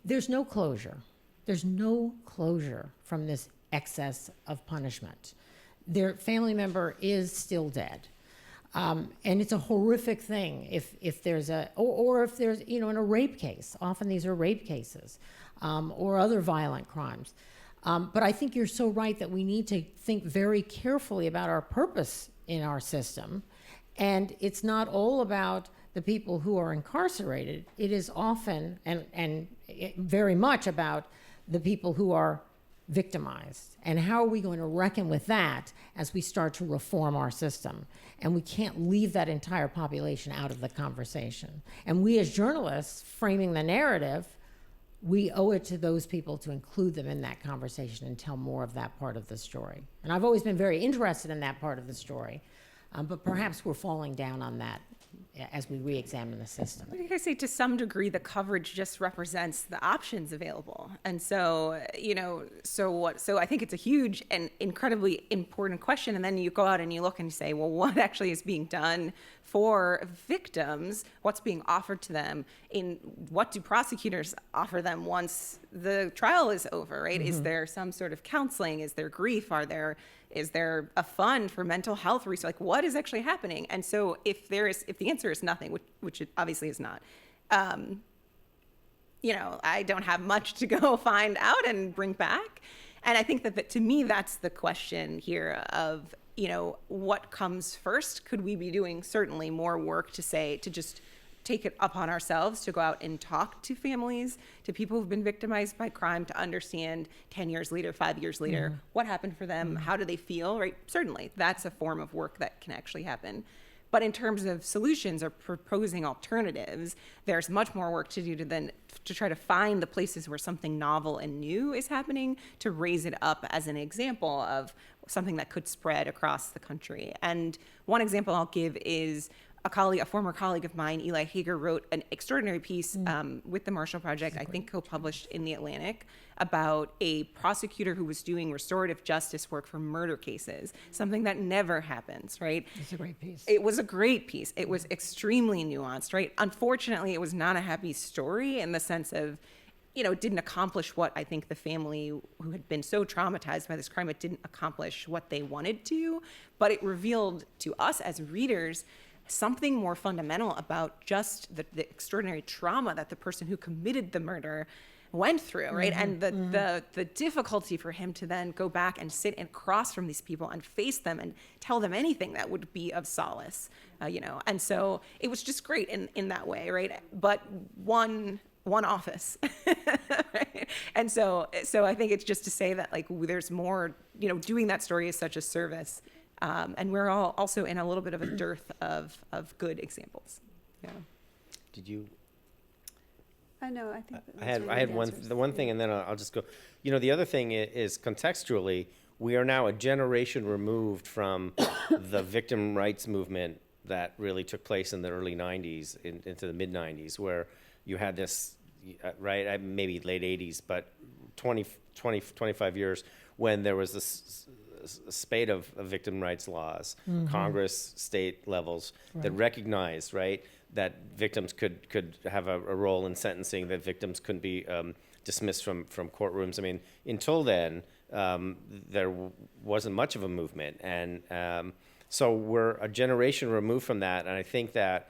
There's no closure. There's no closure from this excess of punishment. Their family member is still dead. And it's a horrific thing if there's or if there's, you know, in a rape case, often these are rape cases. or other violent crimes. But I think you're so right that we need to think very carefully about our purpose in our system. And it's not all about the people who are incarcerated. It is often and very much about the people who are victimized. And how are we going to reckon with that as we start to reform our system? And we can't leave that entire population out of the conversation. And we as journalists framing the narrative, we owe it to those people to include them in that conversation and tell more of that part of the story. And I've always been very interested in that part of the story, but perhaps we're falling down on that as we re-examine the system. I think I say to some degree the coverage just represents the options available. And so, so I think it's a huge and incredibly important question. And then you go out and you look and you say, well, what actually is being done for victims? What's being offered to them? What do prosecutors offer them once the trial is over, right? Mm-hmm. Is there some sort of counseling? Is there grief? Is there a fund for mental health research? Like, what is actually happening? And so if the answer is nothing, which it obviously is not, I don't have much to go find out and bring back. And I think that to me, that's the question here of, what comes first? Could we be doing certainly more work to just take it upon ourselves to go out and talk to families, to people who've been victimized by crime, to understand 10 years later, 5 years later, mm-hmm. what happened for them, mm-hmm. how do they feel, right? Certainly, that's a form of work that can actually happen. But in terms of solutions or proposing alternatives, there's much more work to do to try to find the places where something novel and new is happening, to raise it up as an example of something that could spread across the country. And one example I'll give is a former colleague of mine, Eli Hager, wrote an extraordinary piece with the Marshall Project, I think co-published in The Atlantic, about a prosecutor who was doing restorative justice work for murder cases, something that never happens, right? It's a great piece. It was a great piece. It was extremely nuanced, right? Unfortunately, it was not a happy story in the sense of, it didn't accomplish what I think the family who had been so traumatized by this crime, it didn't accomplish what they wanted to, but it revealed to us as readers something more fundamental about just the extraordinary trauma that the person who committed the murder went through, right? Mm-hmm. And the difficulty for him to then go back and sit across from these people and face them and tell them anything that would be of solace, And so it was just great in that way, right? But one office, right? And so I think it's just to say that there's more, doing that story is such a service. And we're all also in a little bit of a dearth of good examples. Yeah. Did you? I know. I think I had one thing, and then I'll just go. The other thing is contextually, we are now a generation removed from the victim rights movement that really took place in the early '90s into the mid '90s, where you had this, right? Maybe late '80s, but 25 years when there was this spate of victim rights laws, mm-hmm. Congress, state levels, right. that recognized, right, that victims could have a role in sentencing, that victims couldn't be dismissed from courtrooms. I mean, until then, there wasn't much of a movement. And so we're a generation removed from that. And I think that,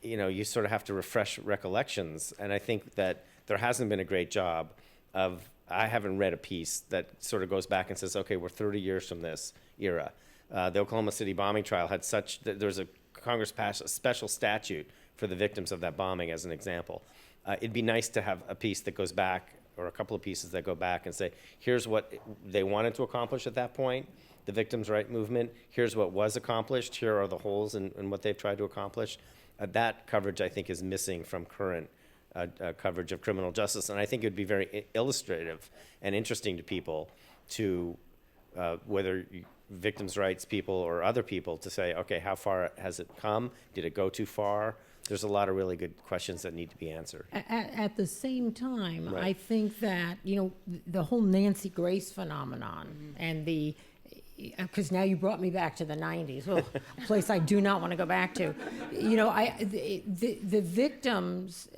you sort of have to refresh recollections. And I think that there hasn't been a great job of, I haven't read a piece that sort of goes back and says, okay, we're 30 years from this era. The Oklahoma City bombing trial had there's a Congress passed a special statute for the victims of that bombing as an example. It'd be nice to have a piece that goes back, or a couple of pieces that go back and say, here's what they wanted to accomplish at that point, the victims' right movement, here's what was accomplished, here are the holes in what they've tried to accomplish. That coverage, I think, is missing from current coverage of criminal justice, and I think it would be very illustrative and interesting to people, to whether victims' rights people or other people, to say, okay, how far has it come? Did it go too far? There's a lot of really good questions that need to be answered. At the same time, right. I think that, the whole Nancy Grace phenomenon, mm-hmm. and because now you brought me back to the 90s, a place I do not want to go back to. The victims,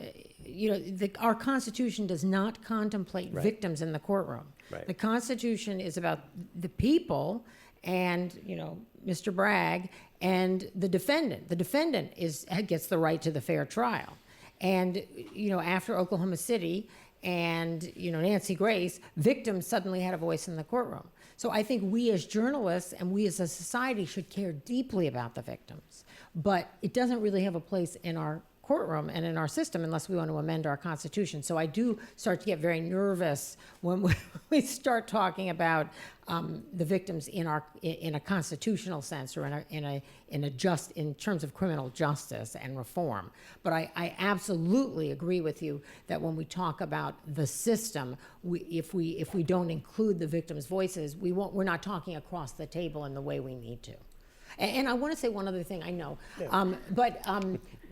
our Constitution does not contemplate right. victims in the courtroom. Right. The Constitution is about the people and, Mr. Bragg and the defendant. The defendant gets the right to the fair trial. And, after Oklahoma City, and, you know, Nancy Grace, victims suddenly had a voice in the courtroom. So I think we as journalists and we as a society should care deeply about the victims, but it doesn't really have a place in our courtroom and in our system unless we want to amend our Constitution. So I do start to get very nervous when we start talking about the victims in a constitutional sense or in terms of criminal justice and reform. But I absolutely agree with you that when we talk about the system, if we don't include the victims' voices, we're not talking across the table in the way we need to. And I want to say one other thing. I know,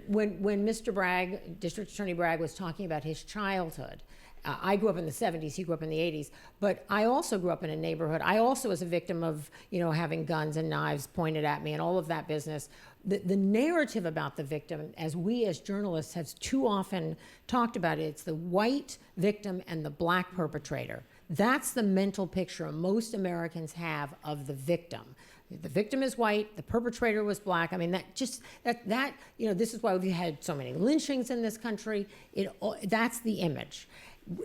When Mr. Bragg, District Attorney Bragg, was talking about his childhood, I grew up in the 70s, he grew up in the 80s, but I also grew up in a neighborhood. I also was a victim of, you know, having guns and knives pointed at me and all of that business. The narrative about the victim, as we as journalists have too often talked about it, it's the white victim and the black perpetrator. That's the mental picture most Americans have of the victim. The victim is white, the perpetrator was black. I mean, that you know, this is why we've had so many lynchings in this country. That's the image.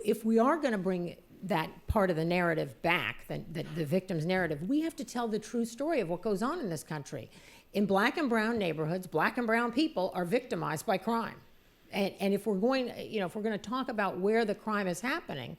If we are going to bring that part of the narrative back, the victim's narrative, we have to tell the true story of what goes on in this country. In black and brown neighborhoods, black and brown people are victimized by crime. And if we're going, you know, if we're going to talk about where the crime is happening,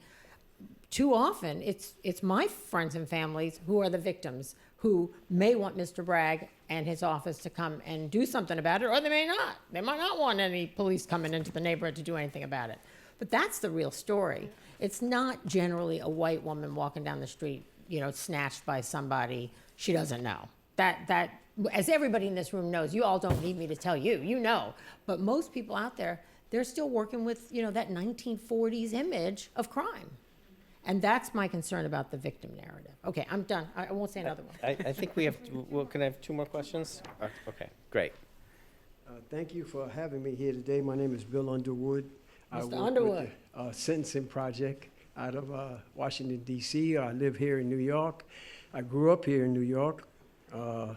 too often it's my friends and families who are the victims, who may want Mr. Bragg and his office to come and do something about it, or they may not. They might not want any police coming into the neighborhood to do anything about it. But that's the real story. It's not generally a white woman walking down the street, you know, snatched by somebody she doesn't know. That, as everybody in this room knows, you all don't need me to tell you, you know. But most people out there, they're still working with, you know, that 1940s image of crime. And that's my concern about the victim narrative. Okay, I'm done. I won't say another one. I think we have, can I have 2 more questions? Okay, great. Thank you for having me here today. My name is Bill Underwood. Mr. I work Underwood. with the Sentencing Project out of Washington, D.C. I live here in New York. I grew up here in New York. I'll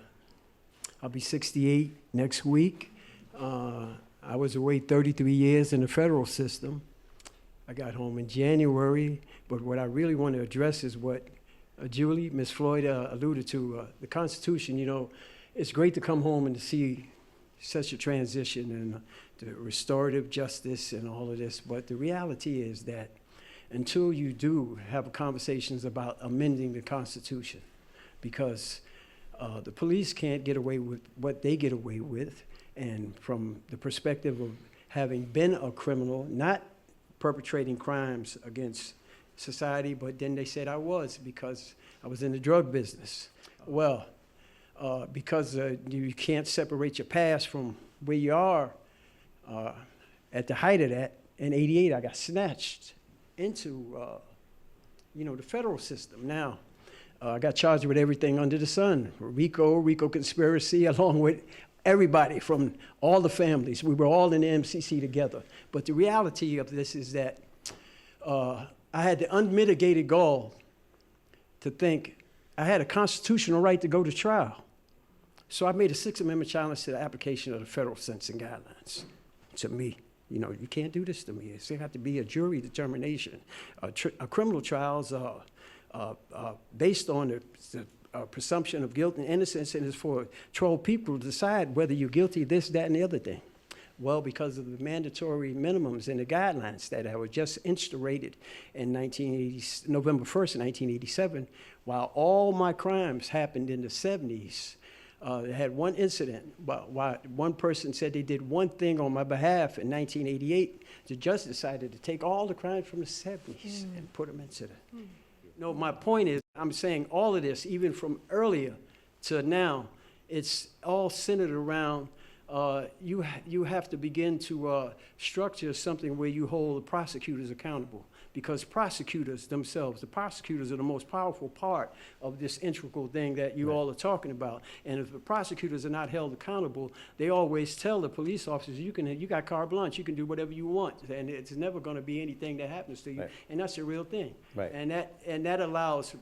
be 68 next week. I was away 33 years in the federal system. I got home in January, but what I really want to address is what Julie, Ms. Floyd alluded to, the Constitution. You know, it's great to come home and to see such a transition and the restorative justice and all of this, but the reality is that until you do have conversations about amending the Constitution, because the police can't get away with what they get away with, and from the perspective of having been a criminal, not perpetrating crimes against society, but then they said I was because I was in the drug business. Well, because you can't separate your past from where you are, at the height of that, in '88, I got snatched into, you know, the federal system. Now, I got charged with everything under the sun, RICO conspiracy, along with everybody from all the families. We were all in the MCC together. But the reality of this is that I had the unmitigated gall to think I had a constitutional right to go to trial. So I made a Sixth Amendment challenge to the application of the federal sentencing guidelines to me. You know, you can't do this to me. It's going to have to be a jury determination. Criminal trials are based on the presumption of guilt and innocence, and it's for 12 people to decide whether you're guilty of this, that, and the other thing. Well, because of the mandatory minimums and the guidelines that were just instaurated in November 1st, 1987, while all my crimes happened in the 70s, they had one incident, while one person said they did one thing on my behalf in 1988, the judge decided to take all the crimes from the 70s and put them into the... No, my point is, I'm saying all of this, even from earlier to now, it's all centered around you have to begin to structure something where you hold the prosecutors accountable, because prosecutors themselves, the prosecutors are the most powerful part of this integral thing that you all are talking about. And if the prosecutors are not held accountable, they always tell the police officers, you got carte blanche, you can do whatever you want, and it's never going to be anything that happens to you. Right. And that's a real thing. Right. And that allows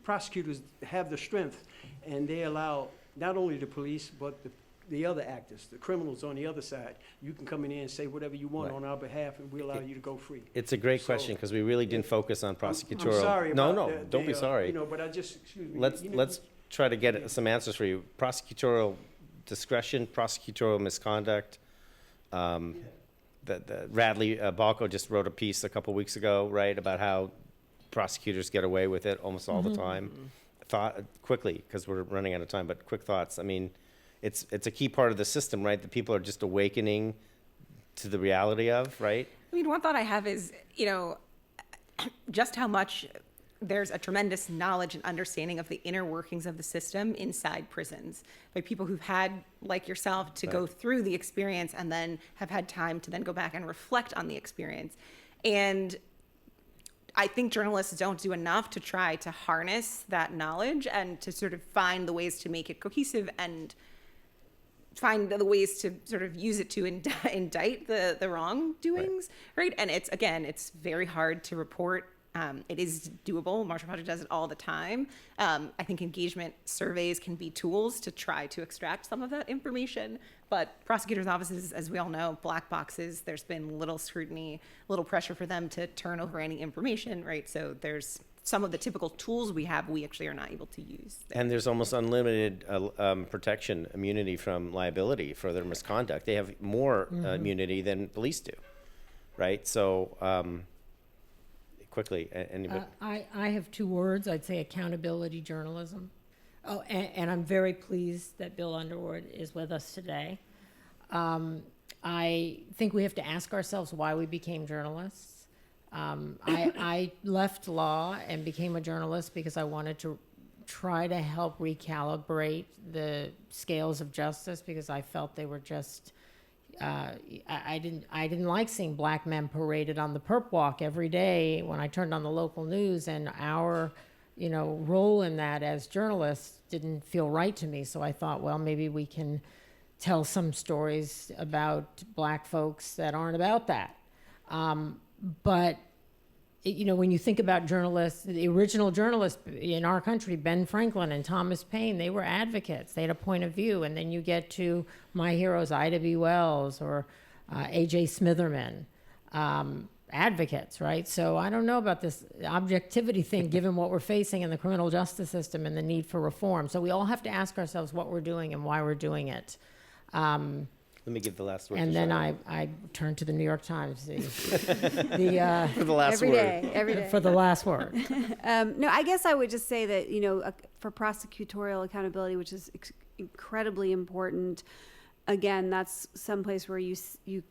prosecutors to have the strength, and they allow not only the police but the the other actors, the criminals on the other side. You can come in here and say whatever you want Right. on our behalf, and we allow you to go free. It's a great So- question, because we really didn't focus on prosecutorial. I'm sorry No, about no, don't be sorry. You know, but I just, excuse me. Let's, you know, let's try to get some answers for you. Prosecutorial discretion, prosecutorial misconduct. The Radley Balco just wrote a piece a couple weeks ago, right, about how prosecutors get away with it almost all the time. Quickly, because we're running out of time, but quick thoughts. I mean, it's a key part of the system, right, that people are just awakening to the reality of, right? I mean, one thought I have is, just how much there's a tremendous knowledge and understanding of the inner workings of the system inside prisons by people who've had, like yourself, to go through the experience and then have had time to then go back and reflect on the experience. And I think journalists don't do enough to try to harness that knowledge and to sort of find the ways to make it cohesive and find the ways to sort of use it to indict the wrongdoings, right? And it's very hard to report. It is doable. Marshall Project does it all the time. I think engagement surveys can be tools to try to extract some of that information. But prosecutors' offices, as we all know, black boxes, there's been little scrutiny, little pressure for them to turn over any information, right? So there's some of the typical tools we have we actually are not able to use. And there's almost unlimited protection, immunity from liability for their misconduct. They have more immunity than police do, right? So quickly, anybody? I have two words. I'd say accountability journalism. Oh, and I'm very pleased that Bill Underwood is with us today. I think we have to ask ourselves why we became journalists. I left law and became a journalist because I wanted to try to help recalibrate the scales of justice, because I felt they were just I didn't like seeing black men paraded on the perp walk every day when I turned on the local news, and our role in that as journalists didn't feel right to me. So I thought, well, maybe we can tell some stories about black folks that aren't about that. But when you think about journalists, the original journalists in our country, Ben Franklin and Thomas Paine, they were advocates. They had a point of view. And then you get to my heroes, Ida B. Wells or A.J. Smitherman, advocates, right? So I don't know about this objectivity thing, given what we're facing in the criminal justice system and the need for reform. So we all have to ask ourselves what we're doing and why we're doing it. Let me give the last word. And to then Charlotte. I turn to the New York Times For the last every word. day, every day. for the last word. No, I guess I would just say that, for prosecutorial accountability, which is incredibly important, again, that's someplace where you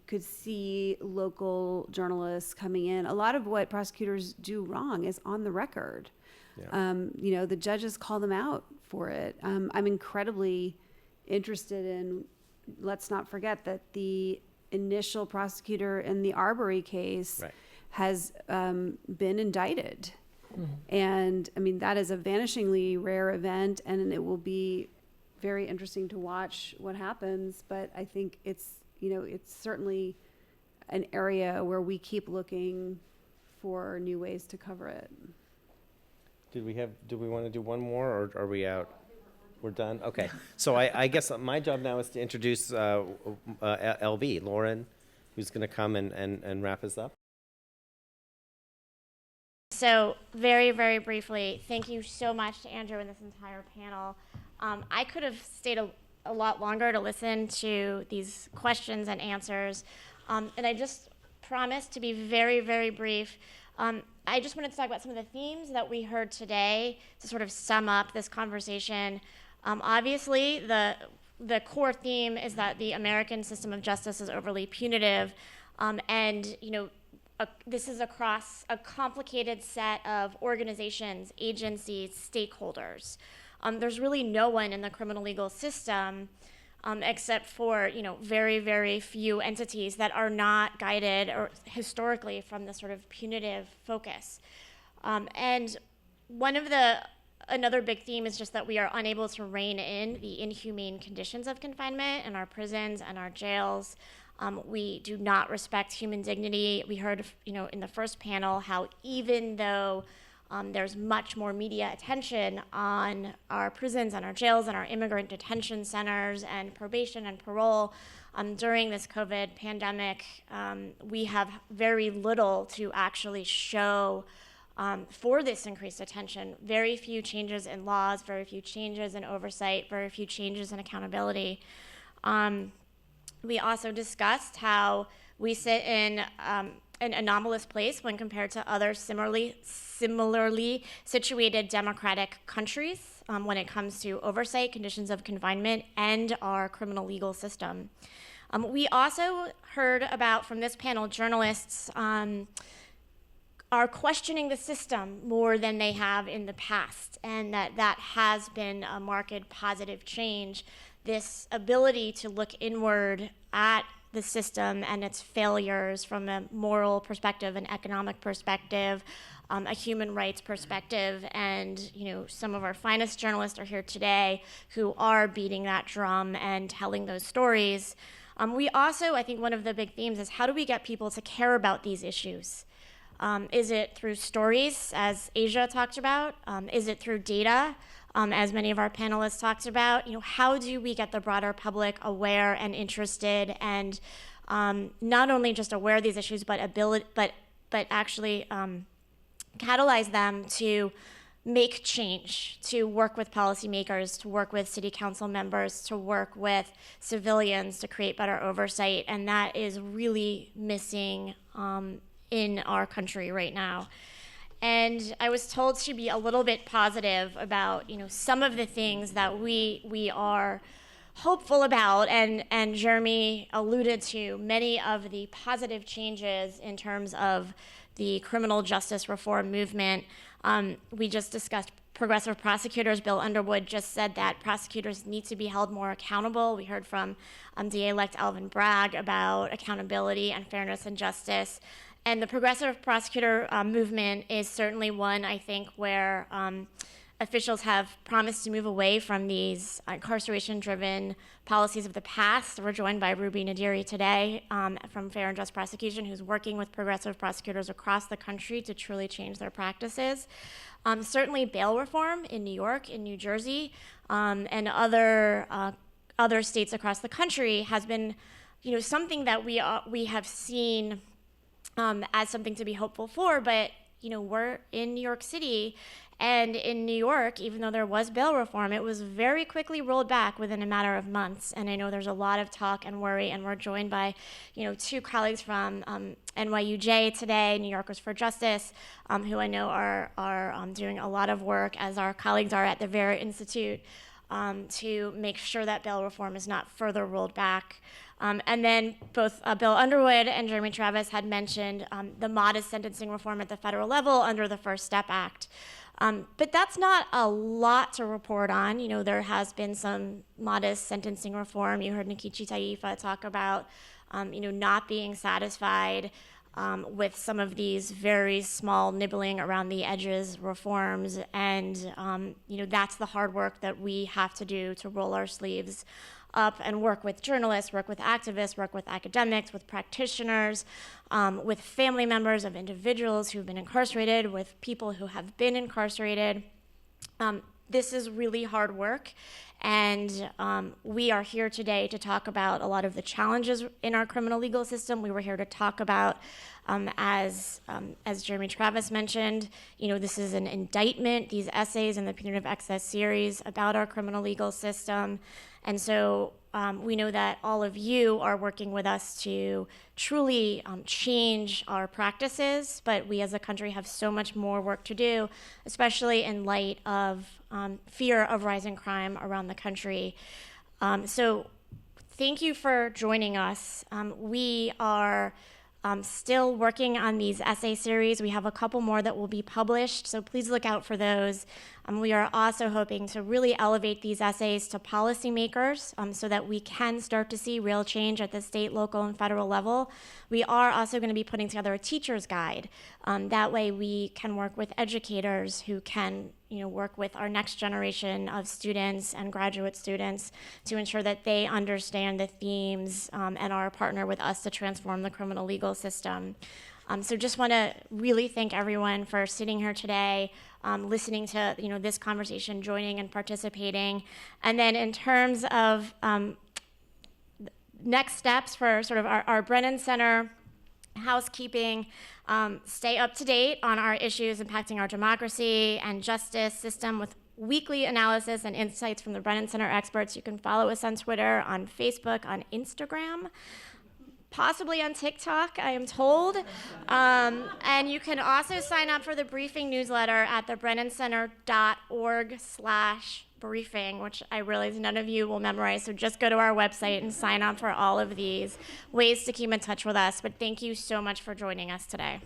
could see local journalists coming in. A lot of what prosecutors do wrong is on the record. Yeah. The judges call them out for it. I'm incredibly interested in, let's not forget that the initial prosecutor in the Arbery case has been indicted. And I mean, that is a vanishingly rare event, and it will be very interesting to watch what happens. But I think it's certainly an area where we keep looking for new ways to cover it. Do we want to do one more, or are we out? We're done? Okay. So I guess my job now is to introduce LB, Lauren, who's going to come and wrap us up. So very, very briefly, thank you so much to Andrew and this entire panel. I could have stayed a lot longer to listen to these questions and answers. And I just promised to be very, very brief. I just wanted to talk about some of the themes that we heard today to sort of sum up this conversation. Obviously, the core theme is that the American system of justice is overly punitive, and this is across a complicated set of organizations, agencies, stakeholders. There's really no one in the criminal legal system, except for very, very few entities that are not guided or historically from the sort of punitive focus. And another big theme is just that we are unable to rein in the inhumane conditions of confinement in our prisons and our jails. We do not respect human dignity. We heard, in the first panel how even though There's much more media attention on our prisons and our jails and our immigrant detention centers and probation and parole. During this COVID pandemic, we have very little to actually show for this increased attention. Very few changes in laws, very few changes in oversight, very few changes in accountability. We also discussed how we sit in an anomalous place when compared to other similarly situated democratic countries when it comes to oversight, conditions of confinement, and our criminal legal system. We also heard about, from this panel, journalists are questioning the system more than they have in the past, and that has been a marked positive change. This ability to look inward at the system and its failures from a moral perspective, an economic perspective, a human rights perspective, and some of our finest journalists are here today who are beating that drum and telling those stories. We also, I think one of the big themes is, how do we get people to care about these issues? Is it through stories, as Asia talked about? Is it through data, as many of our panelists talked about? How do we get the broader public aware and interested, and not only just aware of these issues, but actually catalyze them to make change, to work with policymakers, to work with city council members, to work with civilians to create better oversight, and that is really missing in our country right now. And I was told to be a little bit positive about, some of the things that we are hopeful about, and Jeremy alluded to many of the positive changes in terms of the criminal justice reform movement. We just discussed progressive prosecutors. Bill Underwood just said that prosecutors need to be held more accountable. We heard from DA-elect Alvin Bragg about accountability and fairness and justice. And the progressive prosecutor movement is certainly one, I think, where officials have promised to move away from these incarceration-driven policies of the past. We're joined by Ruby Nadiri today from Fair and Just Prosecution, who's working with progressive prosecutors across the country to truly change their practices. Certainly bail reform in New York, in New Jersey, and other states across the country has been, something that we have seen as something to be hopeful for, but we're in New York City, and in New York, even though there was bail reform, it was very quickly rolled back within a matter of months. And I know there's a lot of talk and worry, and we're joined by two colleagues from NYUJ today, New Yorkers for Justice, who I know are doing a lot of work, as our colleagues are at the Vera Institute, to make sure that bail reform is not further rolled back. And then both Bill Underwood and Jeremy Travis had mentioned the modest sentencing reform at the federal level under the First Step Act. But that's not a lot to report on. There has been some modest sentencing reform. You heard Nkechi Taifa talk about, not being satisfied with some of these very small nibbling around the edges reforms. And, that's the hard work that we have to do to roll our sleeves up and work with journalists, work with activists, work with academics, with practitioners, with family members of individuals who've been incarcerated, with people who have been incarcerated. This is really hard work, and we are here today to talk about a lot of the challenges in our criminal legal system. We were here to talk about, as Jeremy Travis mentioned, this is an indictment, these essays in the Punitive Excess series about our criminal legal system. And so we know that all of you are working with us to truly change our practices, but we as a country have so much more work to do, especially in light of fear of rising crime around the country. So thank you for joining us. We are still working on these essay series. We have a couple more that will be published, so please look out for those. We are also hoping to really elevate these essays to policymakers so that we can start to see real change at the state, local, and federal level. We are also going to be putting together a teacher's guide. That way we can work with educators who can work with our next generation of students and graduate students to ensure that they understand the themes and are a partner with us to transform the criminal legal system. So just want to really thank everyone for sitting here today, listening to this conversation, joining and participating. And then in terms of next steps for sort of our Brennan Center housekeeping, stay up to date on our issues impacting our democracy and justice system with weekly analysis and insights from the Brennan Center experts. You can follow us on Twitter, on Facebook, on Instagram, possibly on TikTok, I am told. And you can also sign up for the briefing newsletter at thebrennancenter.org/briefing, which I realize none of you will memorize, so just go to our website and sign up for all of these ways to keep in touch with us. But thank you so much for joining us today.